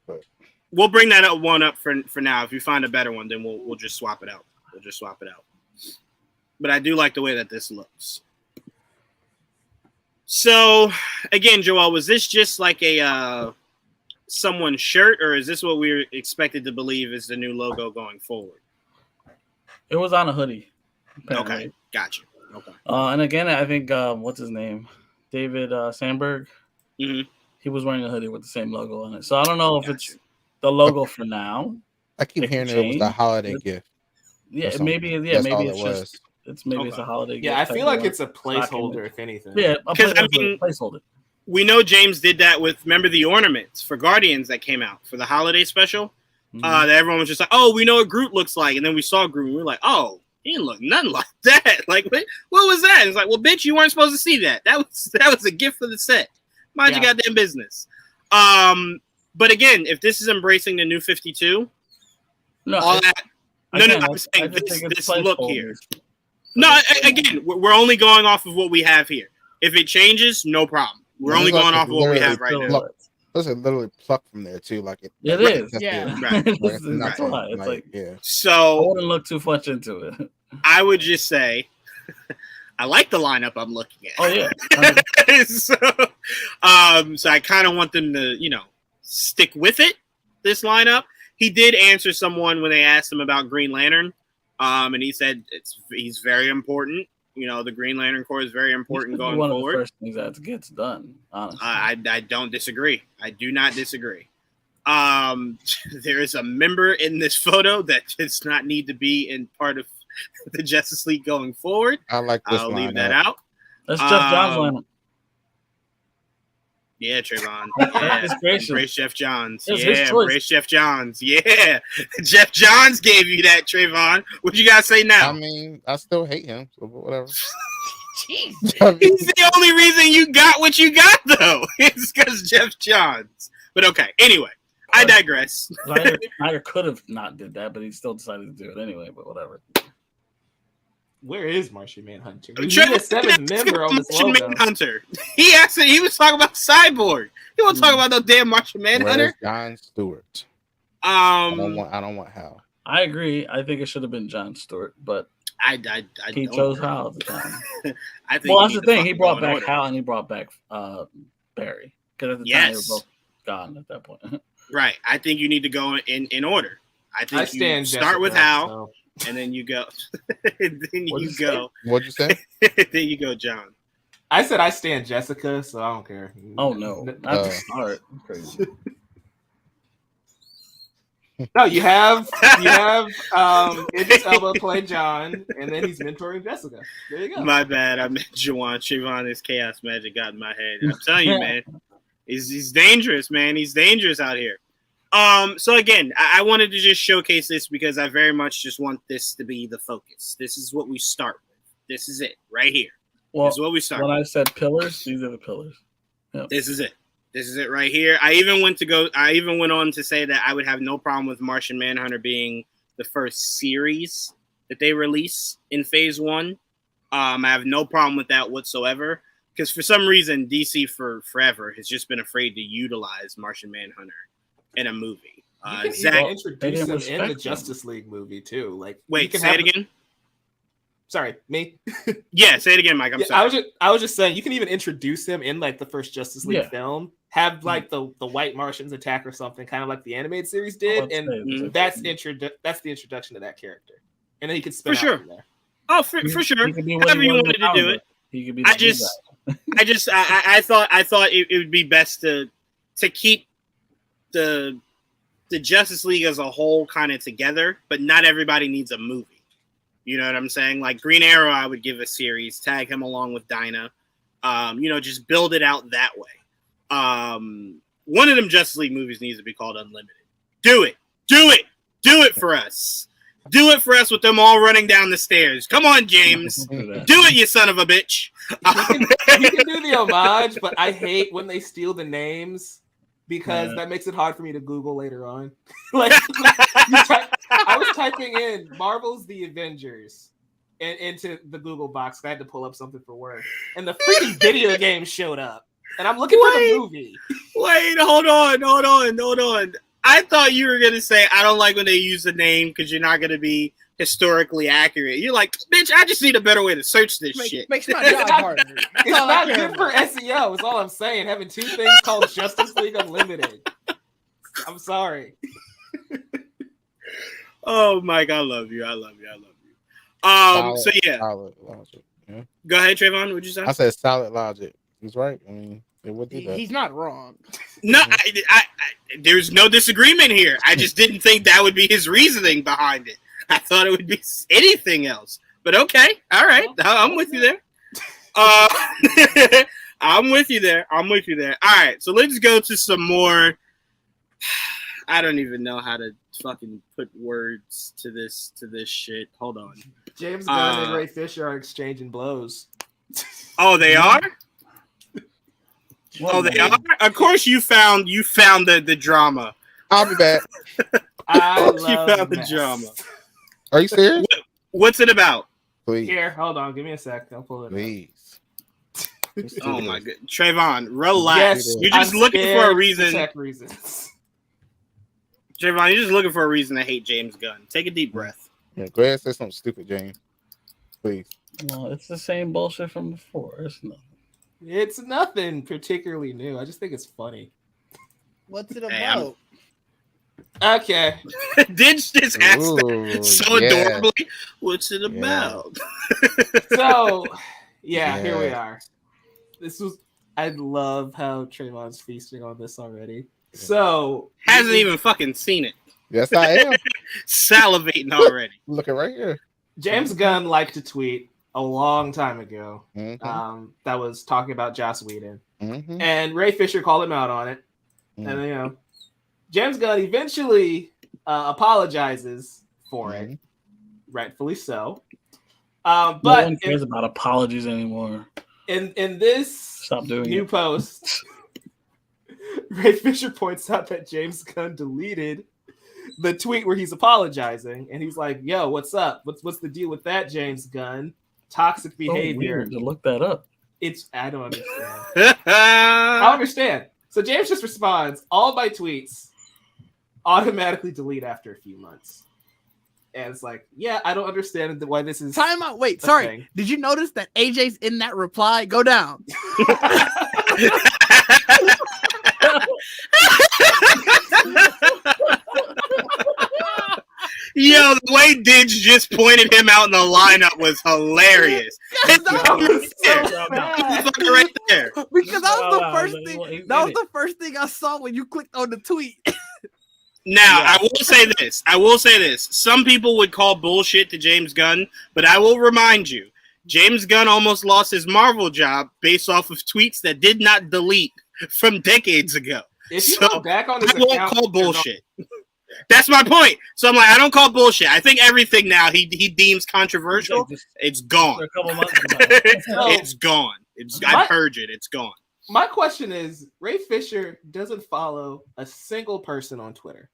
but We'll bring that one up for now. If you find a better one, then we'll just swap it out. But I do like the way that this looks. So, again, Joel, was this just like a someone's shirt, or is this what we're expected to believe is the new logo going forward? It was on a hoodie. Apparently. Okay, gotcha. Okay. And again, I think what's his name, David Sandberg. Mhm. He was wearing a hoodie with the same logo on it. So I don't know if it's the logo for now. I keep It hearing could it was a change. holiday gift. Yeah, something. maybe. Yeah, That's maybe all it's it just was. it's maybe it's a holiday. Yeah, I gift feel type like of it's a stocking. placeholder, if anything. Yeah, Because, I mean, placeholder. We know James did that with, remember the ornaments for Guardians that came out for the holiday special? Mhm. That everyone was just like, oh, we know what Groot looks like. And then we saw Groot and we were like, oh, he didn't look nothing like that. Like, what was that? And it's like, well, bitch, you weren't supposed to see that. That was a gift for the set. Mind your goddamn business. But again, if this is embracing the new 52, No, all that. No, again, I'm I saying just think it's this look placeholder. here. No, again, we're only going off of what we have here. If it changes, no problem. We're only going off of what we have right now. Those are literally plucked from there too. Like it is. Yeah. Right. That's Like, why it's like yeah. I So wouldn't look too much into it. I would just say, I like the lineup I'm looking at. Oh yeah, so I kind of want them to, stick with it. This lineup. He did answer someone when they asked him about Green Lantern, and he said he's very important. The Green Lantern Corps is very important going one forward. Of the first things that gets done. Honestly, I don't disagree. I do not disagree. There is a member in this photo that does not need to be in part of the Justice League going forward. I like this I'll lineup. leave that out. that's Jeff Johns lineup. Yeah, Trevon. That's Yeah. disgraceful. Embrace Jeff Johns. That's Yeah, his choice. embrace Jeff Johns. Yeah. Jeff Johns gave you that, Trevon. What you gotta say now? I mean, I still hate him. So whatever. Jeez. I mean, He's the only reason you got what you got, though. It's because Jeff Johns. But okay, anyway, I digress. Snyder could have not did that, but he still decided to do it anyway. But whatever. Where is Martian Manhunter? We Trevor need a seventh member on this Martian logo. Manhunter. He was talking about Cyborg. He won't talk about no damn Martian Manhunter. where's John Stewart? I don't want Hal. I agree. I think it should have been Jon Stewart, but I he don't chose know. Hal at the time. I think Well, we that's need the to thing. He fucking brought go in back order. Hal and he brought back Barry because at the time they Yes. were both gone at that point. Right. I think you need to go in order. I think I stand you start with Jessica, Hal, so- and then you go. And then What'd you you say? go. What'd you say? Then you go, John. I said I stand Jessica, so I don't care. Oh no, not to start. Crazy. No, you have Idris Elba play John, and then he's mentoring Jessica. There you go. My bad. I meant Juwaan. Trevon, this chaos magic got in my head. I'm telling you, man. He's dangerous, man. He's dangerous out here. So again, I wanted to just showcase this because I very much just want this to be the focus. This is what we start with. This is it right here. Well, This is what we start when with. I said pillars, these are the pillars. This is it. This is it right here. I even went on to say that I would have no problem with Martian Manhunter being the first series that they release in Phase 1. I have no problem with that whatsoever. Because for some reason, DC for forever has just been afraid to utilize Martian Manhunter in a movie. You can Zach, even they introduce didn't him in respect the him. Justice League movie too. Like, you wait, can say it have- again. Sorry, me. Yeah, say it again, Mike. I'm Yeah, sorry. I was just saying you can even introduce him in like the first Justice League Yeah. film. Have like the white Martians attack or something, kind of like the animated series did, Let's and say that's the introduction to that character, and then he could spin For out sure. from there. Oh, for sure. He could be However you wanted to do it. He could be. I thought it would be best to keep the Justice League as a whole kind of together, but not everybody needs a movie. You know what I'm saying? Like Green Arrow, I would give a series, tag him along with Dinah. Just build it out that way. One of them Justice League movies needs to be called Unlimited. Do it for us. Do it for us with them all running down the stairs. Come on, James. Do it, you son of a bitch. He can do the homage, but I hate when they steal the names because that makes it hard for me to Google later on. Like, I was typing in Marvel's The Avengers into the Google box. I had to pull up something for work, and the freaking video game showed up, and I'm looking for the movie. Wait, hold on. I thought you were gonna say I don't like when they use the name because you're not gonna be historically accurate. You're like, bitch, I just need a better way to search this shit. Makes my job harder. It's not good for SEO. Is all I'm saying. Having two things called Justice League Unlimited. I'm sorry. Oh, Mike, I love you. So yeah, Solid logic. Yeah. go ahead, Trevon. What'd you say? I said solid logic. He's right. I mean, it would do that. He's not wrong. No, I there's no disagreement here. I just didn't think that would be his reasoning behind it. I thought it would be anything else. But okay, all right, I'm with you there. I'm with you there. All right, so let's go to some more. I don't even know how to fucking put words to this shit. Hold on. James Gunn and Ray Fisher are exchanging blows. Oh, they are. Oh, they are. Of course, you found the drama. I'll be back. I You love found the mess. drama. Are you serious? What's it about? Please. Here, hold on. Give me a sec. I'll pull it up. Please. Oh my god, Trevon, relax. Yes, You're just I'm looking for a scared reason. to check reasons. Trevon, you're just looking for a reason to hate James Gunn. Take a deep breath. Yeah, go ahead and say something stupid, James. Please. Well, it's the same bullshit from before. It's nothing. It's nothing particularly new. I just think it's funny. What's it Hey, about? Okay. Didge just asked that Ooh, so yeah. adorably. What's it about? So, here we Yeah. are. I love how Trayvon's feasting on this already. So, Hasn't even fucking seen it. Yes, I am. Salivating already. Looking right here. James Gunn liked to tweet a long time ago Mhm. that was talking about Joss Whedon. Mhm. And Ray Fisher called him out on it. And James Gunn eventually apologizes for it, rightfully so. No But one cares about apologies anymore. in this Stop doing new it. post, Ray Fisher points out that James Gunn deleted the tweet where he's apologizing, and he's like, "Yo, what's up? What's the deal with that, James Gunn? Toxic behavior." Weird to look that up. I don't understand. I don't understand. So James just responds, "All my tweets automatically delete after a few months." And it's like, yeah, I don't understand why this is. Time out. Wait, sorry. thing. Did you notice that AJ's in that reply? Go down. Yo, the way Didge just pointed him out in the lineup was hilarious. It's That was so fucking right there. Because that was the Wow, first he's thing. in That was it. the first thing I saw when you clicked on the tweet. Now, Yeah. I will say this. Some people would call bullshit to James Gunn, but I will remind you, James Gunn almost lost his Marvel job based off of tweets that did not delete from decades ago. If you So, go back on his I won't account, call bullshit. That's my point. So I'm like, I don't call bullshit. I think everything now he deems controversial. Just It's for gone. a couple months ago. It's gone. I purge it. It's gone. My question is, Ray Fisher doesn't follow a single person on Twitter.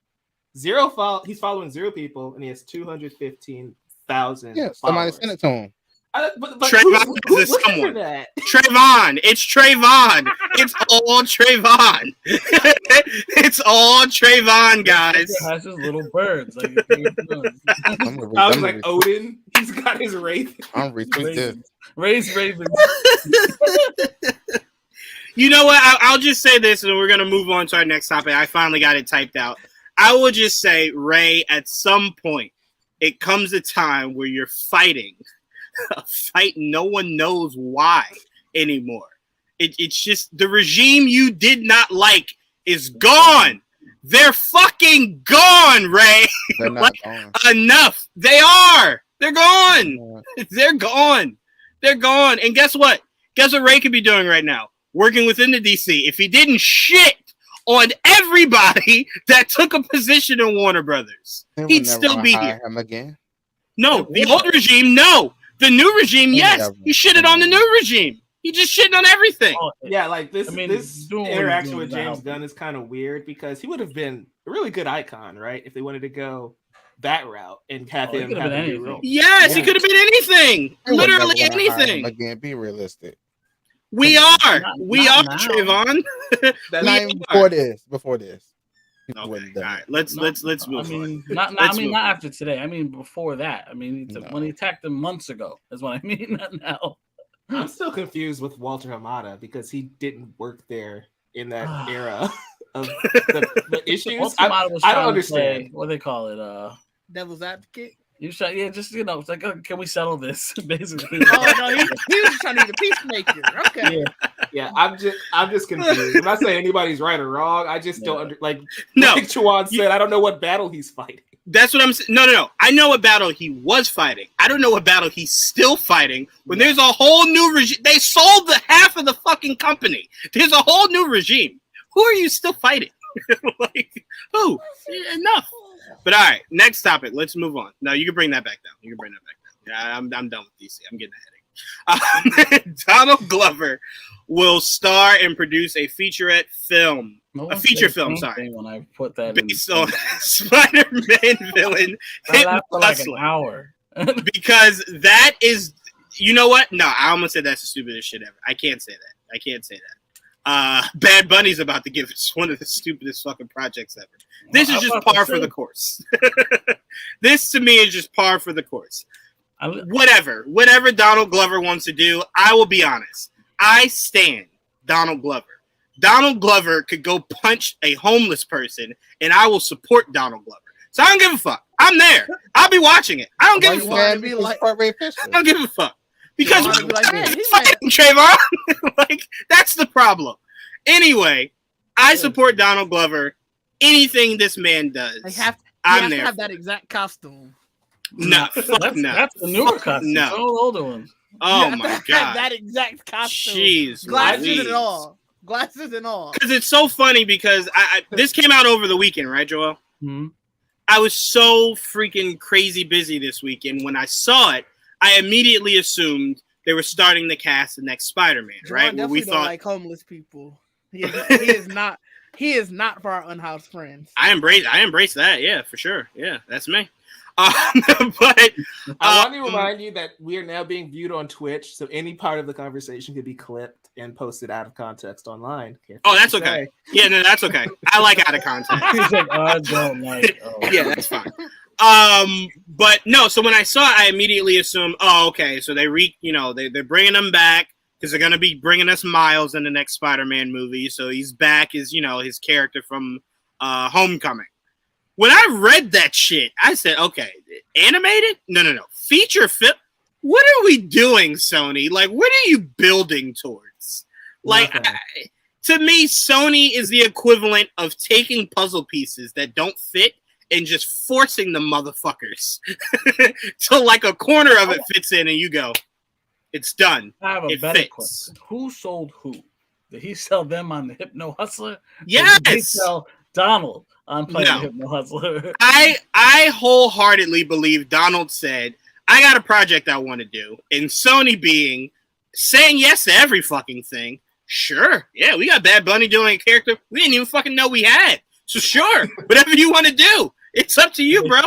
He's following 0 people, and he has 215,000. Yeah, somebody followers. send it to him. But Trevon who's is looking someone. for that? Trevon. It's Trevon. It's all Trevon. It's all Trevon, guys. He has his little birds. Like, I was like, Odin. He's got his wraith. I'm retweet this. Raise ravens. You know what? I'll just say this, and we're going to move on to our next topic. I finally got it typed out. I will just say, Ray, at some point, it comes a time where you're fighting a fight no one knows why anymore. It's just the regime you did not like is gone. They're fucking gone, Ray. They're not on. Enough. They are. They're gone. They're gone. They're gone. And guess what? Guess what Ray could be doing right now? Working within the DC. If he didn't shit on everybody that took a position in Warner Brothers, They would he'd never still be hire here. him again. No, the old regime, no. The new regime, yes. He shitted on the new regime. He just shitting on everything. Yeah, like this. I mean, this doing what he's interaction doing with James now. Gunn is kind of weird because he would have been a really good icon, right? If they wanted to go that route and have Oh, he him could have have been a new anything. role. Yes, he Yeah. could have been anything. They would Literally never wanna hire him anything. again. Be realistic. We are. Not- We not are, now. Trayvon. That's We Not even are. before this. People Okay, wouldn't all done right. it. Let's No, move I mean, on. not Let's move on. after today. I mean, before that. I mean, No. when he attacked him months ago is what I mean. Not now. I'm still confused with Walter Hamada because he didn't work there in that era of the issues. Walter I Hamada was don't trying to understand. play- what do they call it? Devil's advocate. You should, yeah, just it's like, oh, can we settle this? Basically. Oh no, he was just trying to be the peacemaker. Okay. Yeah. Yeah, I'm just confused. I'm not saying anybody's right or wrong. I just don't like. No. Like Juwaan said, I don't know what battle he's fighting. That's what I'm saying. No. I know what battle he was fighting. I don't know what battle he's still fighting. When there's a whole new regime, they sold the half of the fucking company. There's a whole new regime. Who are you still fighting? Like, who? Enough. But all right, next topic. Let's move on. No, you can bring that back down. Yeah, I'm done with DC. I'm getting a headache. Donald Glover will star and produce a featurette film. No A one feature said film, sorry. anything when I put that in. Based on Spider-Man villain I Hit laughed for like an Hustler. hour. Because that is, you know what? No, I almost said that's the stupidest shit ever. I can't say that. Bad Bunny's about to give us one of the stupidest fucking projects ever. This Well, is I just thought par so for too. the course. This to me is just par for the course. Whatever Donald Glover wants to do, I will be honest. I stand Donald Glover. Donald Glover could go punch a homeless person, and I will support Donald Glover. So I don't give a fuck. I'm there. I'll be watching it. I don't give a Why fuck. you mad Be because like- part Ray Fisher? I don't give a fuck. Because You wanna we're be like, man, he fighting, Trayvon. Like, that's the problem. Anyway, I support Donald Glover. Anything this man does, They have I'm to there. have that exact costume. No, fuck That's, no. that's the newer Fuck costume. no. No. The older one. Oh You my have to have god. that exact costume. Jeez, Glasses Louise. and all. glasses and all. Because it's so funny because this came out over the weekend, right, Joel? Mm-hmm. I was so freaking crazy busy this weekend. When I saw it, I immediately assumed they were starting to cast the next Spider-Man, right? Juwaan definitely don't like homeless people. He is not. He is not for our unhoused friends. I embrace that. Yeah, for sure. Yeah, that's me. But I want to remind you that we are now being viewed on Twitch, so any part of the conversation could be clipped and posted out of context online. Oh, that's okay. Yeah, no, that's okay. I like out of context. He's like, I don't like. Oh. Yeah, that's fine. But no. So when I saw it, I immediately assumed, oh, okay. So they're bringing them back because they're gonna be bringing us Miles in the next Spider-Man movie. So he's back as his character from Homecoming. When I read that shit, I said, okay, animated? No. Feature film? What are we doing, Sony? Like, what are you building towards? Like, to me, Sony is the equivalent of taking puzzle pieces that don't fit and just forcing the motherfuckers to like a corner of it fits in and you go, it's done. I have a it better fits. question. Who sold who? Did he sell them on the Hypno Hustler? Yes. Or did he sell Donald on playing the Hypno Hustler? I wholeheartedly believe Donald said, I got a project I want to do. And Sony saying yes to every fucking thing. Sure. Yeah, we got Bad Bunny doing a character we didn't even fucking know we had. So sure, whatever you want to do. It's up to you, bro.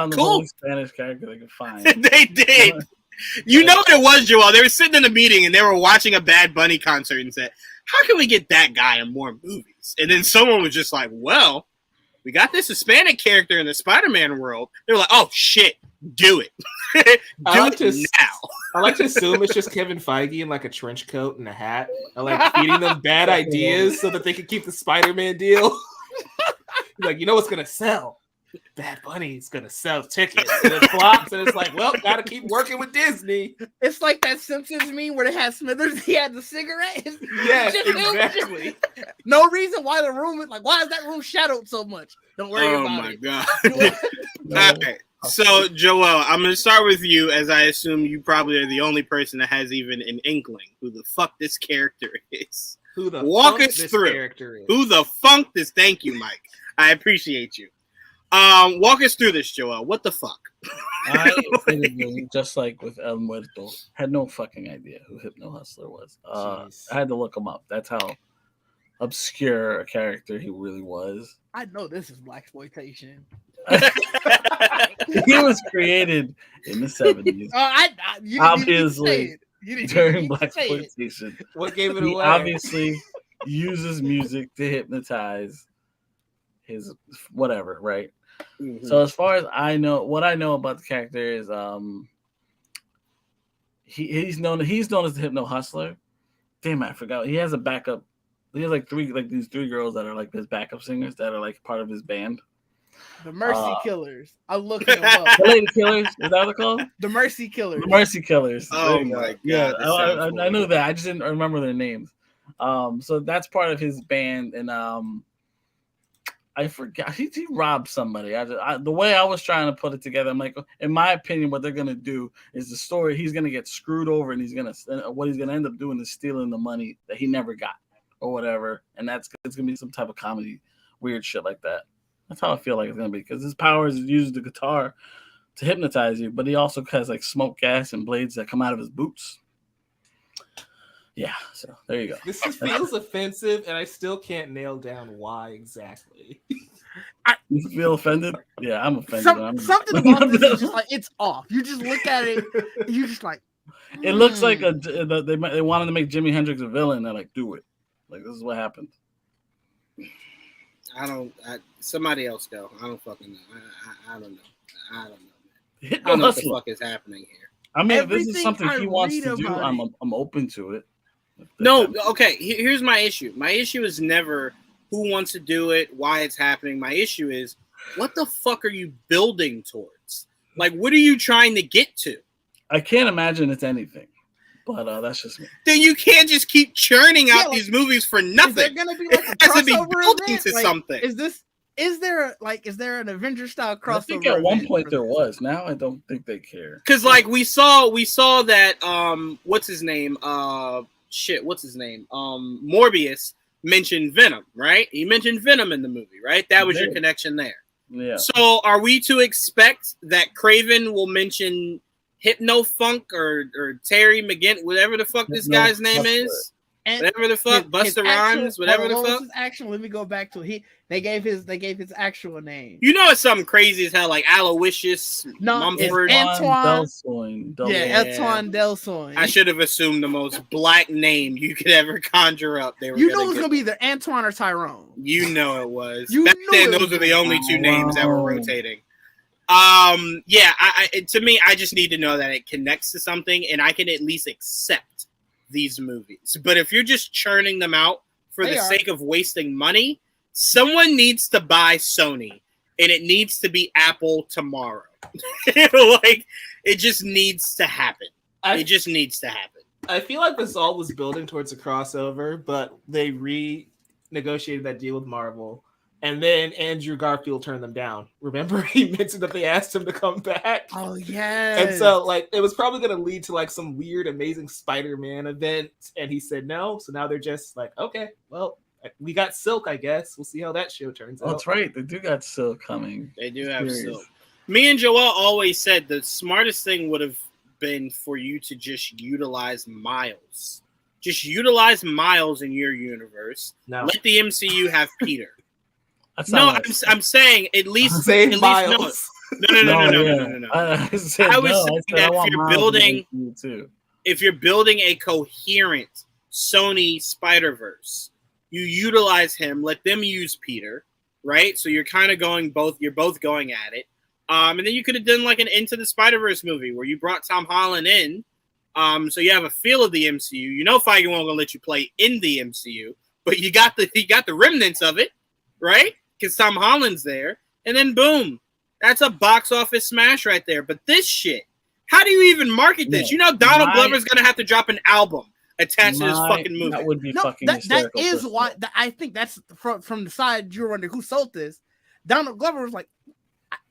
Cool. Spanish character they could find. They did. You know what it was, Joel? They were sitting in a meeting and they were watching a Bad Bunny concert and said, how can we get that guy in more movies? And then someone was just like, well, we got this Hispanic character in the Spider-Man world. They're like, oh, shit, do it. Now. I like to assume it's just Kevin Feige in like a trench coat and a hat. I like feeding them bad ideas so that they can keep the Spider-Man deal. Like, you know what's going to sell? Bad Bunny's gonna sell tickets, and it flops, and it's like, well, gotta keep working with Disney. It's like that Simpsons meme where they had Smithers. He had the cigarette. Yes, exactly. No reason why the room is like, why is that room shadowed so much? Don't worry about it. Oh my god! All right. So, Joel, I'm gonna start with you, as I assume you probably are the only person that has even an inkling who the fuck this character is. Who the walk fuck us this through? Character is. Who the funk this? Thank you, Mike. I appreciate you. Walk us through this, Joel. What the fuck? I just like with El Muerto, had no fucking idea who Hypno Hustler was. I had to look him up. That's how obscure a character he really was. I know this is blaxploitation. He was created in the 70s. Obviously, during blaxploitation. What gave it he away? Obviously uses music to hypnotize his whatever, right? Mm-hmm. So as far as I know, what I know about the character is he's known as the Hypno Hustler. Damn, I forgot. He has a backup. He has these three girls that are like his backup singers that are like part of his band. The Mercy Killers. I'm looking them up. The Lady Killers, is that what they're called? The Mercy Killers. The Mercy Killers. Oh my god. Yeah, I knew that. I just didn't remember their names. So that's part of his band, and I forgot he robbed somebody. The way I was trying to put it together, I'm like, in my opinion, what they're gonna do is the story. He's gonna get screwed over, and what he's gonna end up doing is stealing the money that he never got or whatever, and it's gonna be some type of comedy, weird shit like that. That's how I feel like it's gonna be, because his power is to use the guitar to hypnotize you, but he also has like smoke gas and blades that come out of his boots. Yeah, so there you go. This feels offensive, and I still can't nail down why exactly. You feel offended? Yeah, I'm offended. Something about this is just like, it's off. You just look at it, and you're just like, It looks like they wanted to make Jimi Hendrix a villain. They're like, do it. Like, this is what happened. Somebody else go. I don't fucking know. I don't know. I don't know, man. Hypno I don't know what the Hustler. fuck is happening here. I mean, if this is Everything something I he wants read to do, about I'm open to it. No, okay. Here's my issue. My issue is never who wants to do it, why it's happening. My issue is, what the fuck are you building towards? Like, what are you trying to get to? I can't imagine it's anything, but that's just me. Then you can't just keep churning out these movies for nothing. Is there gonna be like a it has to be crossover building event? to Like, something. Is there an Avengers style crossover? I think at one event point for there this? was. Now I don't think they care. Because like we saw that what's his name? Morbius mentioned Venom, right? He mentioned Venom in the movie, right? That was your connection there. Yeah. So are we to expect that Craven will mention Hypno Funk or Terry McGinn, whatever the fuck this guy's name is? And whatever the fuck, Busta Rhymes, whatever the what was fuck. his actual? Let me go back to they gave his actual name. You know it's something crazy as hell, like Aloysius Mumford. Antoine Delsoin. Antoine Delsoin. I should have assumed the most black name you could ever conjure up. They were you know it was gonna be either Antoine or Tyrone. You know it was. You Back knew then, it those was are the only two names that were rotating. Yeah, to me, I just need to know that it connects to something, and I can at least accept these movies. But if you're just churning them out for the sake of wasting money, someone needs to buy Sony, and it needs to be Apple tomorrow. Like, it just needs to happen. It just needs to happen. I feel like this all was building towards a crossover, but they renegotiated that deal with Marvel. And then Andrew Garfield turned them down. Remember, he mentioned that they asked him to come back. Oh yeah. And so, like, it was probably going to lead to like some weird, amazing Spider-Man event, and he said no. So now they're just like, okay, well, we got Silk, I guess. We'll see how that show turns out. That's right. They do got Silk coming. They do have Silk. Me and Joel always said the smartest thing would have been for you to just utilize Miles. Just utilize Miles in your universe. No. Let the MCU have Peter. I'm saying at least save Miles. No. I was saying that if you're building a coherent Sony Spider-Verse, you utilize him, let them use Peter, right? So you're kind of you're both going at it. And then you could have done like an Into the Spider-Verse movie where you brought Tom Holland in. So you have a feel of the MCU. You know Feige won't gonna let you play in the MCU, but you got the remnants of it, right? Because Tom Holland's there, and then boom, that's a box office smash right there. But this shit, how do you even market this? You know Donald Glover's gonna have to drop an album attached to this fucking movie. That would be fucking hysterical. That is why I think that's from the side you're wondering who sold this. Donald Glover was like,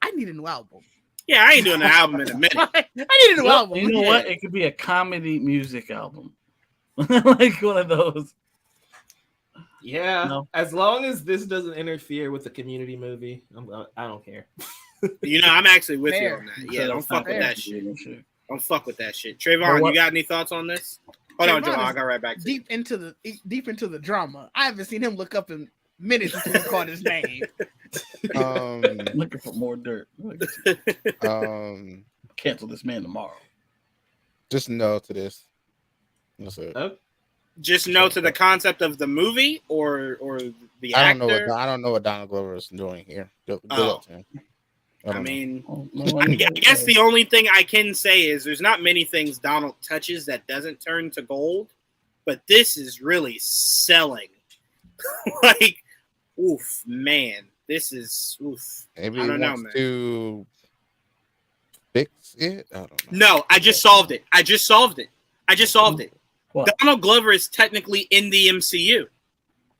I need a new album. Yeah, I ain't doing an album in a minute. I need a new album. You know what? It could be a comedy music album, like one of those. Yeah, no. As long as this doesn't interfere with the Community movie, I don't care. You know, I'm actually with you on that. Yeah, don't fuck with that shit. Don't fuck with that shit. Trayvon, you got any thoughts on this? Hold on, Joel, I got right back to deep into the drama. I haven't seen him look up in minutes since he called his name. Looking for more dirt. Cancel this man tomorrow. Just no to this. That's it. Okay. Just no to the concept of the movie or the actor. I don't know what Donald Glover is doing here. Good luck to him. I guess the only thing I can say is there's not many things Donald touches that doesn't turn to gold, but this is really selling. Like, oof, man, this is oof. Maybe I don't know, man. To fix it. I don't know. No, I just solved it. What? Donald Glover is technically in the MCU.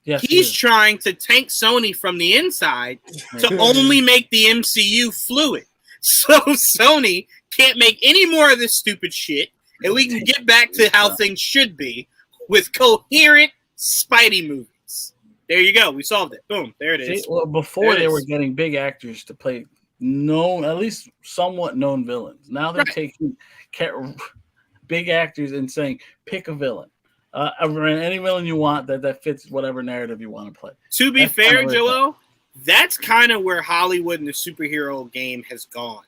Yes, he's trying to tank Sony from the inside to only make the MCU fluid. So Sony can't make any more of this stupid shit, and we can get back to how things should be with coherent Spidey movies. There you go. We solved it. Boom. There it is. See, well, before they were getting big actors to play known, at least somewhat known villains. Now they're taking big actors and saying, pick a villain. Any villain you want that fits whatever narrative you want to play. To be fair, Joel, that's kind of where Hollywood and the superhero game has gone.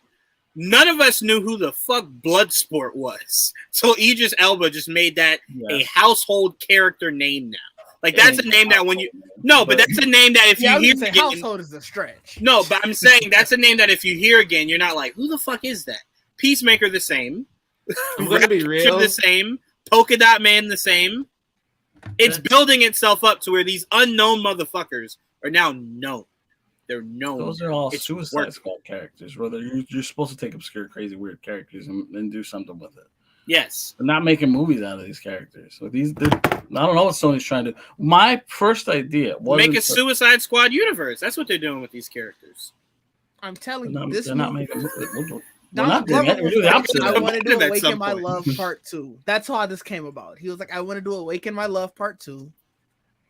None of us knew who the fuck Bloodsport was. So Idris Elba just made that a household character name now. Like, that's a name that when you... No, but that's a name that if you hear again... household is a stretch. No, but I'm saying that's a name that if you hear again, you're not like, who the fuck is that? Peacemaker the same. I'm going to be real. The same. Polka Dot Man the same. It's building itself up to where these unknown motherfuckers are now known. They're known. Those are all Suicide Squad characters. Whether you're supposed to take obscure, crazy, weird characters and do something with it. Yes. They're not making movies out of these characters. So I don't know what Sony's trying to do. My first idea was make a Suicide Squad universe. That's what they're doing with these characters. I'm telling you, they're not making movies. I want to do Awaken My Love Part 2. That's how this came about. He was like, I want to do Awaken My Love Part 2.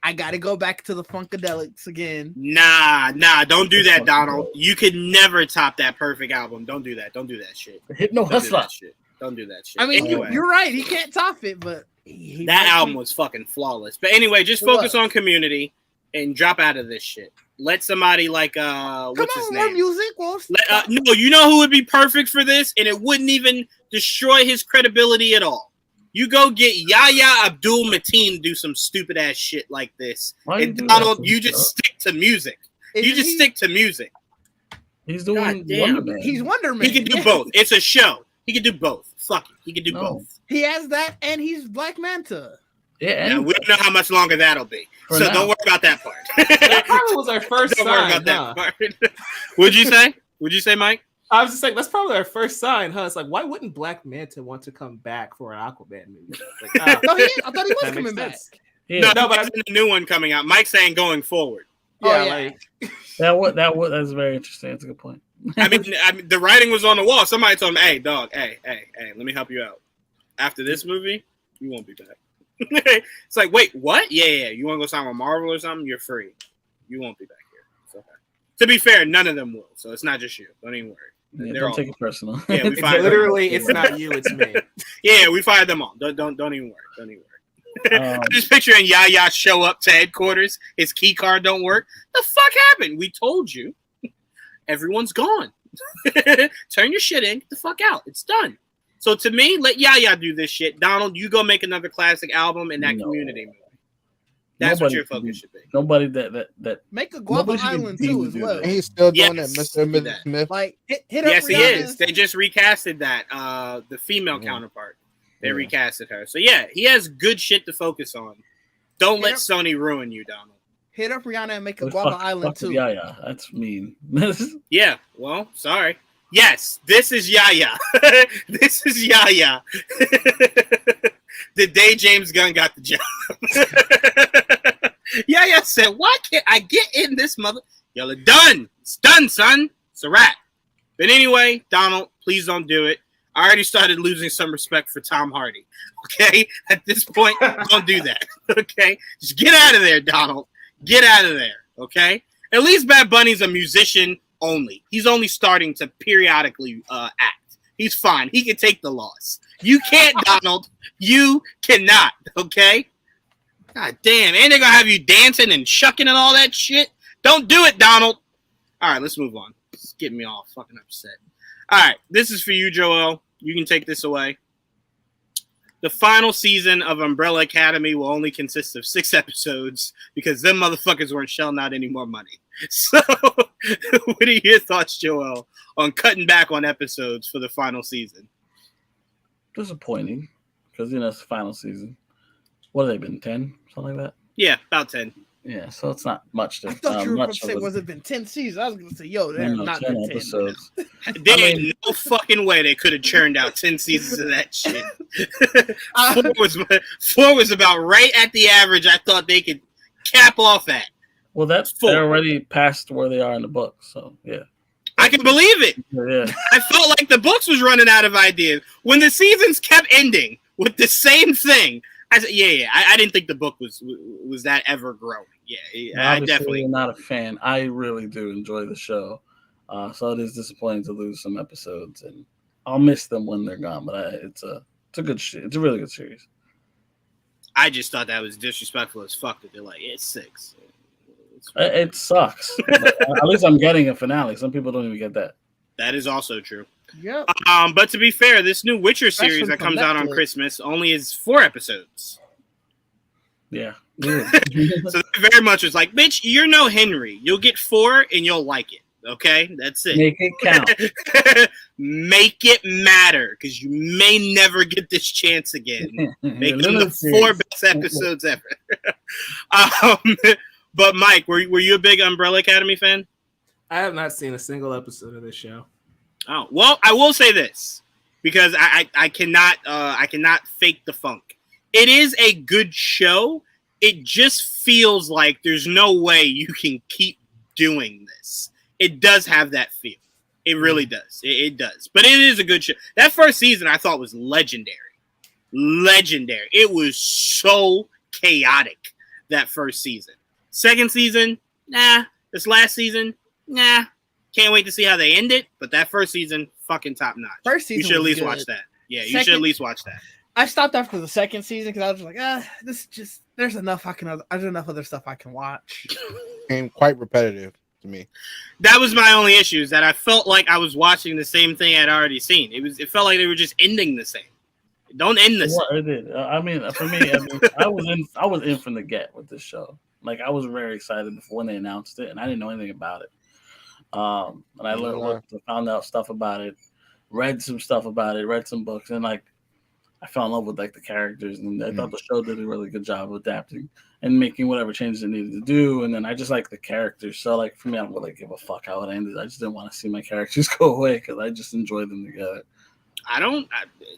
I gotta go back to the Funkadelics again. Nah, don't do that, Donald. You could never top that perfect album. Don't do that. Don't do that shit. Hypno Don't do Hustler. that shit. Don't do that shit. I mean, Anyway, you're right. He can't top it, but he that might album be- was fucking flawless. But anyway, just It focus was. on Community and drop out of this shit. Let somebody like Come what's his on, more name? music. Well, No, you know who would be perfect for this, and it wouldn't even destroy his credibility at all. You go get Yahya Abdul Mateen to do some stupid ass shit like this, Why you and do Donald, that? you just stick to music. You isn't just he- stick to music. He's doing God damn. Wonder Man. He's Wonder Man. He can do yeah. both. It's a show. He can do both. Fuck it. He can do No. both. He has that, and he's Black Manta. Yeah, Yeah, and we don't know how much longer that'll be. For So now. don't worry about that part. That probably was our first Don't worry sign. about Huh? that part. What'd you say? What'd you say, Mike? I was just like, that's probably our first sign, huh? It's like, why wouldn't Black Manta want to come back for an Aquaman movie? Like, ah, No, I thought he was that makes coming back. sense. yeah, No, No, but there's a new one coming out. Mike's saying going forward. Oh, Yeah, yeah. like that's very interesting. That's a good point. I mean, the writing was on the wall. Somebody told him, "Hey, dog, hey, let me help you out. After this movie, you won't be back." It's like, wait, what? Yeah. You want to go sign with Marvel or something? You're free. You won't be back here. It's okay. To be fair, none of them will. So it's not just you. Don't even worry. Yeah, They're don't all- take it personal. Yeah, we it's fired literally, it's not you, it's me. Yeah, we fired them all. Don't even worry. Don't even worry. Um, I'm just picturing Yaya show up to headquarters. His key card don't work. The fuck happened? We told you. Everyone's gone. Turn your shit in. Get the fuck out. It's done. So to me, let Yaya do this shit. Donald, you go make another classic album in that No. Community movie. That's what Nobody your can focus do- should be. Nobody that Make a Guava Nobody should Island be too, able as to do well. that. And he's still doing Yes, that, Mr. and do Mrs. that. Smith. Like hit Yes, up he Rihanna. is. They just recasted that. The female Yeah. counterpart. They Yeah. recasted her. So yeah, he has good shit to focus on. Don't let Yep. Sony ruin you, Donald. Hit up Rihanna and make a But Guava fuck- Island fuck too. Yeah, that's mean. Yeah, well, sorry. Yes, this is Yaya. This is Yaya. The day James Gunn got the job. Yaya said, why can't I get in this mother? Y'all are done. It's done, son. It's a wrap. But anyway, Donald, please don't do it. I already started losing some respect for Tom Hardy. Okay? At this point, don't do that. Okay? Just get out of there, Donald. Get out of there. Okay? At least Bad Bunny's a musician only. He's only starting to periodically act. He's fine. He can take the loss. You can't, Donald. You cannot. Okay? God damn. And they're going to have you dancing and shucking and all that shit. Don't do it, Donald. All right, let's move on. It's getting me all fucking upset. All right, this is for you, Joel. You can take this away. The final season of Umbrella Academy will only consist of 6 episodes because them motherfuckers weren't shelling out any more money. So, what are your thoughts, Joel, on cutting back on episodes for the final season? Disappointing because it's the final season. What have they been 10, something like that? Yeah, about 10. Yeah, so it's not much. I thought you were going much to say, of a- was it been 10 seasons? I was going to say, yo, they're no, not 10 been 10 episodes. There ain't no fucking way they could have churned out 10 seasons of that shit. Four was about right at the average I thought they could cap off at. Well, that's 4. they're already past where they are in the book, so yeah. I can believe it. Yeah, I felt like the books was running out of ideas. When the seasons kept ending with the same thing, I said, yeah. I didn't think the book was that ever growing. Yeah, I obviously definitely. I'm not a fan. I really do enjoy the show, so it is disappointing to lose some episodes, and I'll miss them when they're gone. But it's a good it's a really good series. I just thought that was disrespectful as fuck that they're like, it's 6. It sucks. But at least I'm getting a finale. Some people don't even get that. That is also true. Yep. But to be fair, this new Witcher series Especially that from comes out on Netflix. Christmas only is 4 episodes. Yeah. So they very much was like, bitch, you're no Henry. You'll get 4 and you'll like it. Okay? That's it. Make it count. Make it matter because you may never get this chance again. Make them the 4 best episodes ever. But Mike, were you a big Umbrella Academy fan? I have not seen a single episode of this show. Oh, well, I will say this because I cannot fake the funk. It is a good show. It just feels like there's no way you can keep doing this. It does have that feel. It really does. It does. But it is a good show. That first season I thought was legendary. Legendary. It was so chaotic. that first season. Second season, nah. This last season, nah. Can't wait to see how they end it. But that first season, fucking top notch. First season, you should at was least good. watch that. Yeah, you Second- should at least watch that. I stopped after the second season because I was like, this is just there's enough other stuff I can watch. Became quite repetitive to me. That was my only issue, is that I felt like I was watching the same thing I'd already seen. It felt like they were just ending the same. Don't end the same. Well, it did. I mean, for me, I was in from the get with this show. Like, I was very excited before when they announced it, and I didn't know anything about it. And I found out stuff about it, read some stuff about it, read some books, and like I fell in love with like the characters, and I thought the show did a really good job of adapting and making whatever changes it needed to do. And then I just like the characters, so like for me, I don't really give a fuck how it ended. I just didn't want to see my characters go away because I just enjoyed them together.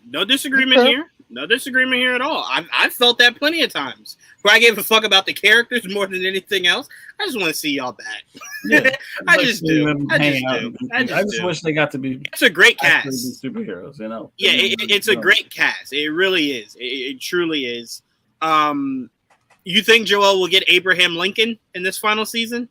No disagreement here. No disagreement here at all. I've felt that plenty of times where I gave a fuck about the characters more than anything else. I just want to see y'all back. Yeah, I just do. I just wish they got to be. It's a great cast. Superheroes, you know. Yeah, it's a great cast. It really is. It truly is. You think Joel will get Abraham Lincoln in this final season?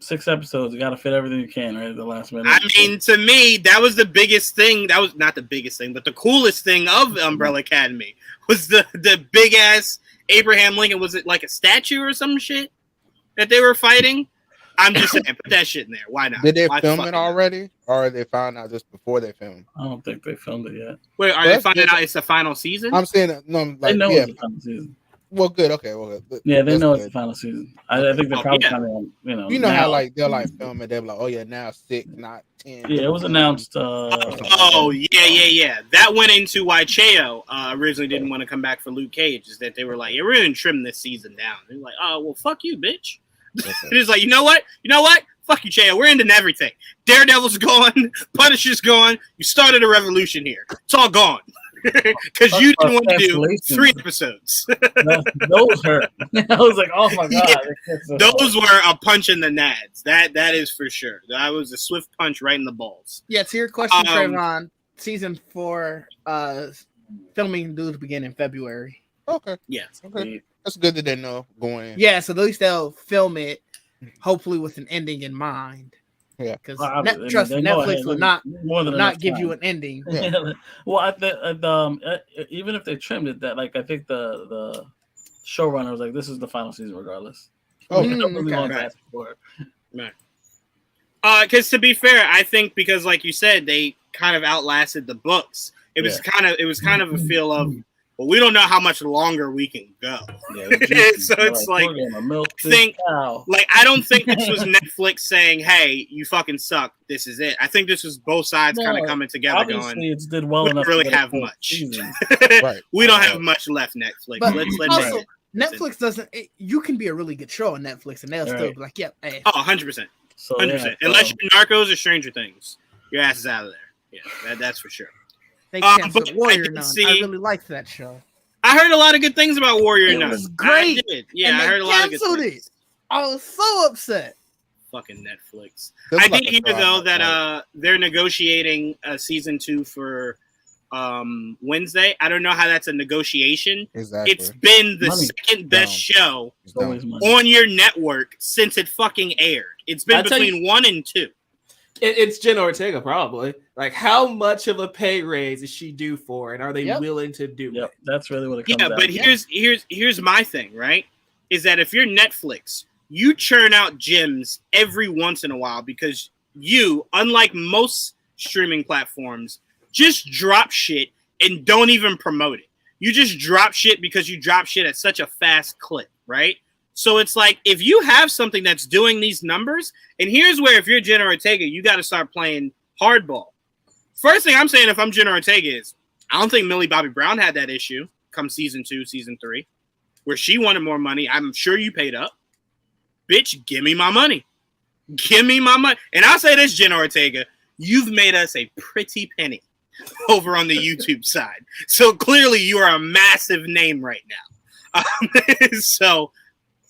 6 episodes, you got to fit everything you can right at the last minute. I mean, to me, that was the biggest thing. That was not the biggest thing, but the coolest thing of Umbrella Academy was the big ass Abraham Lincoln. Was it like a statue or some shit that they were fighting? I'm just saying, put that shit in there. Why not? Did they Why film it already, or they found out just before they filmed? I don't think they filmed it yet. Wait, are they finding out it's the final season? I'm saying no. Like, they know yeah. it's the final season. Well, good. Okay. Well, good. Yeah, they know good. it's the final season. I think they're probably kind of, You know how like they'll like film it. They're like, oh yeah, now 6, not 10. Yeah, it was announced. Yeah. That went into why Cheo originally didn't want to come back for Luke Cage. Is that they were like, yeah, we're gonna trim this season down. They're like, oh well, fuck you, bitch. Okay. It's like, you know what? Fuck you, Cheo. We're ending everything. Daredevil's gone. Punisher's gone. You started a revolution here. It's all gone. Because you didn't want to do 3 episodes. Those hurt. I was like, oh my god. Yeah, those were a punch in the nads. That is for sure. That was a swift punch right in the balls. Yeah, to your question, Trevon, season 4 filming due to begin in February. Okay. Yes. Okay. That's good that they know going in. Yeah, so at least they'll film it hopefully with an ending in mind. Yeah, because Netflix will not give you an ending. Yeah. Well, even if they trimmed it, that like I think the showrunner was like, "This is the final season, regardless." Oh, right. Because to be fair, I think because like you said, they kind of outlasted the books. It was kind of a feel of, well, we don't know how much longer we can go. Yeah, so it's like, I don't think this was Netflix saying, "Hey, you fucking suck. This is it." I think this was both sides kind of coming together, going, "It did well enough." We don't really have much. Right. We don't have much left, Netflix. But let's also, Netflix doesn't. You can be a really good show on Netflix, and they'll still be like, "Yep, hey." Oh, 100%, 100%. Unless you're Narcos or Stranger Things, your ass is out of there. Yeah, that's for sure. They canceled Warrior Nun. I really liked that show. I heard a lot of good things about Warrior Nun. It was great. I did. Yeah, I heard a lot of good things. I was so upset. Fucking Netflix. That's I like did hear though that they're negotiating season 2 for Wednesday. I don't know how that's a negotiation. Exactly. It's been the second best show on your network since it fucking aired. It's been between 1 and 2. It's Jen Ortega, probably. Like, how much of a pay raise is she due for, and are they willing to do it? That's really what it comes down to. Yeah, but here's my thing, right? Is that if you're Netflix, you churn out gems every once in a while because you, unlike most streaming platforms, just drop shit and don't even promote it. You just drop shit because you drop shit at such a fast clip, right? So it's like, if you have something that's doing these numbers, and here's where if you're Jenna Ortega, you got to start playing hardball. First thing I'm saying if I'm Jenna Ortega is, I don't think Millie Bobby Brown had that issue come season 2, season 3, where she wanted more money. I'm sure you paid up. Bitch, give me my money. Give me my money. And I'll say this, Jenna Ortega, you've made us a pretty penny over on the YouTube side. So clearly you are a massive name right now. So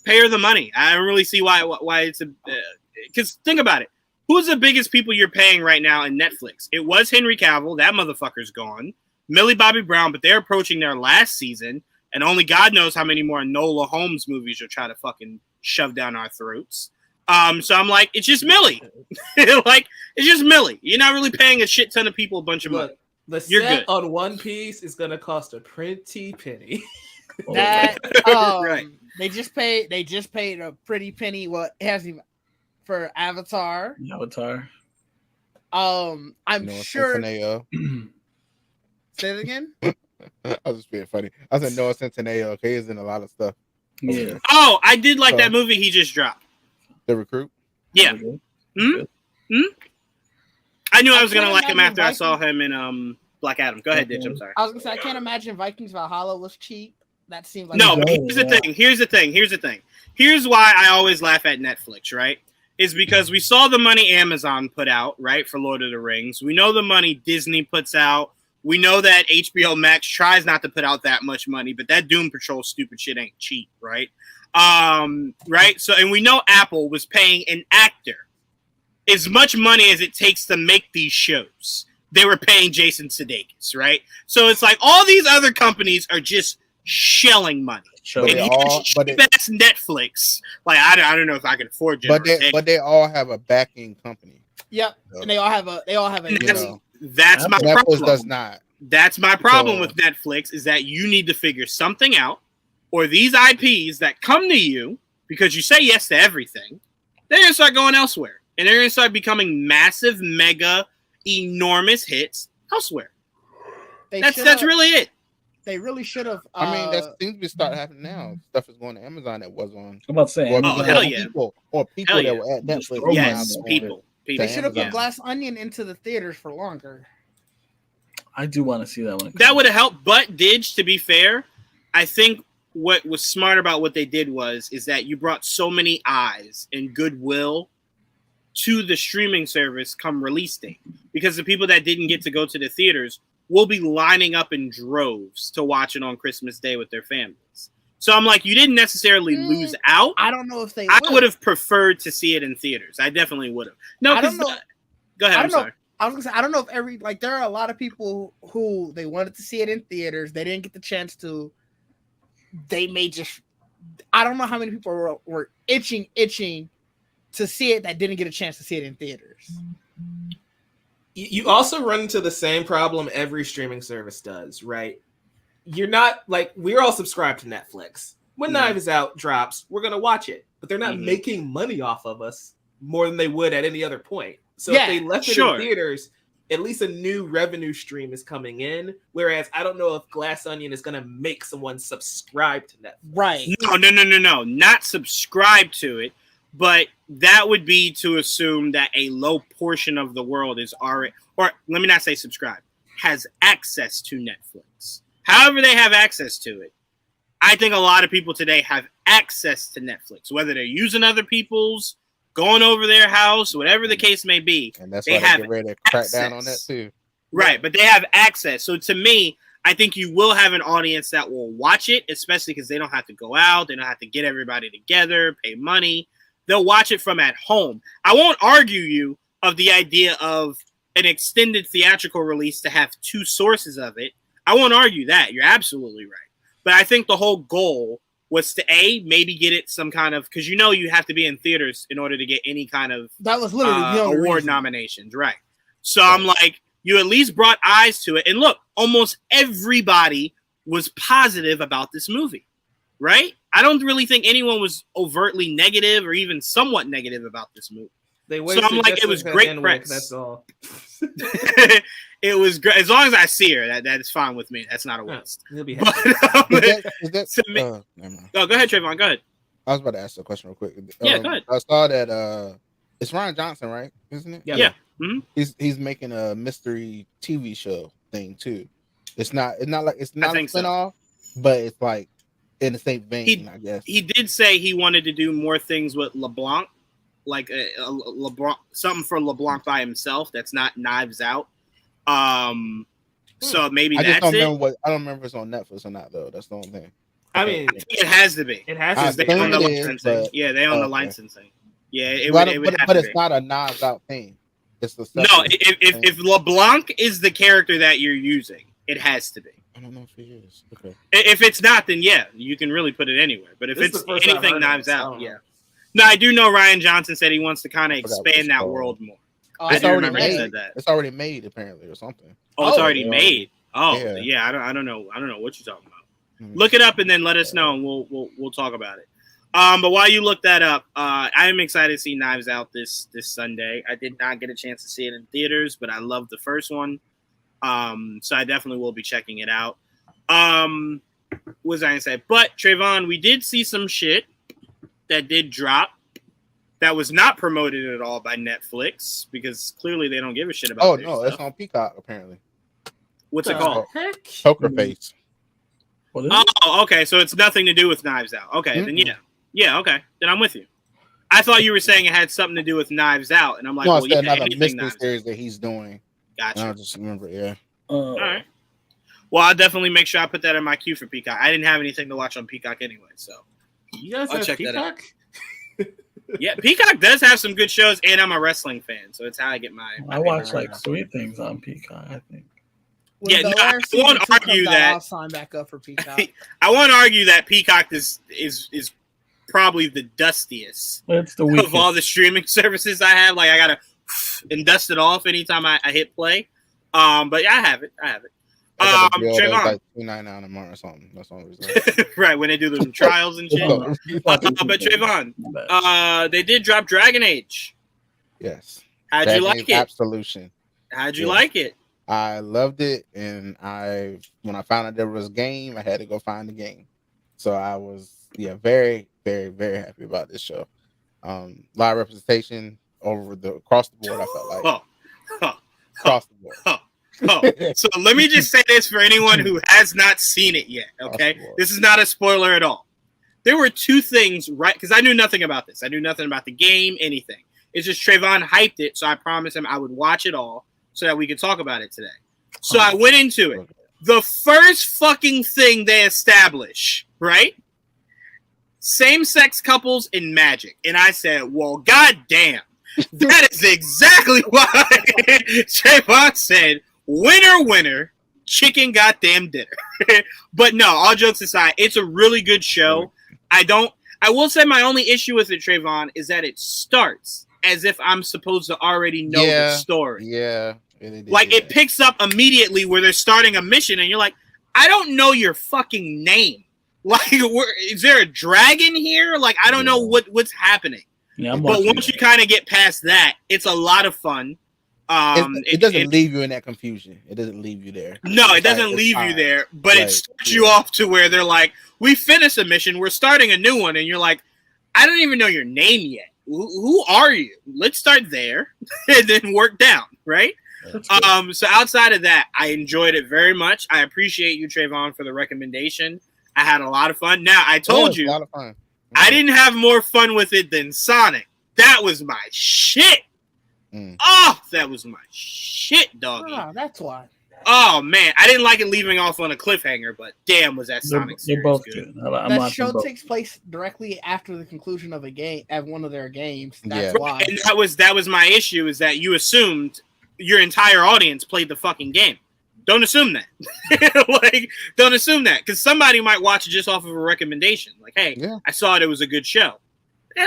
pay her the money. I don't really see why it's because think about it. Who's the biggest people you're paying right now in Netflix? It was Henry Cavill. That motherfucker's gone. Millie Bobby Brown, but they're approaching their last season. and only God knows how many more Enola Holmes movies you'll try to fucking shove down our throats. So I'm like, it's just Millie. Like, it's just Millie. You're not really paying a shit ton of people a bunch of money. The You're set good. on One Piece is gonna cost a pretty penny. That Right. they just paid a pretty penny. Well, it hasn't even for Avatar. Avatar. I'm Noah sure. Centineo. Say it again. I was just being funny. I said Noah Centineo. Okay, he's in a lot of stuff. Yeah. Oh, I did like that movie he just dropped. The Recruit. Yeah. I knew I was I gonna can't like him imagine after I saw him in Black Adam. Go ahead, Didge. I'm sorry. I was gonna say I can't imagine Vikings Valhalla was cheap. That seems like No, but here's the thing. Here's why I always laugh at Netflix, right? Is because we saw the money Amazon put out, right, for Lord of the Rings. We know the money Disney puts out. We know that HBO Max tries not to put out that much money, but that Doom Patrol stupid shit ain't cheap, right? Right? So, and we know Apple was paying an actor as much money as it takes to make these shows. They were paying Jason Sudeikis, right? So it's like all these other companies are just shelling money. Show But And they here's all- but cheap ass Netflix. Like I don't know if I can afford it. But they all have a backing company. Yep, and they all have a And You that's, know, that's my Netflix problem. does not. That's my problem So- with Netflix is that you need to figure something out, or these IPs that come to you because you say yes to everything, they're gonna start going elsewhere, and they're gonna start becoming massive, mega, enormous hits elsewhere. That's really it. They really should have. I mean, that seems to be starting happening now. Stuff is going to Amazon that was on. I'm about to say, Or Oh, hell yeah. people Hell that yeah. were at Just Netflix. throw Yes, money. people. they to should have put Yeah. Glass Onion into the theaters for longer. I do want to see that one. That would have helped, but Didge, to be fair, I think what was smart about what they did is that you brought so many eyes and goodwill to the streaming service come release date, because the people that didn't get to go to the theaters will be lining up in droves to watch it on Christmas Day with their families. So I'm like, you didn't necessarily lose out. I don't know if they. I would have preferred to see it in theaters. I definitely would have. No, I don't 'cause know. Go ahead. I I'm don't know. sorry. I was gonna say I don't know if there are a lot of people who they wanted to see it in theaters. They didn't get the chance to. They may just. I don't know how many people were itching to see it that didn't get a chance to see it in theaters. You also run into the same problem every streaming service does, right? You're not like we're all subscribed to Netflix. When Knives Out drops, we're gonna watch it, but they're not making money off of us more than they would at any other point. So if they left it in theaters, at least a new revenue stream is coming in. Whereas I don't know if Glass Onion is gonna make someone subscribe to Netflix. Right. No. Not subscribe to it, but that would be to assume that a low portion of the world is already, or let me not say subscribe, has access to Netflix. However they have access to it. I think a lot of people today have access to Netflix, whether they're using other people's, going over their house, whatever the case may be. And that's they why have they get ready to crack down on that access. too. Right, but they have access. So to me, I think you will have an audience that will watch it, especially because they don't have to go out. They don't have to get everybody together, pay money. They'll watch it from at home. I won't argue you of the idea of an extended theatrical release to have two sources of it. I won't argue that. You're absolutely right. But I think the whole goal was to maybe get it some kind of, because you have to be in theaters in order to get any kind of That was literally the only award reason. nominations, right? So I'm like, you at least brought eyes to it, and look, almost everybody was positive about this movie, right? I don't really think anyone was overtly negative or even somewhat negative about this movie. They So I'm like, it was great press. That's all. It was great. As long as I see her, that is fine with me. That's not a waste. You'll be But, happy. Is that to me- never mind. go ahead, Trevon. Go ahead. I was about to ask a question real quick. Yeah, go ahead. I saw that it's Ryan Johnson, right? Isn't it? Yeah. He's making a mystery TV show thing too. It's not like it's not a think so. spinoff, but it's like in the same vein, He- I guess. He did say he wanted to do more things with LeBlanc, like a LeBlanc, something for LeBlanc by himself. That's not Knives Out. So maybe I just that's don't it. remember I don't remember if it's on Netflix or not though. That's the only thing. I mean, It has to be. it has I to Because they be. think own the it is, licensing. but- Yeah, they own the okay. licensing. Yeah, it But would have but to it's be. not a Knives Out thing. It's the No, if LeBlanc is the character that you're using, it has to be. I don't know if he is. Okay. If it's not, then yeah, you can really put it anywhere. But if This is it's the first I've heard anything of Knives this. I Out, don't know. yeah. No, I do know Ryan Johnson said he wants to kind of Forgot what expand it's that called. world more. Oh, I It's do already remember he made. said that. It's already made apparently or something. Oh, it's Oh, already yeah. made. Oh, Yeah. yeah. I don't know what you're talking about. Hmm. Look it up and then let us know, and we'll talk about it. But while you look that up, I am excited to see Knives Out this Sunday. I did not get a chance to see it in theaters, but I loved the first one. So I definitely will be checking it out. What was I gonna say? But Trevon, we did see some shit that did drop that was not promoted at all by Netflix because clearly they don't give a shit about. Oh their no, stuff. it's on Peacock apparently. What's it The called? heck? Poker Face. What is it? Oh, okay. So it's nothing to do with Knives Out. Okay, then Mm-mm. yeah. Okay, then I'm with you. I thought you were saying it had something to do with Knives Out, and I'm like, No, well, it's yeah, another anything mystery Knives Out. series that he's doing. Gotcha. I just remember, yeah. All right. Well, I'll definitely make sure I put that in my queue for Peacock. I didn't have anything to watch on Peacock anyway, so You guys I'll have check that out. Peacock? yeah. Peacock does have some good shows, and I'm a wrestling fan, so it's how I get my. I watch like 3 things on Peacock, I think. When Yeah, the no, last I season won't 2 argue comes out, that- I'll sign back up for Peacock. I won't argue that Peacock is probably the dustiest It's the of weekend. all the streaming services I have. Like I gotta and dust it off anytime I hit play. But yeah, I have it. I got a bill that's Trevon. like $2.99 a month or something. That's the only reason. Right, when they do the trials and shit. But Trayvon, they did drop Dragon Age. Yes. How'd That you like is it? Absolution. How'd you Yeah. like it? I loved it, and when I found out there was a game, I had to go find the game. So I was very, very, very happy about this show. A lot of representation across the board. I felt like across the board. So let me just say this for anyone who has not seen it yet. Okay, this is not a spoiler at all. There were 2 things, right? Because I knew nothing about this. I knew nothing about the game, anything. It's just Trayvon hyped it, so I promised him I would watch it all so that we could talk about it today. So I went into it. The first fucking thing they establish, right? Same-sex couples in magic. And I said, well, goddamn. That is exactly why Trayvon said, winner, winner, chicken goddamn dinner. But no, all jokes aside, it's a really good show. I will say my only issue with it, Trayvon, is that it starts as if I'm supposed to already know the story. Yeah. It picks up immediately where they're starting a mission, and you're like, I don't know your fucking name. Like, is there a dragon here? Like, I don't know what's happening. Yeah, but once you kind of get past that, it's a lot of fun. It doesn't leave you in that confusion. It doesn't leave you there. No, it doesn't leave you there, but it starts you off to where they're like, we finished a mission, we're starting a new one, and you're like, I don't even know your name yet. Who are you? Let's start there and then work down, right? So outside of that, I enjoyed it very much. I appreciate you, Trayvon, for the recommendation. I had a lot of fun. Now, I told you, a lot of fun. I didn't have more fun with it than Sonic. That was my shit. Oh, that was my shit, doggy. Oh, that's why. Oh man, I didn't like it leaving off on a cliffhanger, but damn, was that Sonic series They're both good. That show takes place directly after the conclusion of a game at one of their games. That's why. And that was my issue, is that you assumed your entire audience played the fucking game. Don't assume that. Don't assume that, because somebody might watch it just off of a recommendation. Like, hey, I saw it was a good show. They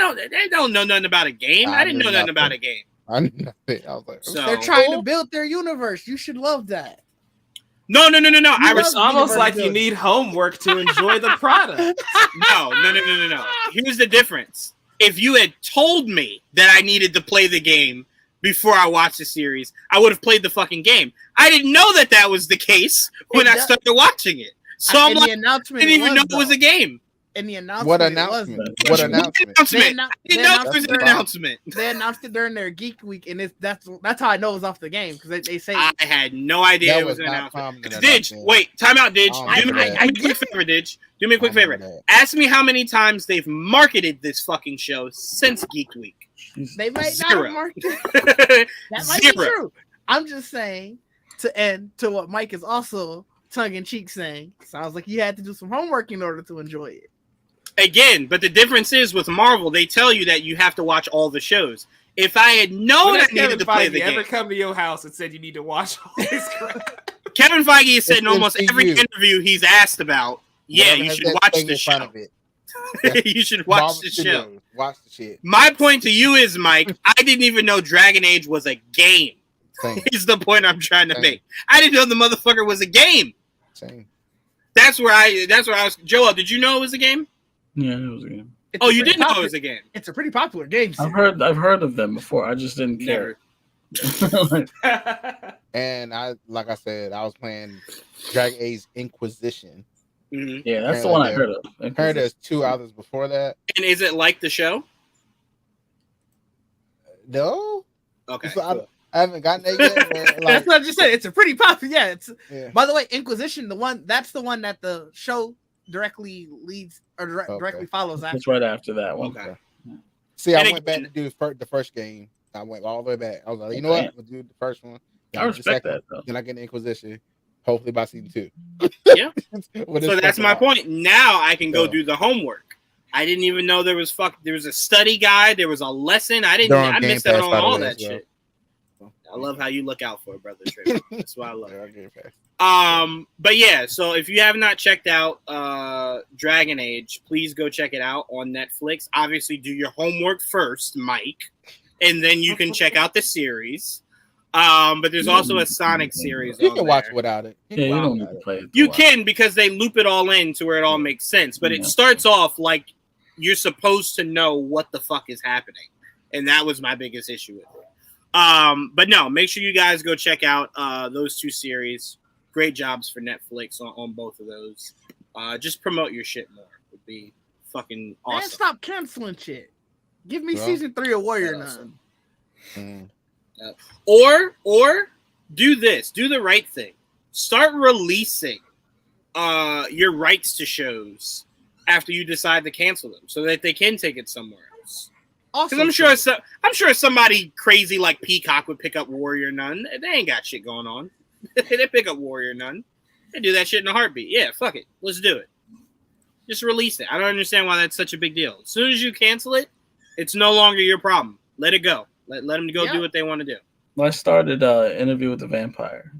don't know nothing about a game. I didn't know nothing about a game. I knew nothing. I was like, So, they're trying to build their universe. You should love that. No. It's almost like you need homework to enjoy the product. No. Here's the difference. If you had told me that I needed to play the game before I watched the series, I would have played the fucking game. I didn't know that was the case when I started watching it. So I'm like, I didn't even know it was a game. In the announcement, what announcement? What announcement? I didn't know it was an announcement. They announced it during their Geek Week, and that's how I know it was off the game, because they say I had no idea it was an announcement. Didge, wait, time out, Didge. Do me a quick favor, Didge. Do me a quick favor. Ask me how many times they've marketed this fucking show since Geek Week. They might not have marketed it. That might be true. I'm just saying, to what Mike is also tongue-in-cheek saying, sounds like you had to do some homework in order to enjoy it. Again, but the difference is with Marvel, they tell you that you have to watch all the shows. If I had known I needed to play the game, ever come to your house and said you need to watch all this crap? Kevin Feige has said in It's almost every MCU. interview he's asked about. Yeah, Whatever you has should that watch thing the in front show. of it. You should watch Marvel the show. Studios. Watch the shit. My point to you is, Mike, I didn't even know Dragon Age was a game. Same. Is the point I'm trying to Same. make. I didn't know the motherfucker was a game. Same. That's where I was. Joel, did you know it was a game? Yeah, it was a game. It's Oh, a you pretty didn't know it popular- was a game. It's a pretty popular game. I've heard of them before. I just didn't care. Like, And I was playing Dragon Age Inquisition. Mm-hmm. yeah, that's the one I heard of. I heard there's 2 others before that. And is it like the show? No, Okay. so I haven't gotten that yet. But That's like, what I just said. It's a pretty popular. Yeah. It's. yeah. By the way, Inquisition, that's the one that the show directly leads or directly follows after. it's right after that one. Okay. See, I And went back to do the first game. I went all the way back. I was like, you know what? I'm gonna do the first one. then I I'll do the respect second, that though. Then I get the Inquisition. Hopefully by season 2. Yeah. When So it's that's my fucking out. point. Now I can go Yeah. do the homework. I didn't even know there was a study guide. There was a lesson. I They're on I Game missed out Pass, on by the all way, that as well. shit. I love how you look out for it, brother Trevon. That's why I love Yeah, it. I'll get it back. But yeah, so if you have not checked out Dragon Age, please go check it out on Netflix. Obviously, do your homework first, Mike, and then you can check out the series. But there's also a Sonic series. You on can watch there. without it. Yeah, you can don't watch need without to it. play it. to You watch. can, because they loop it all in to where it all makes sense. But it Yeah. starts off like you're supposed to know what the fuck is happening, and that was my biggest issue with it. But no, make sure you guys go check out those 2 series. Great jobs for Netflix on both of those. Just promote your shit more. Would be fucking Man, awesome. stop canceling shit. Give me Well, season 3 of Warrior that's Nun. Mm. Or do this. Do the right thing. Start releasing your rights to shows after you decide to cancel them, so that they can take it somewhere else. Also, Because I'm sure somebody crazy like Peacock would pick up Warrior Nun. They ain't got shit going on. They pick up Warrior Nun. They do that shit in a heartbeat. Yeah, fuck it. Let's do it. Just release it. I don't understand why that's such a big deal. As soon as you cancel it, it's no longer your problem. Let it go. Let them go Yeah. do what they want to do. Well, I started Interview with the Vampire.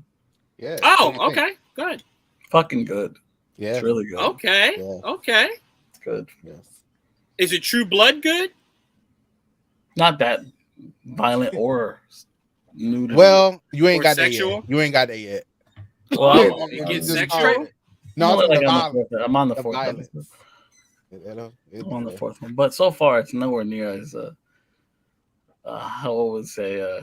Yeah. Oh, same thing. okay. Good. Fucking good. Yeah. It's really good. Okay. Yeah. Okay. It's good. Yes. Is it True Blood good? Not that violent or nudity. Well, you ain't Or got sexual? that yet. You ain't got that yet. Well, Oh, I'm- it I'm gets just- sexual? No, I'm it's like the on the violence. fourth. I'm on the The fourth violence. episode. It's I'm on the 4th one, but so far it's nowhere near as I would say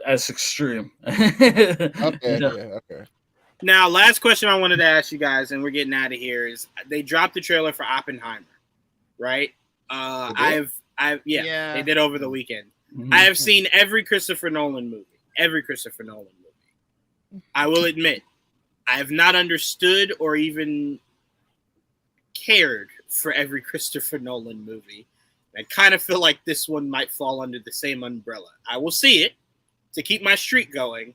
as extreme. Okay. Yeah. Yeah. Okay. Now, last question I wanted to ask you guys, and we're getting out of here, is they dropped the trailer for Oppenheimer, right? They did? Yeah. They did over the weekend. Mhm. I have seen every Christopher Nolan movie. I will admit, I have not understood or even cared for every Christopher Nolan movie. I kind of feel like this one might fall under the same umbrella. I will see it to keep my streak going,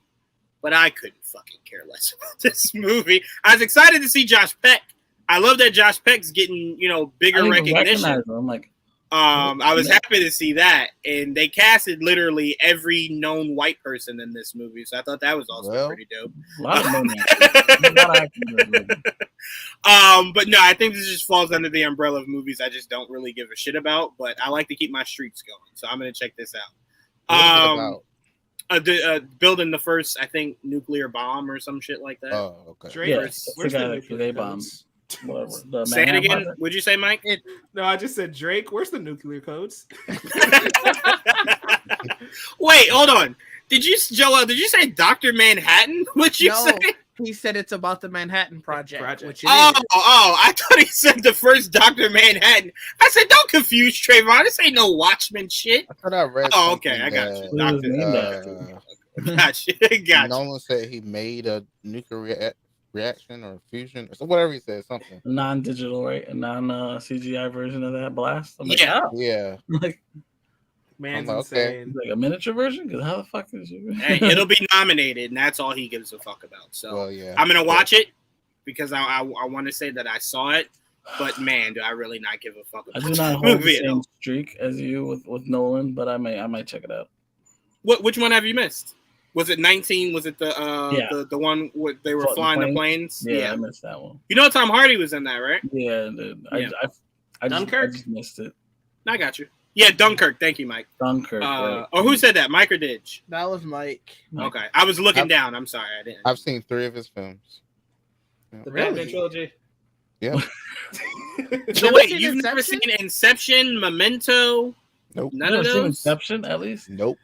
but I couldn't fucking care less about this movie. I was excited to see Josh Peck. I love that Josh Peck's getting, I bigger didn't even recognition. recognize him. I'm like, I was happy to see that, and they casted literally every known white person in this movie, so I thought that was also Well, pretty dope. a lot of money. A lot of acting in this movie. But no, I think this just falls under the umbrella of movies I just don't really give a shit about, but I like to keep my streaks going, so I'm gonna check this out. What is it about? Building the first, I think, nuclear bomb or some shit like that. Oh, okay. Drake, Yeah, Where's- it's where's the guy the that nuclear they bomb. codes? Whatever. The Say it Manhattan again. Project. Would you say, Mike? No, I just said Drake. Where's the nuclear codes? Wait, hold on. Did you, Joel? Did you say Dr. Manhattan? What'd you No, say? he said it's about the Manhattan Project. Which it Oh, is. I thought he said the first Dr. Manhattan. I said, don't confuse Trayvon. This ain't no Watchmen shit. I thought I read. Oh, okay, something I got that, you. Who was Doctor, named after? Gotcha. Gotcha. Nolan said he made a nuclear reaction or fusion or so whatever he said, something. A non-digital, right? A non-CGI version of that blast. I'm like, Yeah. how? Yeah. Like, Man's I'm like, okay. insane. like a miniature version? Because how the fuck is you? Hey, it'll be nominated, and that's all he gives a fuck about. So Well, yeah. I'm gonna watch it because I want to say that I saw it, but man, do I really not give a fuck I about do not the hold the movie at same all. streak as you with Nolan, but I might check it out. Which one have you missed? Was it 19? Was it the Yeah. the one where they were Flying flying the planes? Yeah, I missed that one. You know Tom Hardy was in that, right? Yeah, dude. Yeah. I Dunkirk? just missed it. I got you. Yeah, Dunkirk. Thank you, Mike. Dunkirk. Right. Or who said that? Mike or Didge? That was Mike. Okay, I was looking down. I'm sorry, I didn't. I've seen 3 of his films. The Really? Batman trilogy. Yeah. So You wait, seen you've never Inception? seen Inception, Memento? Nope. None You of ever seen those. Inception, at least? Nope.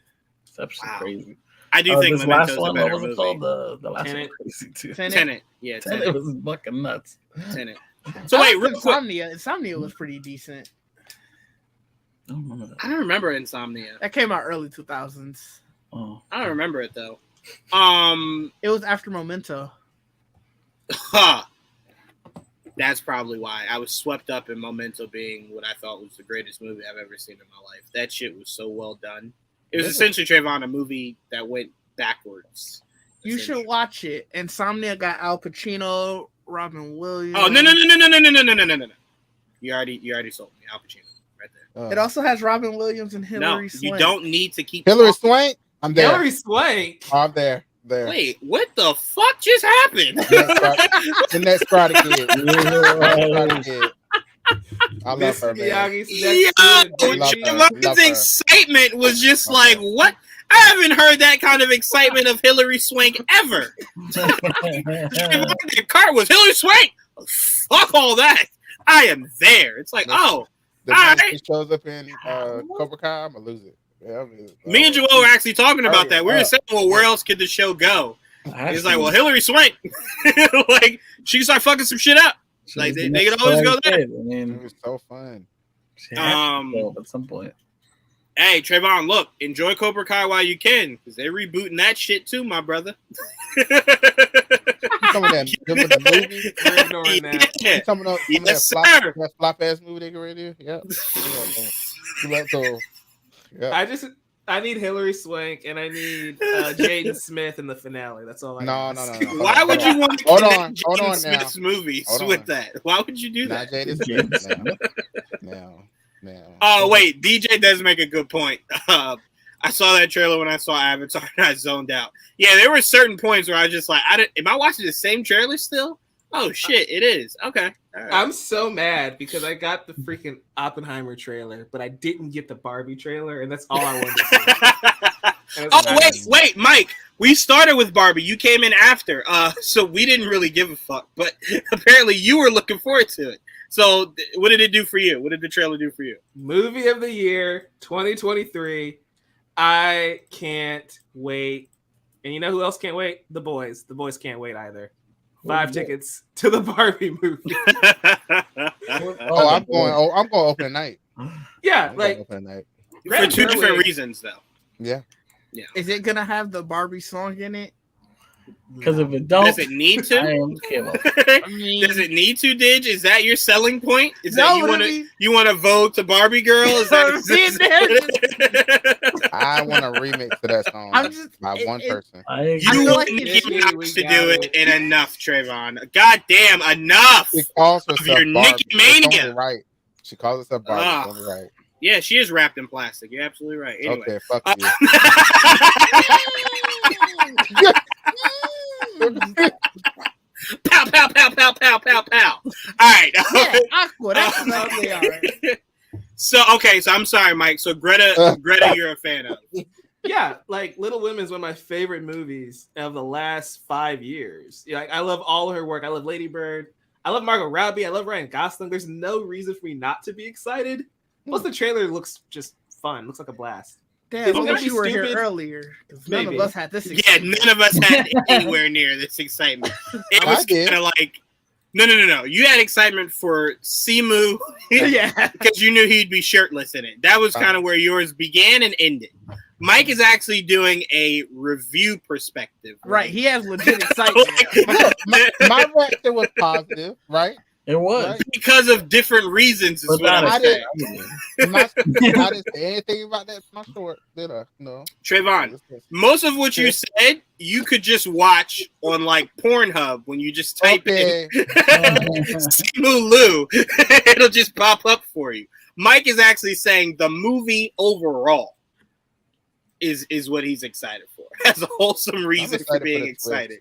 Inception's Wow. crazy. I do think this Memento's last a one, better what was movie. it called? The last Tenet. one crazy too. Tenet. Yeah, Tenet Tenet. was fucking nuts. Tenet. So I wait, liked real quick. Insomnia. Insomnia was pretty decent. I don't remember that. I don't remember Insomnia. That came out early 2000s. Oh. I don't remember it though. It was after Memento. Huh. That's probably why I was swept up in Memento being what I thought was the greatest movie I've ever seen in my life. That shit was so well done. It was essentially, Trevon, a movie that went backwards. You should watch it. Insomnia got Al Pacino, Robin Williams. Oh no! You already sold me, Al Pacino, right there. It also has Robin Williams and No, Hillary Swank. you don't need to keep Hillary talking. Swank? I'm there. Hillary Swank. I'm there. There. Wait, what the fuck just happened? The next Karate Kid. Karate Kid. I love Miss her, man. Miyagi's Yo, next kid. Love her. Trevon's Love her. excitement was just Love like, her. what? I haven't heard that kind of excitement of Hillary Swank ever. The car was Hillary Swank. Fuck all that. I am there. It's like, oh, The all minute right. she shows up in Cobra Kai, I'm gonna lose it. Yeah, I mean, Me and Joel were actually talking about that. We were Yeah. saying, well, where else could the show go? I He's like, well, Hillary Swank. Like, she can start fucking some shit up. Like, they can always go there. I it mean, was so fun. she has to go at some point. Hey, Trevon, look, enjoy Cobra Kai while you can, because they're rebooting that shit too, my brother. Some of that, remember the movie? We're ignoring that. Yeah. Some of Yes, that sir. flop ass movie they get ready to do? Yeah. Yeah. I need Hillary Swank and I need Jaden Smith in the finale. That's all I need. No. Why would you want to Hold connect on, hold Jaden on now. Smith's movies Hold with on. that? Why would you do Not that? Jaden Smith. No. Oh, wait, DJ does make a good point. I saw that trailer when I saw Avatar and I zoned out. Yeah, there were certain points where I was just like, am I watching the same trailer still? Oh, shit, it is. Okay. All right. I'm so mad because I got the freaking Oppenheimer trailer, but I didn't get the Barbie trailer, and that's all I wanted to see. And it's Oh, mad. wait, Mike. We started with Barbie. You came in after. So we didn't really give a fuck. But apparently you were looking forward to it. So what did it do for you? What did the trailer do for you? Movie of the year 2023. I can't wait. And you know who else can't wait? The boys. The boys can't wait either. 5 tickets to the Barbie movie. I'm going open night. Yeah, I'm like going open night. For two Greta different Gerwig- reasons, though. Yeah. Is it gonna have the Barbie song in it? Because if it don't, Does it need I to? am kidding. I mean, Does it need to, Didge? Is that your selling point? Is No, that but I mean- you want to vote to Barbie Girl? Is that I want a remix to that song I'm just- by it- one it- person. I You feel want like Nicki it's- Minaj we to got do it, it. and enough, Trevon. God damn, enough. She calls Of herself your Barbie. Nicki It's Mania. only right. She calls herself Barbie. Ah. It's only right. Yeah, she is wrapped in plastic. You're absolutely right. Anyway. Okay, fuck you. Pow, pow, pow, pow, pow, pow, pow. All right. yeah, Aqua. That's exactly all right. So I'm sorry, Mike. So Greta, you're a fan of. Yeah, like Little Women is one of my favorite movies of the last 5 years. Yeah, like, I love all of her work. I love Lady Bird. I love Margot Robbie. I love Ryan Gosling. There's no reason for me not to be excited. Plus, the trailer looks just fun. Looks like a blast. Damn, It's I gonna wish be you were here stupid. earlier. Because none Maybe. of us had this. Yeah, excitement. none of us had anywhere near this excitement. It I was did. kind of like, no. You had excitement for Simu Yeah. because you knew he'd be shirtless in it. That was kind of where yours began and ended. Mike is actually doing a review perspective. Right. He has legit excitement. My reaction was positive, right? It was. Right. Because of different reasons is But what not I'm I saying. didn't. I didn't say anything about that in my short, did I? No. Trayvon, most of what you said, you could just watch on like Pornhub when you just type Okay. in Simu Liu. It'll just pop up for you. Mike is actually saying the movie overall is what he's excited for. as a wholesome reason for being excited.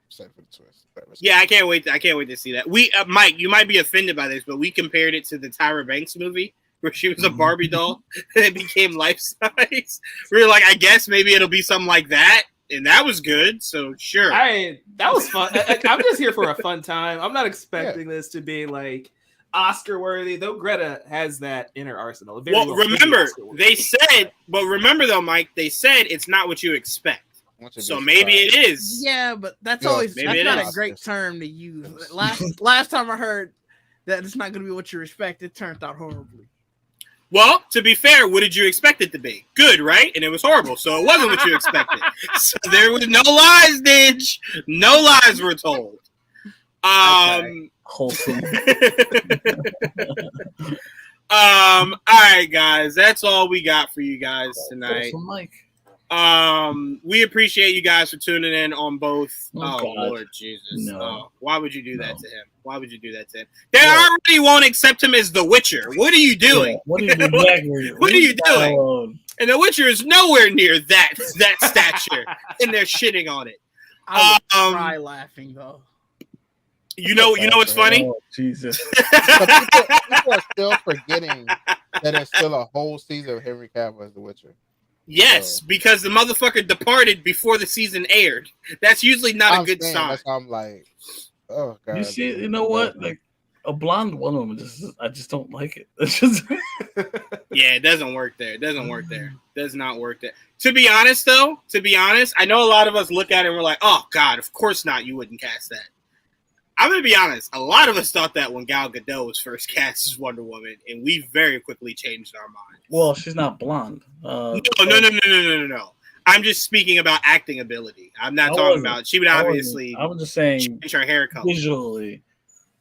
Excited for the twist. Yeah, I can't wait. I can't wait to see that. We, Mike, you might be offended by this, but we compared it to the Tyra Banks movie where she was a Barbie doll and it became life size. We were like, I guess maybe it'll be something like that, and that was good. So sure, that was fun. I'm just here for a fun time. I'm not expecting this to be like Oscar worthy, though. Greta has that in her arsenal. Well, remember they said, but remember though, Mike, they said it's not what you expect. So maybe it is. Yeah, but that's always that's not a great term to use. Last time I heard that it's not going to be what you expect, it turned out horribly. Well, to be fair, what did you expect it to be? Good, right? And it was horrible, so it wasn't what you expected. So there was no lies, Didge. No lies were told. Wholesome. All right, guys. That's all we got for you guys tonight. Wholesome Mike. We appreciate you guys for tuning in on both. Oh Lord Jesus. No. Why would you do that to him? Why would you do that to him? They already won't accept him as the Witcher. What are you doing? Yeah, what are you doing? What are you doing? And the Witcher is nowhere near that stature, and they're shitting on it. I would cry laughing though. You know what's funny? Oh, Jesus. People are still forgetting that there's still a whole season of Henry Cavill as the Witcher. Yes, because the motherfucker departed before the season aired. That's usually not a good sign. That's why I'm like, oh god. You see, you know what? Like a blonde woman, I just don't like it. It's just yeah, it doesn't work there. It doesn't work there. Does not work there. To be honest, I know a lot of us look at it and we're like, oh god, of course not. You wouldn't cast that. I'm gonna be honest. A lot of us thought that when Gal Gadot was first cast as Wonder Woman, and we very quickly changed our minds. Well, she's not blonde. No. I'm just speaking about acting ability. I'm not talking about. She would obviously. I was just saying. Change her hair color. Visually,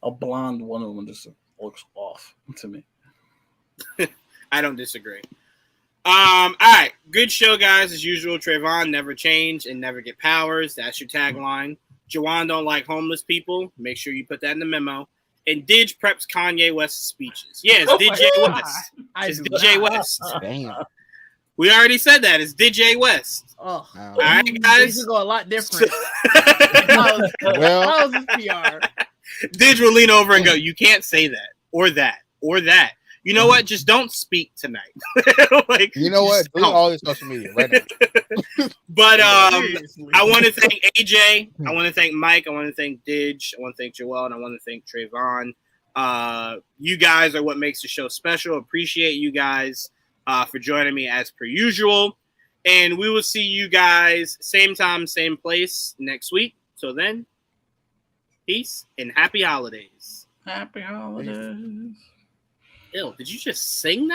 a blonde Wonder Woman just looks off to me. I don't disagree. All right, good show, guys. As usual, Trevon, never change and never get powers. That's your tagline. Juwaan don't like homeless people. Make sure you put that in the memo. And Didge preps Kanye West's speeches. Yeah, it's DJ West. It's DJ West. Damn. We already said that. It's DJ West. Oh, all right, guys. This will go a lot different. How is this PR? Didge will lean over and go, "You can't say that or that or that." You know what? Just don't speak tonight. Like, you know what? Do all this social media right now. But I want to thank AJ. I want to thank Mike. I want to thank Didge. I want to thank Joel, and I want to thank Trevon. You guys are what makes the show special. Appreciate you guys for joining me as per usual. And we will see you guys same time, same place next week. So then, peace and happy holidays. Happy holidays. Ew, did you just sing that?